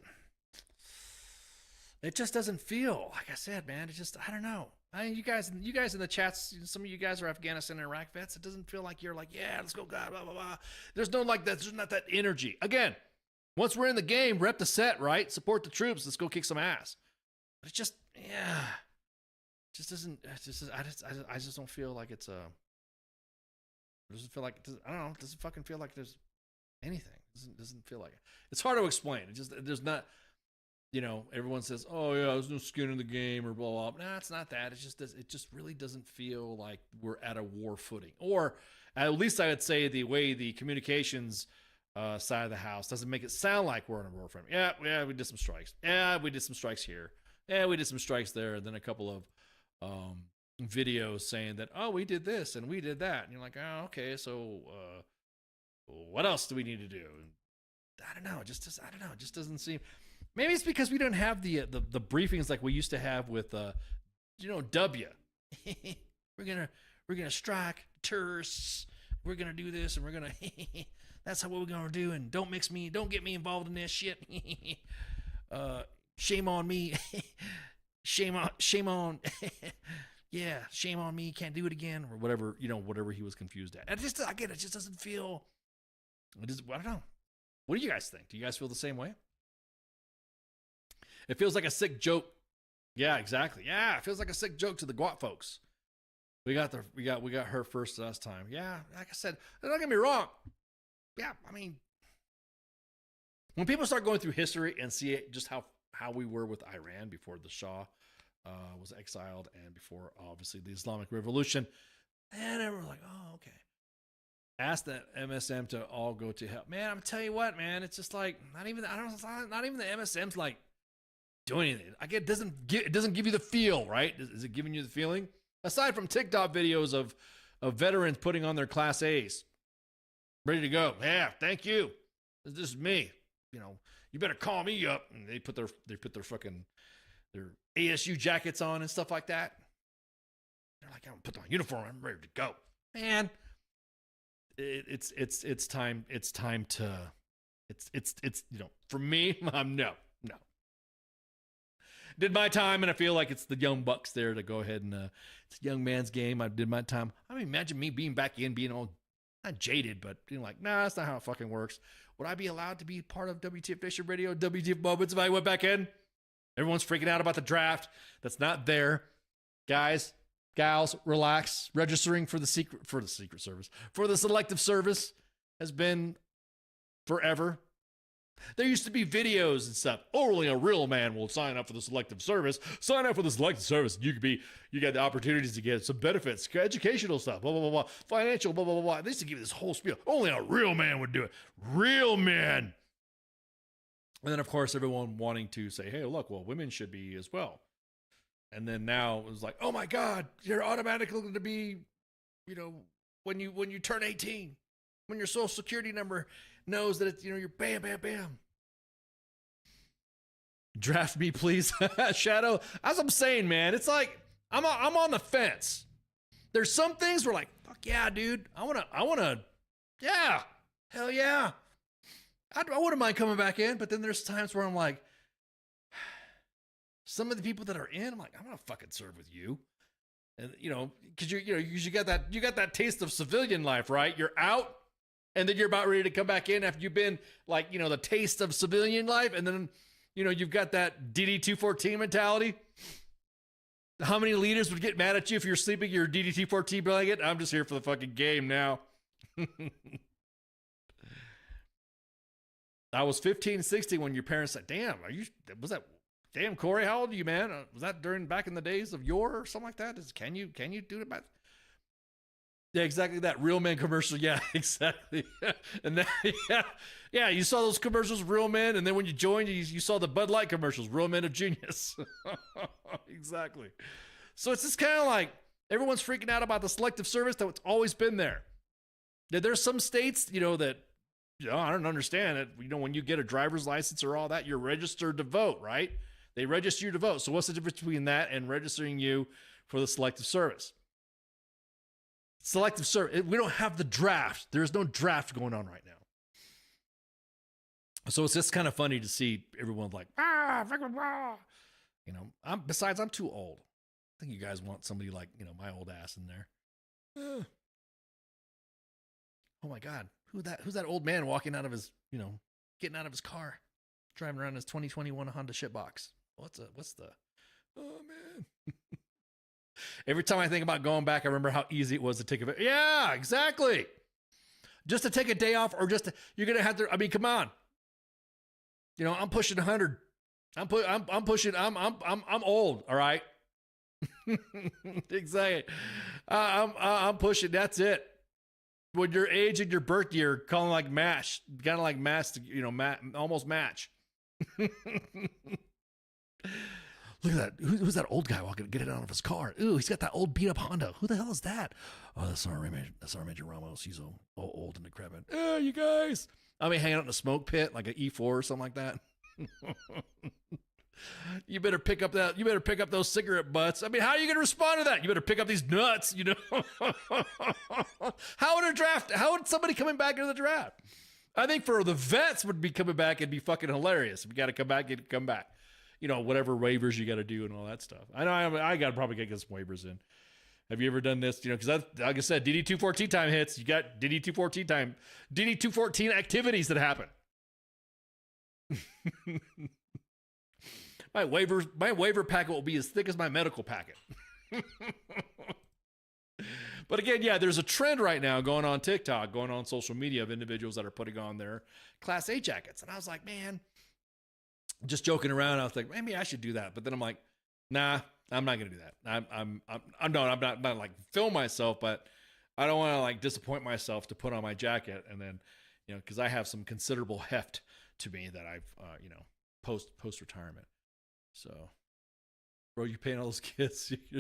feel, like I said, man. It just, I don't know. You guys in the chats, some of you guys are Afghanistan and Iraq vets. It doesn't feel like you're like, yeah, let's go, God, blah, blah, blah. There's no like that. There's not that energy. Again, once we're in the game, rep the set, right? Support the troops. Let's go kick some ass. But it just, yeah, just doesn't. I just don't feel like it's a. It doesn't feel like I don't know. It doesn't fucking feel like there's anything. It doesn't feel like it. It's hard to explain. It just there's not. Everyone says, "Oh yeah, there's no skin in the game," or blah blah. Nah, it's not that. It just really doesn't feel like we're at a war footing. Or at least I would say the way the communications side of the house doesn't make it sound like we're on a war footing. Yeah, we did some strikes. Yeah, we did some strikes here. Yeah, we did some strikes there. And then a couple of videos saying that, oh, we did this and we did that. And you're like, oh, okay, so what else do we need to do? And I don't know. It just doesn't seem. Maybe it's because we don't have the briefings like we used to have with W. we're gonna strike terrorists. We're gonna do this and we're gonna. That's what we're gonna do. And don't get me involved in this shit. Shame on me. shame on. Yeah, shame on me. Can't do it again, or whatever he was confused at. It just doesn't feel. I don't know. What do you guys think? Do you guys feel the same way? It feels like a sick joke. Yeah, exactly. Yeah, it feels like a sick joke to the Guat folks. We got her first last time. Yeah, like I said, don't get me wrong. Yeah, I mean, when people start going through history and see just how we were with Iran before the Shah was exiled and before obviously the Islamic Revolution, and everyone's like, oh, okay. Ask the MSM to all go to hell. Man, I'm telling you what, man, it's just like not even the MSM's like doing anything. It doesn't give you the feel, right? Is it giving you the feeling? Aside from TikTok videos of veterans putting on their Class A's, ready to go. Yeah, thank you. This is me. You better call me up. And they put their fucking their ASU jackets on and stuff like that. They're like, I'm gonna put my uniform on. I'm ready to go. Man, it's time to for me, I'm no. Did my time, and I feel like it's the young bucks there to go ahead and it's a young man's game. I did my time. I mean, imagine me being back in, being all not jaded, but being like, nah, that's not how it fucking works. Would I be allowed to be part of W.T.F Nation Radio, WTF Moments if I went back in? Everyone's freaking out about the draft. That's not there. Guys, gals, relax. Registering for the Secret Service, for the Selective Service has been forever. There used to be videos and stuff. Only a real man will sign up for the Selective Service. Sign up for the Selective Service. You got the opportunities to get some benefits, educational stuff, blah, blah, blah, blah, financial, blah, blah, blah, blah. They used to give you this whole spiel. Only a real man would do it. Real men. And then, of course, everyone wanting to say, hey, look, well, women should be as well. And then now it was like, oh my God, you're automatically going to be, when you turn 18, when your social security number knows that it's, you're bam, bam, bam. Draft me, please. Shadow. As I'm saying, man, it's like, I'm on the fence. There's some things where like, fuck yeah, dude. I want to, yeah, hell yeah. I wouldn't mind coming back in, but then there's times where I'm like, some of the people that are in, I'm like, I'm going to fucking serve with you. And, cause you got that taste of civilian life, right? You're out. And then you're about ready to come back in after you've been like, the taste of civilian life. And then, you've got that DD-214 mentality. How many leaders would get mad at you if you're sleeping your DD-214 blanket? I'm just here for the fucking game now. I was 15, 16 when your parents said, damn, damn, Corey, how old are you, man? Was that back in the days of yore or something like that? Can you do it back? Yeah, exactly that. Real Men commercial. Yeah, exactly. And then, yeah, you saw those commercials, Real Men, and then when you joined, you saw the Bud Light commercials, Real Men of Genius. Exactly. So it's just kind of like everyone's freaking out about the Selective Service that's always been there. There's some states, that, I don't understand it. When you get a driver's license or all that, you're registered to vote, right? They register you to vote. So what's the difference between that and registering you for the Selective Service? Selective Service. We don't have the draft. There's no draft going on right now. So it's just kind of funny to see everyone like, besides I'm too old. I think you guys want somebody like, my old ass in there. Oh my God. Who's that old man walking out of his, getting out of his car, driving around his 2021 Honda shitbox? What's the, oh man. Every time I think about going back, I remember how easy it was to take a, yeah, exactly. Just to take a day off or you're going to have to, come on. I'm pushing 100. I'm old. All right. Exactly. I'm pushing. That's it. When your age and your birth year, kind of like match, almost match. Look at that. Who's that old guy walking, getting out of his car? Ooh, he's got that old beat up Honda. Who the hell is that? Oh, that's our Major Ramos. He's old and decrepit. Oh, you guys. Hanging out in a smoke pit, like an E4 or something like that. You better pick up those cigarette butts. How are you going to respond to that? You better pick up these nuts, How would somebody coming back into the draft? I think for the vets would be coming back, it'd be fucking hilarious. If you got to come back, you'd come back. Whatever waivers you got to do and all that stuff. I know I got to probably get some waivers in. Have you ever done this? Because like I said, DD-214 time hits. You got DD-214 time, DD-214 activities that happen. My waiver packet will be as thick as my medical packet. But again, yeah, there's a trend right now going on TikTok, going on social media of individuals that are putting on their Class A jackets. And I was like, man, just joking around. I was like, maybe I should do that. But then I'm like, nah, I'm not going to do that. I'm not like film myself, but I don't want to like disappoint myself to put on my jacket. And then, cause I have some considerable heft to me that I've, post retirement. So, bro, you paying all those kids? Yeah,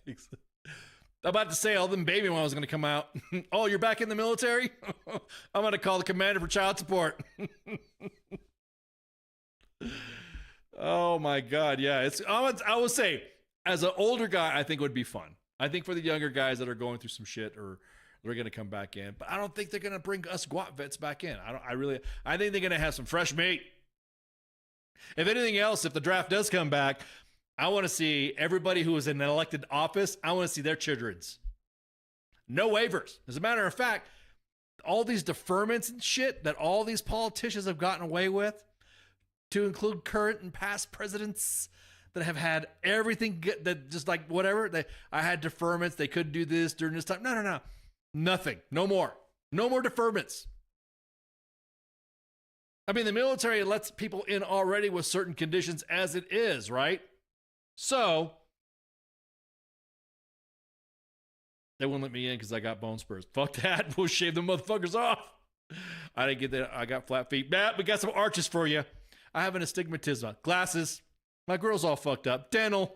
exactly. I'm about to say all them baby when I was going to come out. Oh, you're back in the military? I'm going to call the commander for child support. Oh my God. Yeah. I would say as an older guy, I think it would be fun. I think for the younger guys that are going through some shit or they're going to come back in, but I don't think they're going to bring us GWAT vets back in. I think they're going to have some fresh meat. If anything else, if the draft does come back, I want to see everybody who is in an elected office. I want to see their children's. No waivers. As a matter of fact, all these deferments and shit that all these politicians have gotten away with, to include current and past presidents, that have had everything that just like whatever. I had deferments. They couldn't do this during this time. No. Nothing. No more. No more deferments. I mean, the military lets people in already with certain conditions as it is, right? So they wouldn't let me in because I got bone spurs. Fuck that. We'll shave them motherfuckers off. I didn't get that. I got flat feet. Matt, we got some arches for you. I have an astigmatism. Glasses. My girl's all fucked up. Dental.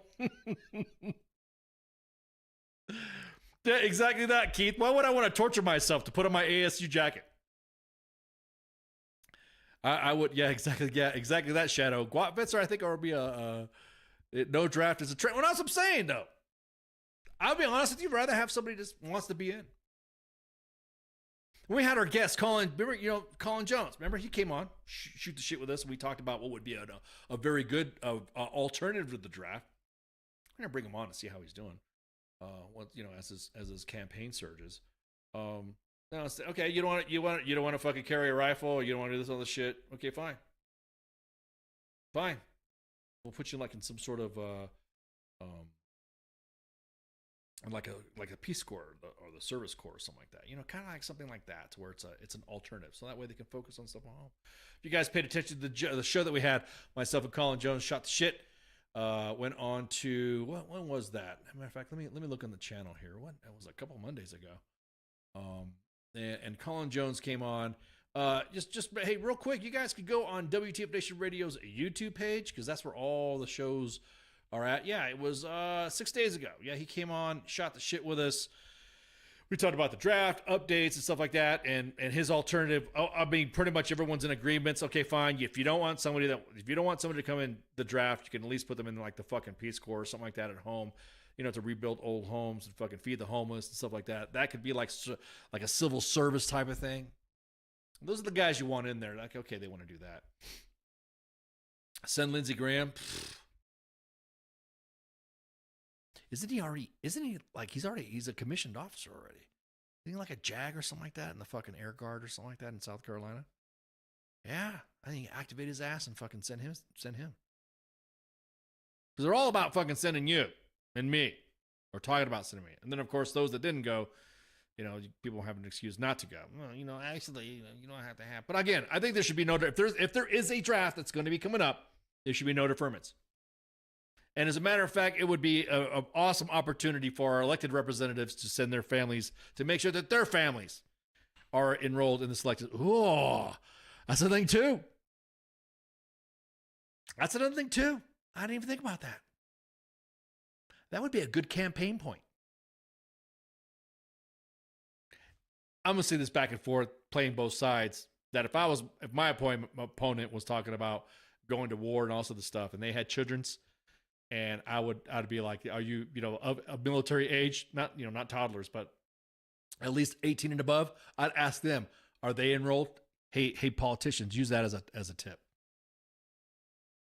Yeah, exactly that, Keith. Why would I want to torture myself to put on my ASU jacket? I would, yeah, exactly that, Shadow. Guat Vitzer, I think, would be no draft is a trend. What else I'm saying, though? I'll be honest with you, I'd rather have somebody just wants to be in. When we had our guest, Colin, remember, Colin Jones. Remember, he came on, shoot the shit with us, and we talked about what would be a very good alternative to the draft. I'm gonna bring him on to see how he's doing. As his campaign surges. Now it's okay. You don't want to fucking carry a rifle. You don't want to do this all this shit. Okay, fine. We'll put you in some sort of like a Peace Corps or the Service Corps or something like that. Kind of like something like that, to where it's an alternative. So that way they can focus on stuff at home. If you guys paid attention to the show that we had, myself and Colin Jones shot the shit. Went on to when was that? As a matter of fact, let me look on the channel here. It was a couple of Mondays ago. And Colin Jones came on. Just hey, real quick, you guys could go on WTF Nation Radio's YouTube page, because that's where all the shows are at. Yeah, it was 6 days ago. Yeah, he came on, shot the shit with us. We talked about the draft updates and stuff like that, and his alternative. I mean, pretty much everyone's in agreement. Okay, fine. If you don't want somebody to come in the draft, you can at least put them in like the fucking Peace Corps or something like that at home. To rebuild old homes and fucking feed the homeless and stuff like that. That could be like a civil service type of thing. Those are the guys you want in there. Like, okay, they want to do that. Send Lindsey Graham. He's a commissioned officer already. Isn't he like a JAG or something like that in the fucking Air Guard or something like that in South Carolina? Yeah, I think activate his ass and fucking send him. Because they're all about fucking sending you and me, or talking about sending me. And then, of course, those that didn't go, people have an excuse not to go. Well, actually, you don't have to have. But again, I think there should be no, if there is a draft that's going to be coming up, there should be no deferments. And as a matter of fact, it would be an awesome opportunity for our elected representatives to send their families, to make sure that their families are enrolled in the selected. Oh, that's a thing too. That's another thing too. I didn't even think about that. That would be a good campaign point. I'm going to say this back and forth, playing both sides, that if my opponent was talking about going to war and also the stuff, and they had children's, and I'd be like, are you, of military age, not toddlers, but at least 18 and above? I'd ask them, are they enrolled? Hey, politicians, use that as a tip.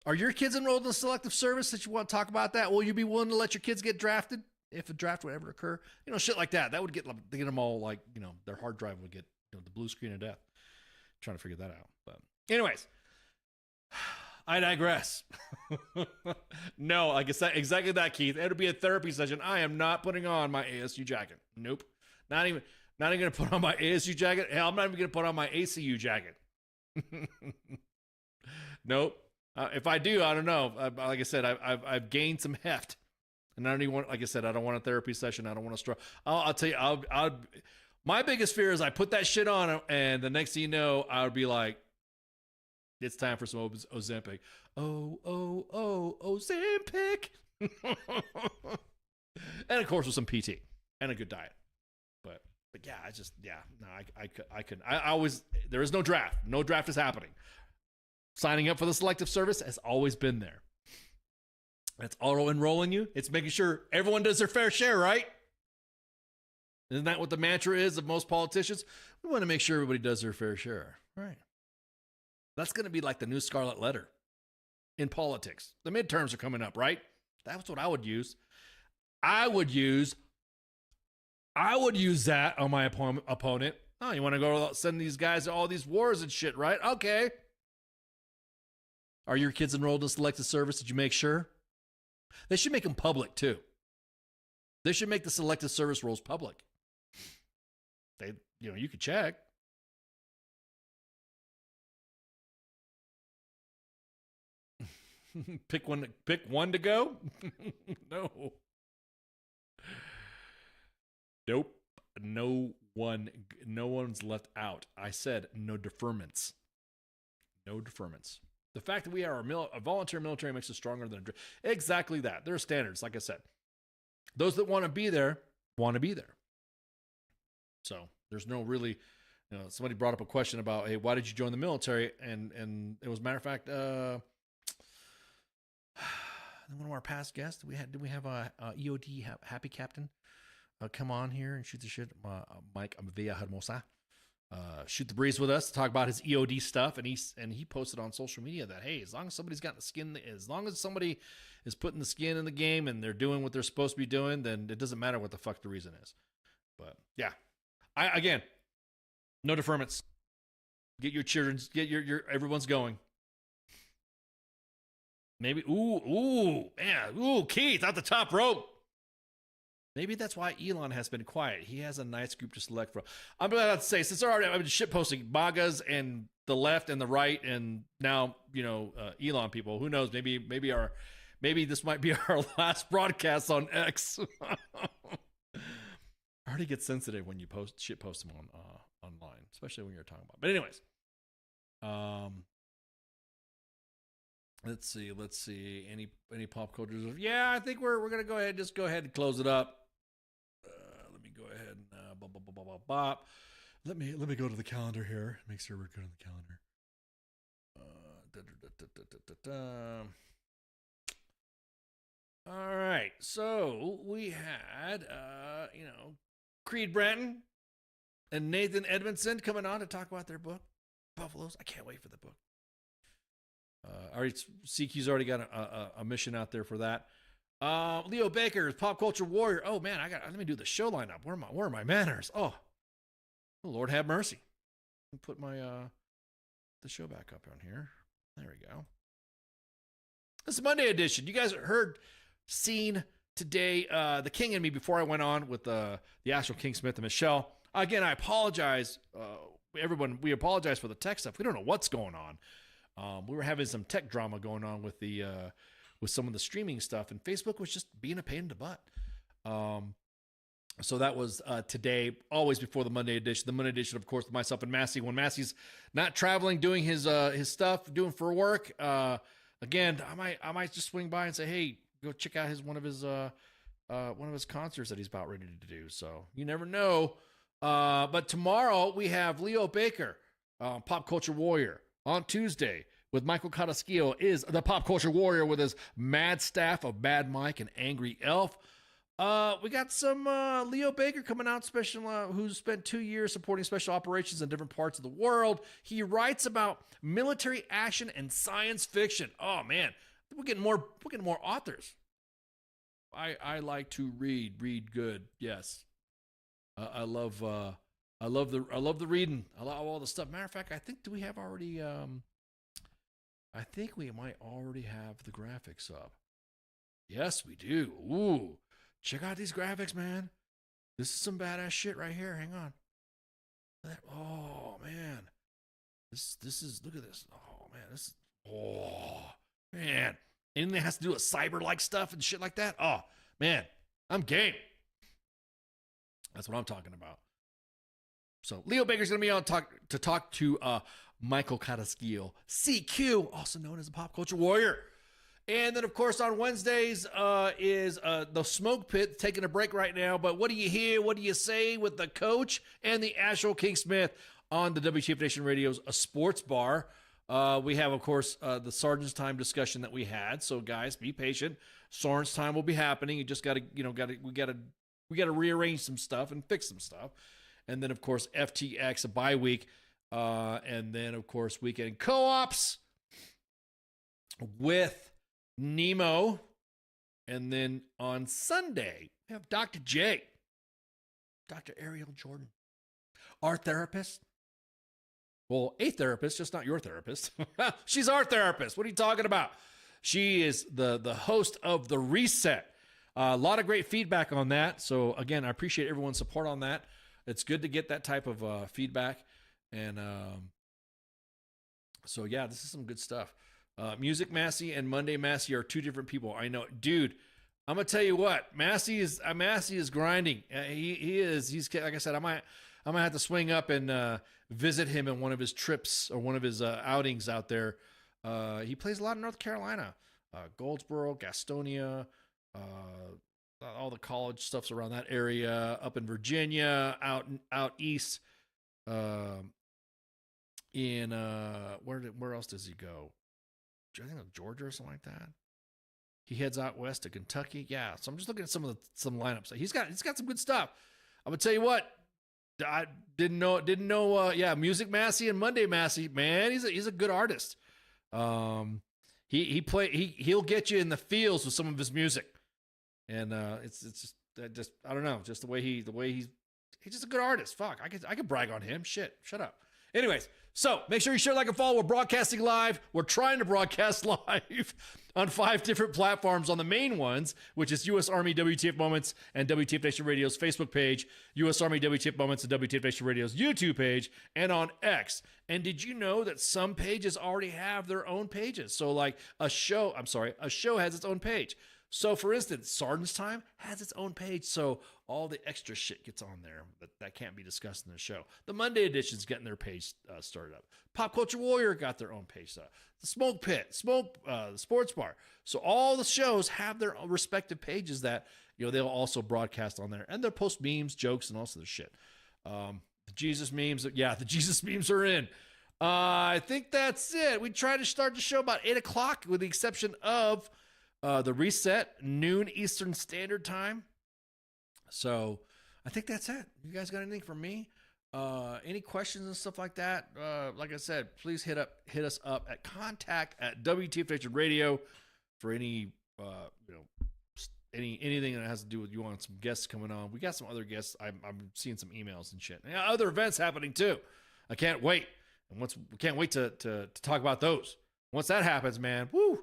Are your kids enrolled in the selective service that you want to talk about that? Will you be willing to let your kids get drafted if a draft would ever occur? Shit like that. That would get them all like, their hard drive would get the blue screen of death. I'm trying to figure that out. But anyways, I digress. No, like I said, exactly that, Keith. It'll be a therapy session. I am not putting on my ASU jacket. Nope. Not even going to put on my ASU jacket. Hell, I'm not even going to put on my ACU jacket. Nope. If I do, I don't know. Like I said, I've gained some heft, and I don't even want. Like I said, I don't want a therapy session. I don't want to struggle. I'll tell you. My biggest fear is I put that shit on, and the next thing you know, I would be like, it's time for some Ozempic. Ozempic. And of course with some PT and a good diet. But yeah, I couldn't. I always, there is no draft. No draft is happening. Signing up for the selective service has always been there. It's auto-enrolling you. It's making sure everyone does their fair share, right? Isn't that what the mantra is of most politicians? We want to make sure everybody does their fair share. Right. That's going to be like the new Scarlet Letter in politics. The midterms are coming up, right? That's what I would use. I would use that on my opponent. Oh, you want to go send these guys to all these wars and shit, right? Okay. Are your kids enrolled in selective service? Did you make sure? They should make them public too. They should make the selective service roles public. You could check. Pick one to go? No. Nope. No one's left out. I said no deferments. No deferments. The fact that we are a volunteer military makes us stronger than exactly that. There are standards, like I said. Those that want to be there. So there's no really, somebody brought up a question about, hey, why did you join the military? And it was, matter of fact, one of our past guests, did we have a EOD Happy Captain come on here and shoot the shit? Mike Villa Hermosa. Shoot the breeze with us to talk about his EOD stuff, and he posted on social media that, hey, as long as somebody's got the skin, as long as somebody is putting the skin in the game and they're doing what they're supposed to be doing, then it doesn't matter what the fuck the reason is. But yeah, again, no deferments. Get your children's, get your everyone's going. Maybe Keith out the top rope. Maybe that's why Elon has been quiet. He has a nice group to select from. I'm about to say, since they're already, I've been shitposting MAGAs and the left and the right, and now Elon people. Who knows? Maybe this might be our last broadcast on X. I already get sensitive when you post them online, especially when you're talking about. But anyways, let's see. Any pop cultures? Yeah, I think we're gonna go ahead and close it up. Let me go ahead and bop. Let me go to the calendar here. Make sure we're good on the calendar. All right, so we had Creed Bratton and Nathan Edmondson coming on to talk about their book, Buffaloes. I can't wait for the book. CQ's already got a mission out there for that. Leo Baker, Pop Culture Warrior. Oh man, let me do the show lineup. Where are my manners? Oh Lord have mercy. Let me put my the show back up on here. There we go. This is Monday edition. You guys seen today the King and me before I went on with the actual King Smith and Michelle. Again, I apologize, everyone. We apologize for the tech stuff. We don't know what's going on. We were having some tech drama going on with with some of the streaming stuff, and Facebook was just being a pain in the butt. So that was today, always before the Monday edition. The Monday edition, of course, with myself and Massey. When Massey's not traveling, doing his stuff, doing for work. Again, I might just swing by and say, hey, go check out one of his concerts that he's about ready to do. So you never know. But tomorrow we have Leo Baker, Pop Culture Warrior. On Tuesday, with Michael Carrasquillo, is the Pop Culture Warrior with his mad staff of Bad Mike and Angry Elf. We got some Leo Baker coming out, who's spent 2 years supporting special operations in different parts of the world. He writes about military action and science fiction. Oh man, we're getting more authors. I like to read good. Yes, I love the reading. I love all the stuff. Matter of fact, I think we might already have the graphics up. Yes, we do. Ooh, check out these graphics, man. This is some badass shit right here. Hang on. Oh man, this is, look at this. Oh man, anything that has to do with cyber-like stuff and shit like that. Oh man, I'm game. That's what I'm talking about. So Leo Baker's going to be on to talk to Michael Carrasquillo, CQ, also known as the Pop Culture Warrior. And then, of course, on Wednesdays is the Smoke Pit, taking a break right now. But what do you hear? What do you say with the coach and the actual King Smith on the W.T.F Nation Radio's Sports Bar? We have, of course, the Sergeant's Time discussion that we had. So, guys, be patient. Sergeant's Time will be happening. You just got to, we got to rearrange some stuff and fix some stuff. And then, of course, FTX, a bye week. And then, of course, weekend co-ops with Nemo. And then on Sunday, we have Dr. J, Dr. Ariel Jordan, our therapist. Well, a therapist, just not your therapist. She's our therapist. What are you talking about? She is the host of The Reset. A lot of great feedback on that. So again, I appreciate everyone's support on that. It's good to get that type of feedback. And so yeah, this is some good stuff. Music Massey and Monday Massey are two different people. I know, dude. I'm gonna tell you what, Massey is grinding. He's like I said, I might have to swing up and visit him in one of his trips or one of his outings out there. He plays a lot in North Carolina, Goldsboro, Gastonia, all the college stuff's around that area. Up in Virginia, out east, in where else does he go? I think Georgia or something like that. He heads out west to Kentucky. Yeah, so I'm just looking at some lineups. He's got some good stuff. I'm gonna tell you what. I didn't know. Yeah, Music Massey and Monday Massey, man, he's a good artist. He'll get you in the feels with some of his music, and it's just I don't know, just the way he's just a good artist. Fuck, I could brag on him. Shit, shut up. Anyways, so make sure you share, like, and follow. We're broadcasting live. We're trying to broadcast live on 5 different platforms. On the main ones, which is U.S. Army WTF Moments and WTF Nation Radio's Facebook page, U.S. Army WTF Moments and WTF Nation Radio's YouTube page, and on X. And did you know that some pages already have their own pages? So like a show has its own page. So for instance, Sergeant's Time has its own page. So all the extra shit gets on there that can't be discussed in the show. The Monday edition's getting their page started up. Pop Culture Warrior got their own page set up. The Smoke Pit, the Sports Bar. So all the shows have their respective pages that, they'll also broadcast on there. And they'll post memes, jokes, and all sorts of shit. The Jesus memes, the Jesus memes are in. I think that's it. We try to start the show about 8 o'clock with the exception of the Reset, noon Eastern Standard Time. So I think that's it. You guys got anything for me? Any questions and stuff like that? Like I said, please hit us up at contact@WTF Nation Radio for any anything that has to do with you want some guests coming on. We got some other guests. I'm seeing some emails and shit. And other events happening too. I can't wait. And we can't wait to talk about those. Once that happens, man, woo!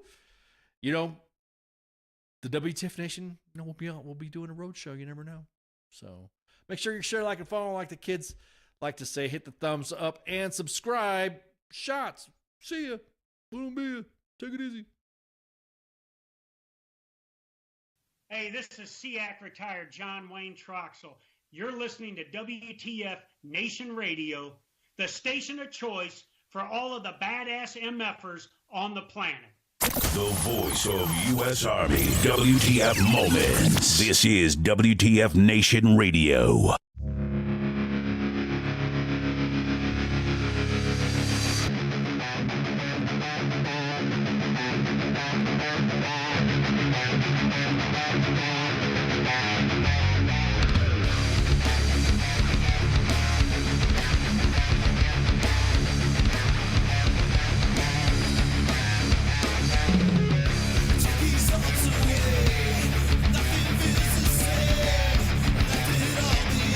The WTF Nation, we'll be doing a road show. You never know. So make sure you share, like, and follow. Like the kids like to say, hit the thumbs up and subscribe. Shots. See ya. Boom, be. Take it easy. Hey, this is SEAC retired John Wayne Troxel. You're listening to WTF Nation Radio, the station of choice for all of the badass MFers on the planet. The voice of U.S. Army, WTF Moments. This is WTF Nation Radio. Nothing feels the same. Let it all be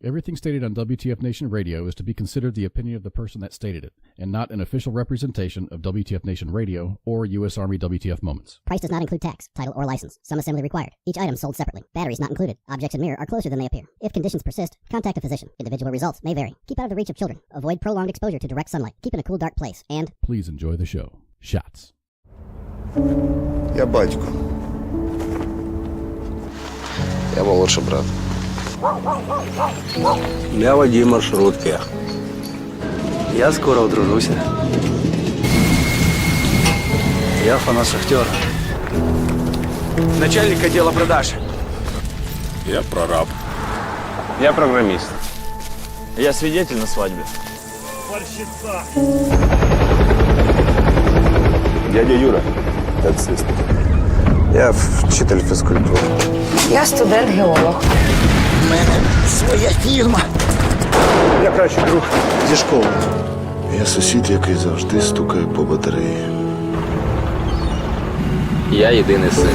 Everything stated on WTF Nation Radio is to be considered the opinion of the person that stated it, and not an official representation of WTF Nation Radio or U.S. Army WTF Moments. Price does not include tax, title, or license. Some assembly required. Each item sold separately. Batteries not included. Objects in mirror are closer than they appear. If conditions persist, contact a physician. Individual results may vary. Keep out of the reach of children. Avoid prolonged exposure to direct sunlight. Keep in a cool, dark place. And please enjoy the show. Shots. Я батько. Я молодший брат. Я водій маршрутки. Я скоро одружуся. Я фанат Шахтера. Начальник отдела продаж. Я прораб. Я программист. Я свидетель на свадьбе. Борщица. Дядя Юра, таксист. Я вчитель фізкультури. Я студент-геолог. У мене своя фірма. Я кращий друг зі школи. Я сусід, який завжди стукає по батареї. Я єдиний син.